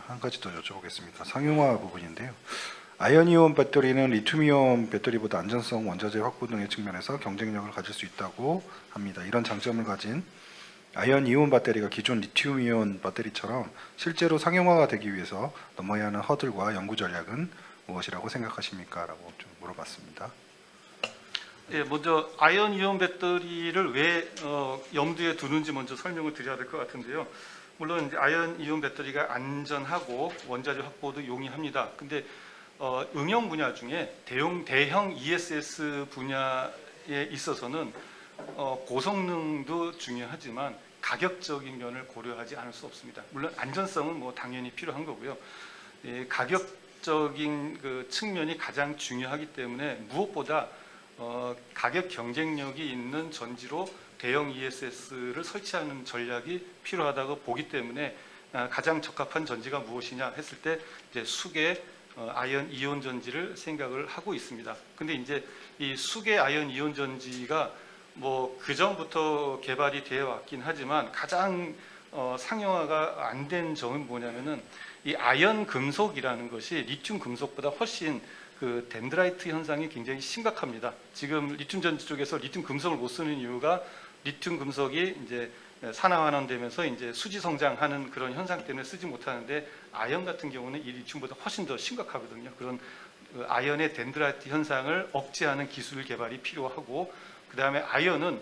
한 가지 더 여쭤보겠습니다. 상용화 부분인데요. 아연이온 배터리는 리튬이온 배터리보다 안전성, 원자재 확보 등의 측면에서 경쟁력을 가질 수 있다고 합니다. 이런 장점을 가진 아연이온 배터리가 기존 리튬이온 배터리처럼 실제로 상용화가 되기 위해서 넘어야 하는 허들과 연구 전략은 무엇이라고 생각하십니까? 라고 좀 물어봤습니다. 예, 먼저 아연 이온 배터리를 왜 염두에 두는지 먼저 설명을 드려야 될 것 같은데요. 물론 이제 아연 이온 배터리가 안전하고 원자재 확보도 용이합니다. 근데 응용 분야 중에 대형 ESS 분야에 있어서는 고성능도 중요하지만 가격적인 면을 고려하지 않을 수 없습니다. 물론 안전성은 뭐 당연히 필요한 거고요. 가격적인 그 측면이 가장 중요하기 때문에 무엇보다 가격 경쟁력이 있는 전지로 대형 ESS를 설치하는 전략이 필요하다고 보기 때문에 가장 적합한 전지가 무엇이냐 했을 때 이제 수계 아연 이온 전지를 생각을 하고 있습니다. 근데 이제 이 수계 아연 이온 전지가 뭐 그 전부터 개발이 되어 왔긴 하지만 가장 상용화가 안 된 점은 뭐냐면은 이 아연 금속이라는 것이 리튬 금속보다 훨씬 그 덴드라이트 현상이 굉장히 심각합니다. 지금 리튬 전지 쪽에서 리튬 금속을 못 쓰는 이유가 리튬 금속이 이제 산화환원되면서 이제 수지 성장하는 그런 현상 때문에 쓰지 못하는데 아연 같은 경우는 이 리튬보다 훨씬 더 심각하거든요. 그런 아연의 덴드라이트 현상을 억제하는 기술 개발이 필요하고 그 다음에 아연은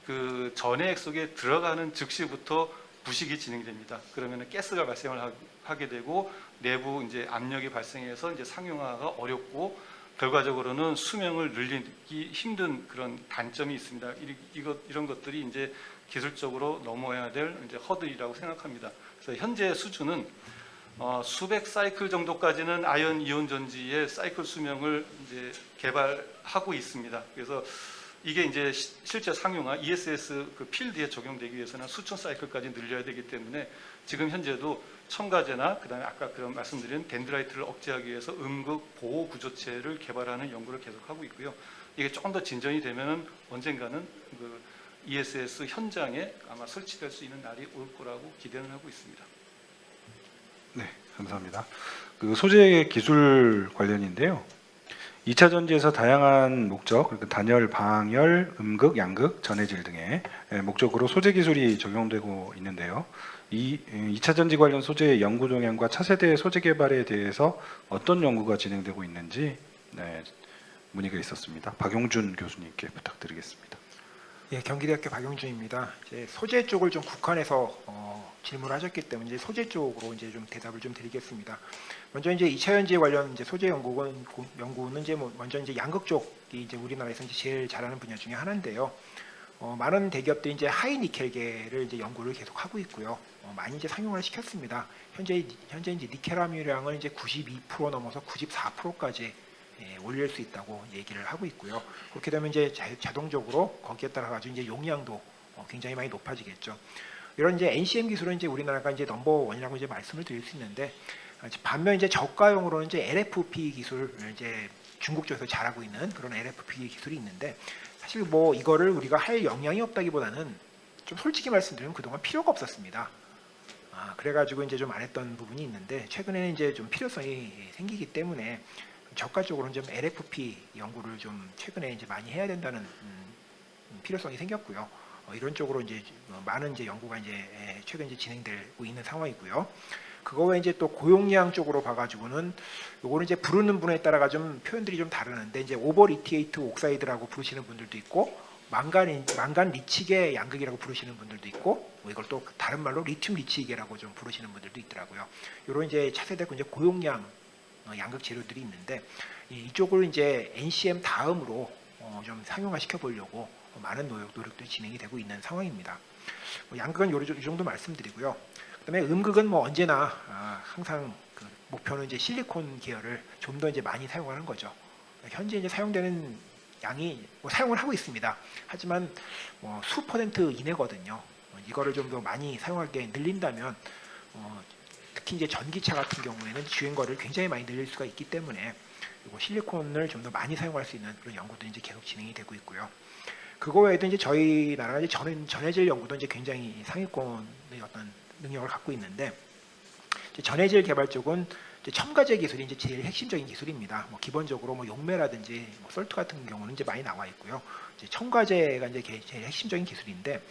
그 전해액 속에 들어가는 즉시부터 부식이 진행됩니다. 그러면 가스가 발생을 하게 되고 내부 이제 압력이 발생해서 이제 상용화가 어렵고 결과적으로는 수명을 늘리기 힘든 그런 단점이 있습니다. 이런 것들이 이제 기술적으로 넘어야 될 이제 허들이라고 생각합니다. 그래서 현재 수준은 수백 사이클 정도까지는 아연 이온 전지의 사이클 수명을 이제 개발하고 있습니다. 그래서 이게 이제 실제 상용화 ESS 그 필드에 적용되기 위해서는 수천 사이클까지 늘려야 되기 때문에 지금 현재도 첨가제나 그다음에 아까 그런 말씀드린 덴드라이트를 억제하기 위해서 음극 보호 구조체를 개발하는 연구를 계속하고 있고요. 이게 조금 더 진전이 되면은 언젠가는 그 ESS 현장에 아마 설치될 수 있는 날이 올 거라고 기대는 하고 있습니다. 네, 감사합니다. 그 소재 기술 관련인데요. 2차 전지에서 다양한 목적, 그러니까 단열, 방열, 음극, 양극, 전해질 등의 목적으로 소재 기술이 적용되고 있는데요. 이 2차 전지 관련 소재의 연구 동향과 차세대 소재 개발에 대해서 어떤 연구가 진행되고 있는지 문의가 있었습니다. 박용준 교수님께 부탁드리겠습니다. 예, 경기대학교 박용준입니다. 이제 소재 쪽을 좀 국한해서 질문을 하셨기 때문에 이제 소재 쪽으로 이제 좀 대답을 좀 드리겠습니다. 먼저 이제 2차 전지 관련 이제 소재 연구는 이제 먼저 이제 양극 쪽이 이제 우리나라에서 이제 제일 잘하는 분야 중에 하나인데요. 많은 대기업들이 이제 하이 니켈계를 이제 연구를 계속 하고 있고요. 많이 이제 상용화를 시켰습니다. 현재 이제 니켈 함유량을 이제 92% 넘어서 94%까지 올릴 수 있다고 얘기를 하고 있고요. 그렇게 되면 이제 자동적으로 거기에 따라 가지고 이제 용량도 굉장히 많이 높아지겠죠. 이런 이제 NCM 기술은 이제 우리나라가 이제 넘버원이라고 이제 말씀을 드릴 수 있는데, 반면 이제 저가용으로는 이제 LFP 기술, 이제 중국 쪽에서 잘하고 있는 그런 LFP 기술이 있는데, 사실 뭐 이거를 우리가 할 영향이 없다기보다는 좀 솔직히 말씀드리면 그동안 필요가 없었습니다. 그래가지고 이제 좀 안 했던 부분이 있는데, 최근에는 이제 좀 필요성이 생기기 때문에 저가 쪽으로는 좀 LFP 연구를 좀 최근에 이제 많이 해야 된다는 필요성이 생겼고요. 이런 쪽으로 이제 많은 이제 연구가 이제 최근 이제 진행되고 있는 상황이고요. 그거 외에 이제 또 고용량 쪽으로 봐가지고는 요거는 이제 부르는 분에 따라가 좀 표현들이 좀 다르는데, 이제 오버 리티에이트 옥사이드라고 부르시는 분들도 있고, 망간 리치계 양극이라고 부르시는 분들도 있고, 뭐 이걸 또 다른 말로 리튬 리치계라고 좀 부르시는 분들도 있더라고요. 요런 이제 차세대 이제 고용량 양극 재료들이 있는데, 이쪽을 이제 NCM 다음으로 좀 상용화 시켜 보려고 많은 노력들이 진행이 되고 있는 상황입니다. 양극은 이 정도 말씀드리고요. 그다음에 음극은 뭐 언제나 항상 그 목표는 이제 실리콘 계열을 좀 더 이제 많이 사용하는 거죠. 현재 이제 사용되는 양이 사용을 하고 있습니다. 하지만 수 퍼센트 이내거든요. 이거를 좀 더 많이 사용하게 늘린다면 특히 이제 전기차 같은 경우에는 주행거리를 굉장히 많이 늘릴 수가 있기 때문에 실리콘을 좀 더 많이 사용할 수 있는 그런 연구들이 이제 계속 진행이 되고 있고요. 그거 외에도 이제 저희 나라가 이제 전해질 연구도 이제 굉장히 상위권의 어떤 능력을 갖고 있는데, 이제 전해질 개발 쪽은 이제 첨가제 기술이 이제 제일 핵심적인 기술입니다. 기본적으로 용매라든지 솔트 같은 경우는 이제 많이 나와 있고요. 이제 첨가제가 이제 제일 핵심적인 기술인데,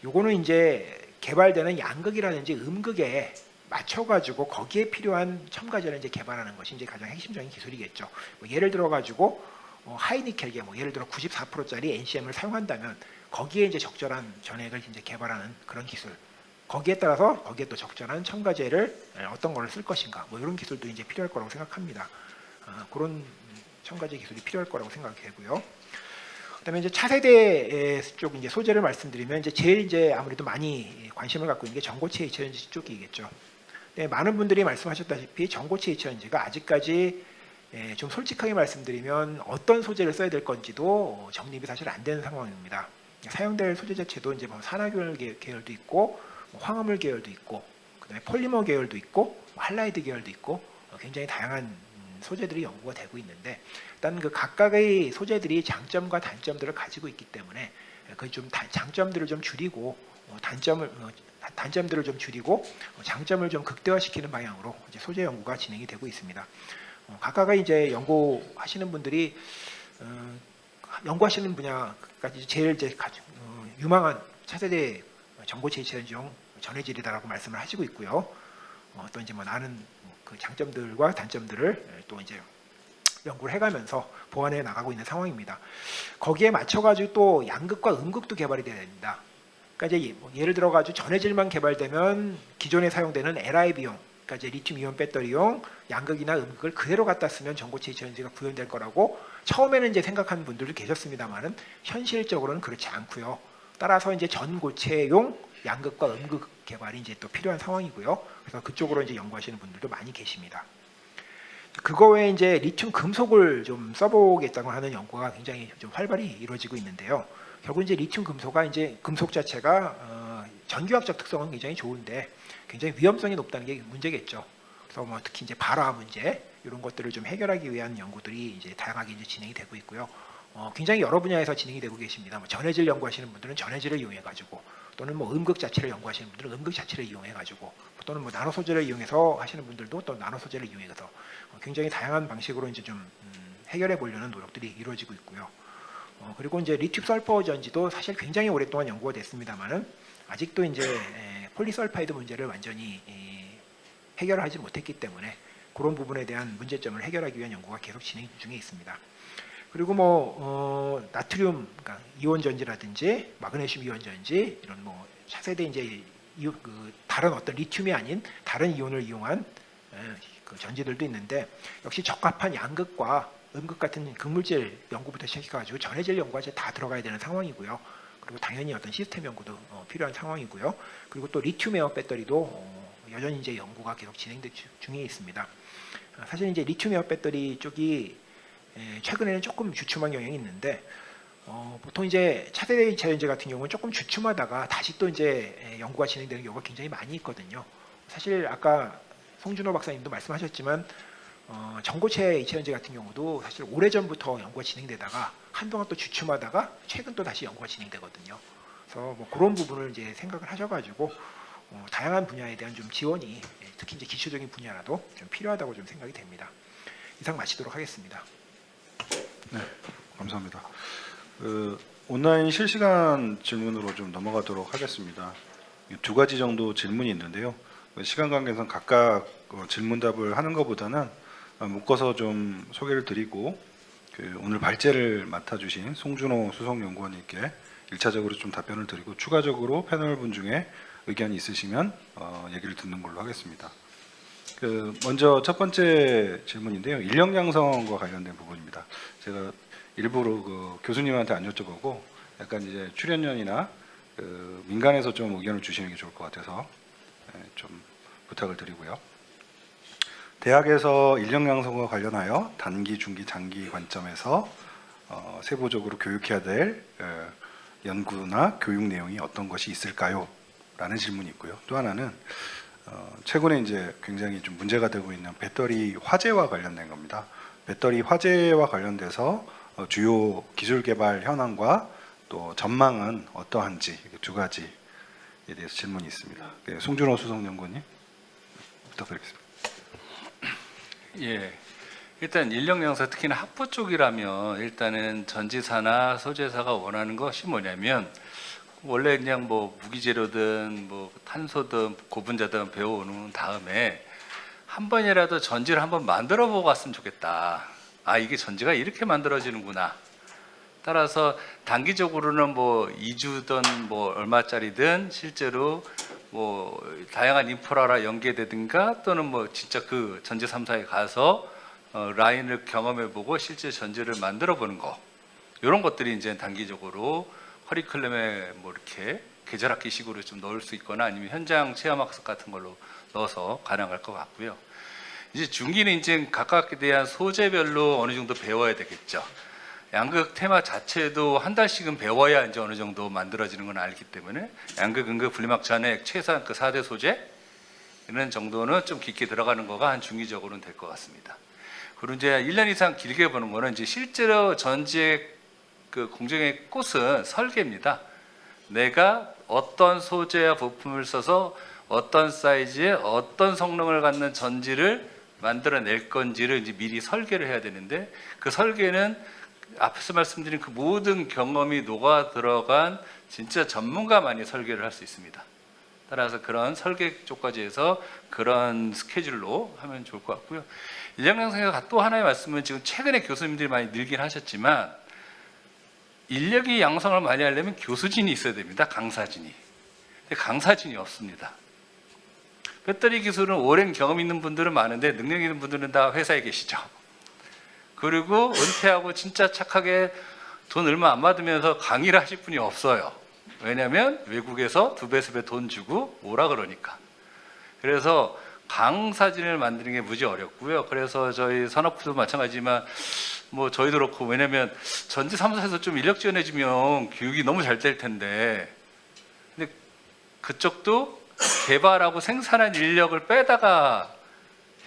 요거는 이제 개발되는 양극이라든지 음극에 맞춰가지고 거기에 필요한 첨가제를 이제 개발하는 것이 이제 가장 핵심적인 기술이겠죠. 예를 들어 가지고 하이니켈계, 예를 들어 94%짜리 NCM을 사용한다면 거기에 이제 적절한 전액을 이제 개발하는 그런 기술. 거기에 따라서 거기에 또 적절한 첨가제를 어떤 거를 쓸 것인가, 이런 기술도 이제 필요할 거라고 생각합니다. 그런 첨가제 기술이 필요할 거라고 생각이 되고요. 그다음에 이제 차세대 쪽 이제 소재를 말씀드리면 이제 제일 이제 아무래도 많이 관심을 갖고 있는 게 전고체 H전지 쪽이겠죠. 네, 많은 분들이 말씀하셨다시피 전고체 H전지가 아직까지 좀 솔직하게 말씀드리면 어떤 소재를 써야 될 건지도 정립이 사실 안 되는 상황입니다. 사용될 소재 자체도 이제 산화귤 계열도 있고, 황화물 계열도 있고, 그다음에 폴리머 계열도 있고, 할라이드 계열도 있고, 굉장히 다양한 소재들이 연구가 되고 있는데, 일단 그 각각의 소재들이 장점과 단점들을 가지고 있기 때문에 그 좀 장점들을 좀 줄이고 단점들을 좀 줄이고 장점을 좀 극대화시키는 방향으로 이제 소재 연구가 진행이 되고 있습니다. 각각의 이제 연구하시는 분들이 연구하시는 분야까지 제일 이제 유망한 차세대 전고체 H전지용 전해질이다라고 말씀을 하시고 있고요. 또 이제 나는 그 장점들과 단점들을 또 이제 연구를 해가면서 보완해 나가고 있는 상황입니다. 거기에 맞춰가지고 또 양극과 음극도 개발이 돼야 됩니다. 그러니까 이제 예를 들어가지고 전해질만 개발되면 기존에 사용되는 LIB용, 그러니까 이제 리튬이온 배터리용 양극이나 음극을 그대로 갖다 쓰면 전고체 H전지가 구현될 거라고 처음에는 이제 생각하는 분들도 계셨습니다만은 현실적으로는 그렇지 않고요. 따라서 이제 전고체용 양극과 음극 개발이 이제 또 필요한 상황이고요. 그래서 그쪽으로 이제 연구하시는 분들도 많이 계십니다. 그거 외에 이제 리튬 금속을 좀 써보겠다고 하는 연구가 굉장히 좀 활발히 이루어지고 있는데요. 결국 이제 리튬 금속가 이제 금속 자체가 전기학적 특성은 굉장히 좋은데 굉장히 위험성이 높다는 게 문제겠죠. 그래서 특히 이제 발화 문제 이런 것들을 좀 해결하기 위한 연구들이 이제 다양하게 이제 진행이 되고 있고요. 굉장히 여러 분야에서 진행이 되고 계십니다. 전해질 연구하시는 분들은 전해질을 이용해 가지고, 또는 뭐 음극 자체를 연구하시는 분들은 음극 자체를 이용해가지고 또는 뭐 나노 소재를 이용해서 하시는 분들도 또 나노 소재를 이용해서 굉장히 다양한 방식으로 이제 좀 해결해 보려는 노력들이 이루어지고 있고요. 그리고 이제 리튬 설퍼 전지도 사실 굉장히 오랫동안 연구가 됐습니다만은 아직도 이제 폴리설파이드 문제를 완전히 해결하지 못했기 때문에 그런 부분에 대한 문제점을 해결하기 위한 연구가 계속 진행 중에 있습니다. 그리고 뭐 나트륨 그러니까 이온 전지라든지 마그네슘 이온 전지 이런 뭐 차세대 이제 다른 어떤 리튬이 아닌 다른 이온을 이용한 그 전지들도 있는데 역시 적합한 양극과 음극 같은 극물질 연구부터 시작해가지고 전해질 연구가 이제 다 들어가야 되는 상황이고요. 그리고 당연히 어떤 시스템 연구도 필요한 상황이고요. 그리고 또 리튬 에어 배터리도 여전히 이제 연구가 계속 진행된 중에 있습니다. 사실 이제 리튬 에어 배터리 쪽이 최근에는 조금 주춤한 경향이 있는데 보통 이제 차세대 2차 전지 같은 경우는 조금 주춤하다가 다시 또 이제 연구가 진행되는 경우가 굉장히 많이 있거든요. 사실 아까 송준호 박사님도 말씀하셨지만 전고체 2차 전지 같은 경우도 사실 오래전부터 연구가 진행되다가 한동안 또 주춤하다가 최근 또 다시 연구가 진행되거든요. 그래서 뭐 그런 부분을 이제 생각을 하셔가지고 다양한 분야에 대한 좀 지원이 특히 이제 기초적인 분야라도 좀 필요하다고 좀 생각이 됩니다. 이상 마치도록 하겠습니다. 네, 감사합니다. 온라인 실시간 질문으로 좀 넘어가도록 하겠습니다. 두 가지 정도 질문이 있는데요. 시간 관계상 각각 질문답을 하는 것보다는 묶어서 좀 소개를 드리고 오늘 발제를 맡아주신 송준호 수석연구원님께 1차적으로 좀 답변을 드리고 추가적으로 패널분 중에 의견이 있으시면 얘기를 듣는 걸로 하겠습니다. 먼저 첫 번째 질문인데요. 인력 양성과 관련된 부분입니다. 제가 일부러 교수님한테 안 여쭤보고 약간 이제 출연연이나 민간에서 좀 의견을 주시는 게 좋을 것 같아서 좀 부탁을 드리고요. 대학에서 인력 양성과 관련하여 단기, 중기, 장기 관점에서 세부적으로 교육해야 될 연구나 교육 내용이 어떤 것이 있을까요? 라는 질문이 있고요. 또 하나는 최근에 이제 굉장히 좀 문제가 되고 있는 배터리 화재와 관련된 겁니다. 배터리 화재와 관련돼서 주요 기술 개발 현황과 또 전망은 어떠한지 두 가지에 대해서 질문이 있습니다. 송준호 수석연구원님 부탁드리겠습니다. 예, 일단 인력 양성 특히나 학부 쪽이라면 일단은 전지사나 소재사가 원하는 것이 뭐냐면 원래 그냥 뭐 무기재료든 뭐 탄소든 고분자든 배워오는 다음에 한 번이라도 전지를 한번 만들어 보고 갔으면 좋겠다. 아, 이게 전지가 이렇게 만들어지는구나. 따라서 단기적으로는 뭐 2주든 뭐 얼마짜리든 실제로 뭐 다양한 인프라라 연계되든가 또는 뭐 진짜 그 전지 3사에 가서 라인을 경험해보고 실제 전지를 만들어 보는 거, 이런 것들이 이제 단기적으로 커리큘럼에 뭐 이렇게 계절학기식으로 좀 넣을 수 있거나 아니면 현장 체험학습 같은 걸로 넣어서 가능할 것 같고요. 이제 중기는 이제 각각에 대한 소재별로 어느 정도 배워야 되겠죠. 양극 테마 자체도 한 달씩은 배워야 이제 어느 정도 만들어지는 건 알기 때문에 양극, 음극, 분리막 잔액 최소한 그 4대 소재 이런 정도는 좀 깊게 들어가는 거가 한 중기적으로는 될 것 같습니다. 그리고 이제 1년 이상 길게 보는 거는 이제 실제로 전지의 그 공정의 꽃은 설계입니다. 내가 어떤 소재와 부품을 써서 어떤 사이즈에 어떤 성능을 갖는 전지를 만들어낼 건지를 이제 미리 설계를 해야 되는데 그 설계는 앞에서 말씀드린 그 모든 경험이 녹아 들어간 진짜 전문가만이 설계를 할 수 있습니다. 따라서 그런 설계 쪽까지 해서 그런 스케줄로 하면 좋을 것 같고요. 인력 양성에서 또 하나의 말씀은 지금 최근에 교수님들이 많이 늘긴 하셨지만 인력이 양성을 많이 하려면 교수진이 있어야 됩니다. 강사진이. 근데 강사진이 없습니다. 배터리 기술은 오랜 경험 있는 분들은 많은데 능력 있는 분들은 다 회사에 계시죠. 그리고 은퇴하고 진짜 착하게 돈 얼마 안 받으면서 강의를 하실 분이 없어요. 왜냐하면 외국에서 2배, 3배 돈 주고 오라 그러니까. 그래서 강사진을 만드는 게 무지 어렵고요. 그래서 저희 산업부도 마찬가지지만 뭐 저희도 그렇고, 왜냐면 전지 3사에서 좀 인력 지원해주면 교육이 너무 잘 될 텐데, 근데 그쪽도 개발하고 생산한 인력을 빼다가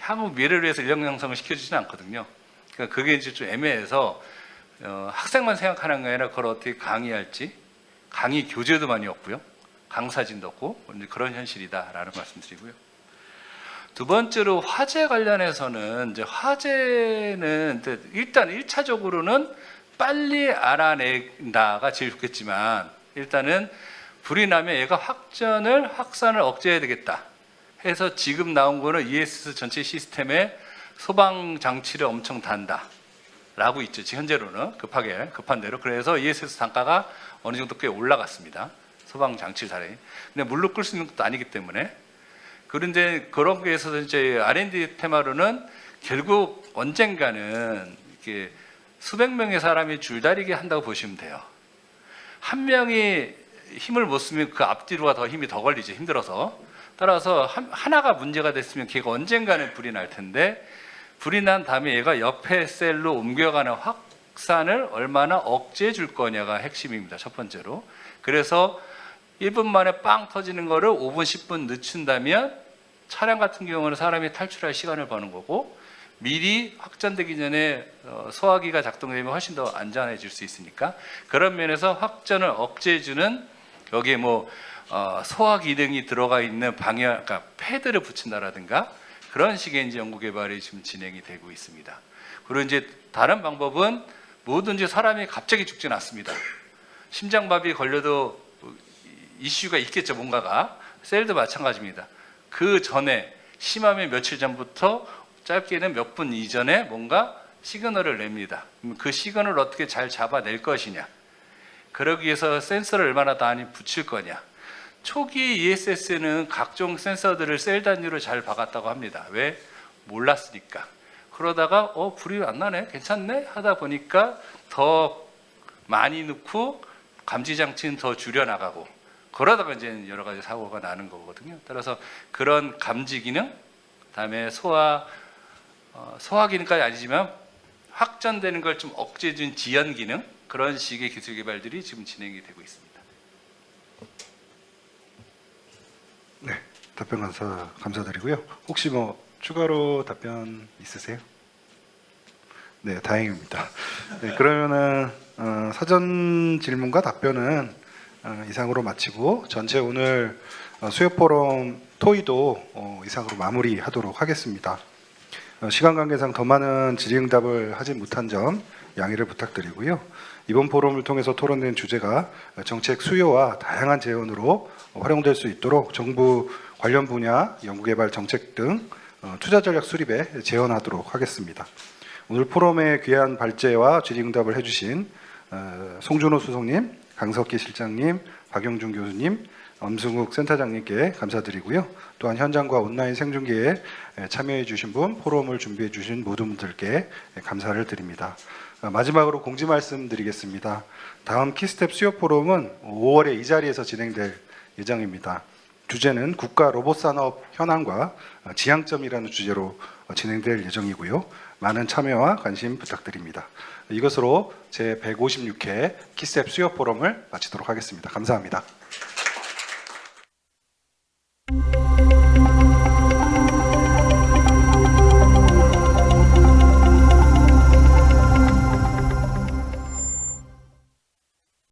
향후 미래를 위해서 인력 양성을 시켜주지는 않거든요. 그러니까 그게 이제 좀 애매해서 학생만 생각하는 게 아니라 그걸 어떻게 강의할지, 강의 교재도 많이 없고요. 강사진도 없고 그런 현실이다라는 말씀드리고요. 두 번째로 화재 관련해서는 이제 화재는 일단 1차적으로는 빨리 알아낸다가 제일 좋겠지만 일단은 불이 나면 얘가 확산을 억제해야 되겠다 해서 지금 나온 거는 ESS 전체 시스템에 소방 장치를 엄청 단다라고 있죠. 지금 현재로는 급한 대로. 그래서 ESS 단가가 어느 정도 꽤 올라갔습니다. 소방 장치를 달에. 근데 물로 끌 수 있는 것도 아니기 때문에. 그런데 그런 게에서 이제 R&D 테마로는 결국 언젠가는 이렇게 수백 명의 사람이 줄다리기 한다고 보시면 돼요. 한 명이 힘을 못 쓰면 그 앞뒤로가 더 힘이 더 걸리죠. 힘들어서. 따라서 하나가 문제가 됐으면 걔가 언젠가는 불이 날 텐데 불이 난 다음에 얘가 옆에 셀로 옮겨가는 확산을 얼마나 억제해 줄 거냐가 핵심입니다. 첫 번째로. 그래서 1분 만에 빵 터지는 거를 5분, 10분 늦춘다면 차량 같은 경우는 사람이 탈출할 시간을 버는 거고 미리 확전되기 전에 소화기가 작동되면 훨씬 더 안전해질 수 있으니까 그런 면에서 확전을 억제해주는 여기에 소화 기능이 들어가 있는 그러니까 패드를 붙인다라든가 그런 식의 이제 연구 개발이 지금 진행이 되고 있습니다. 그리고 이제 다른 방법은 뭐든지 사람이 갑자기 죽진 않습니다. 심장마비 걸려도 이슈가 있겠죠, 뭔가가. 셀도 마찬가지입니다. 그 전에 심하면 며칠 전부터 짧게는 몇 분 이전에 뭔가 시그널을 냅니다. 그 시그널을 어떻게 잘 잡아낼 것이냐. 그러기 위해서 센서를 얼마나 많이 붙일 거냐. 초기 ESS는 각종 센서들을 셀 단위로 잘 박았다고 합니다. 왜? 몰랐으니까. 그러다가 불이 안 나네, 괜찮네 하다 보니까 더 많이 넣고 감지 장치는 더 줄여나가고 그러다가 이제 여러 가지 사고가 나는 거거든요. 따라서 그런 감지 기능, 그다음에 소화 기능까지 아니지만 확전되는 걸 좀 억제해준 지연 기능 그런 식의 기술 개발들이 지금 진행이 되고 있습니다. 네, 답변 감사드리고요. 혹시 추가로 답변 있으세요? 네, 다행입니다. 네, 그러면은 사전 질문과 답변은 이상으로 마치고 전체 오늘 수요 포럼 토의도 이상으로 마무리하도록 하겠습니다. 시간 관계상 더 많은 질의응답을 하지 못한 점 양해를 부탁드리고요. 이번 포럼을 통해서 토론된 주제가 정책 수요와 다양한 재원으로 활용될 수 있도록 정부 관련 분야 연구개발 정책 등 투자 전략 수립에 재원하도록 하겠습니다. 오늘 포럼에 귀한 발제와 질의응답을 해주신 송준호 수석님, 강석기 실장님, 박영준 교수님, 엄승욱 센터장님께 감사드리고요. 또한 현장과 온라인 생중계에 참여해 주신 분, 포럼을 준비해 주신 모든 분들께 감사를 드립니다. 마지막으로 공지 말씀드리겠습니다. 다음 키스텝 수요 포럼은 5월에 이 자리에서 진행될 예정입니다. 주제는 국가 로봇 산업 현황과 지향점이라는 주제로 진행될 예정이고요. 많은 참여와 관심 부탁드립니다. 이것으로 제156회 키스텝 수요 포럼을 마치도록 하겠습니다. 감사합니다.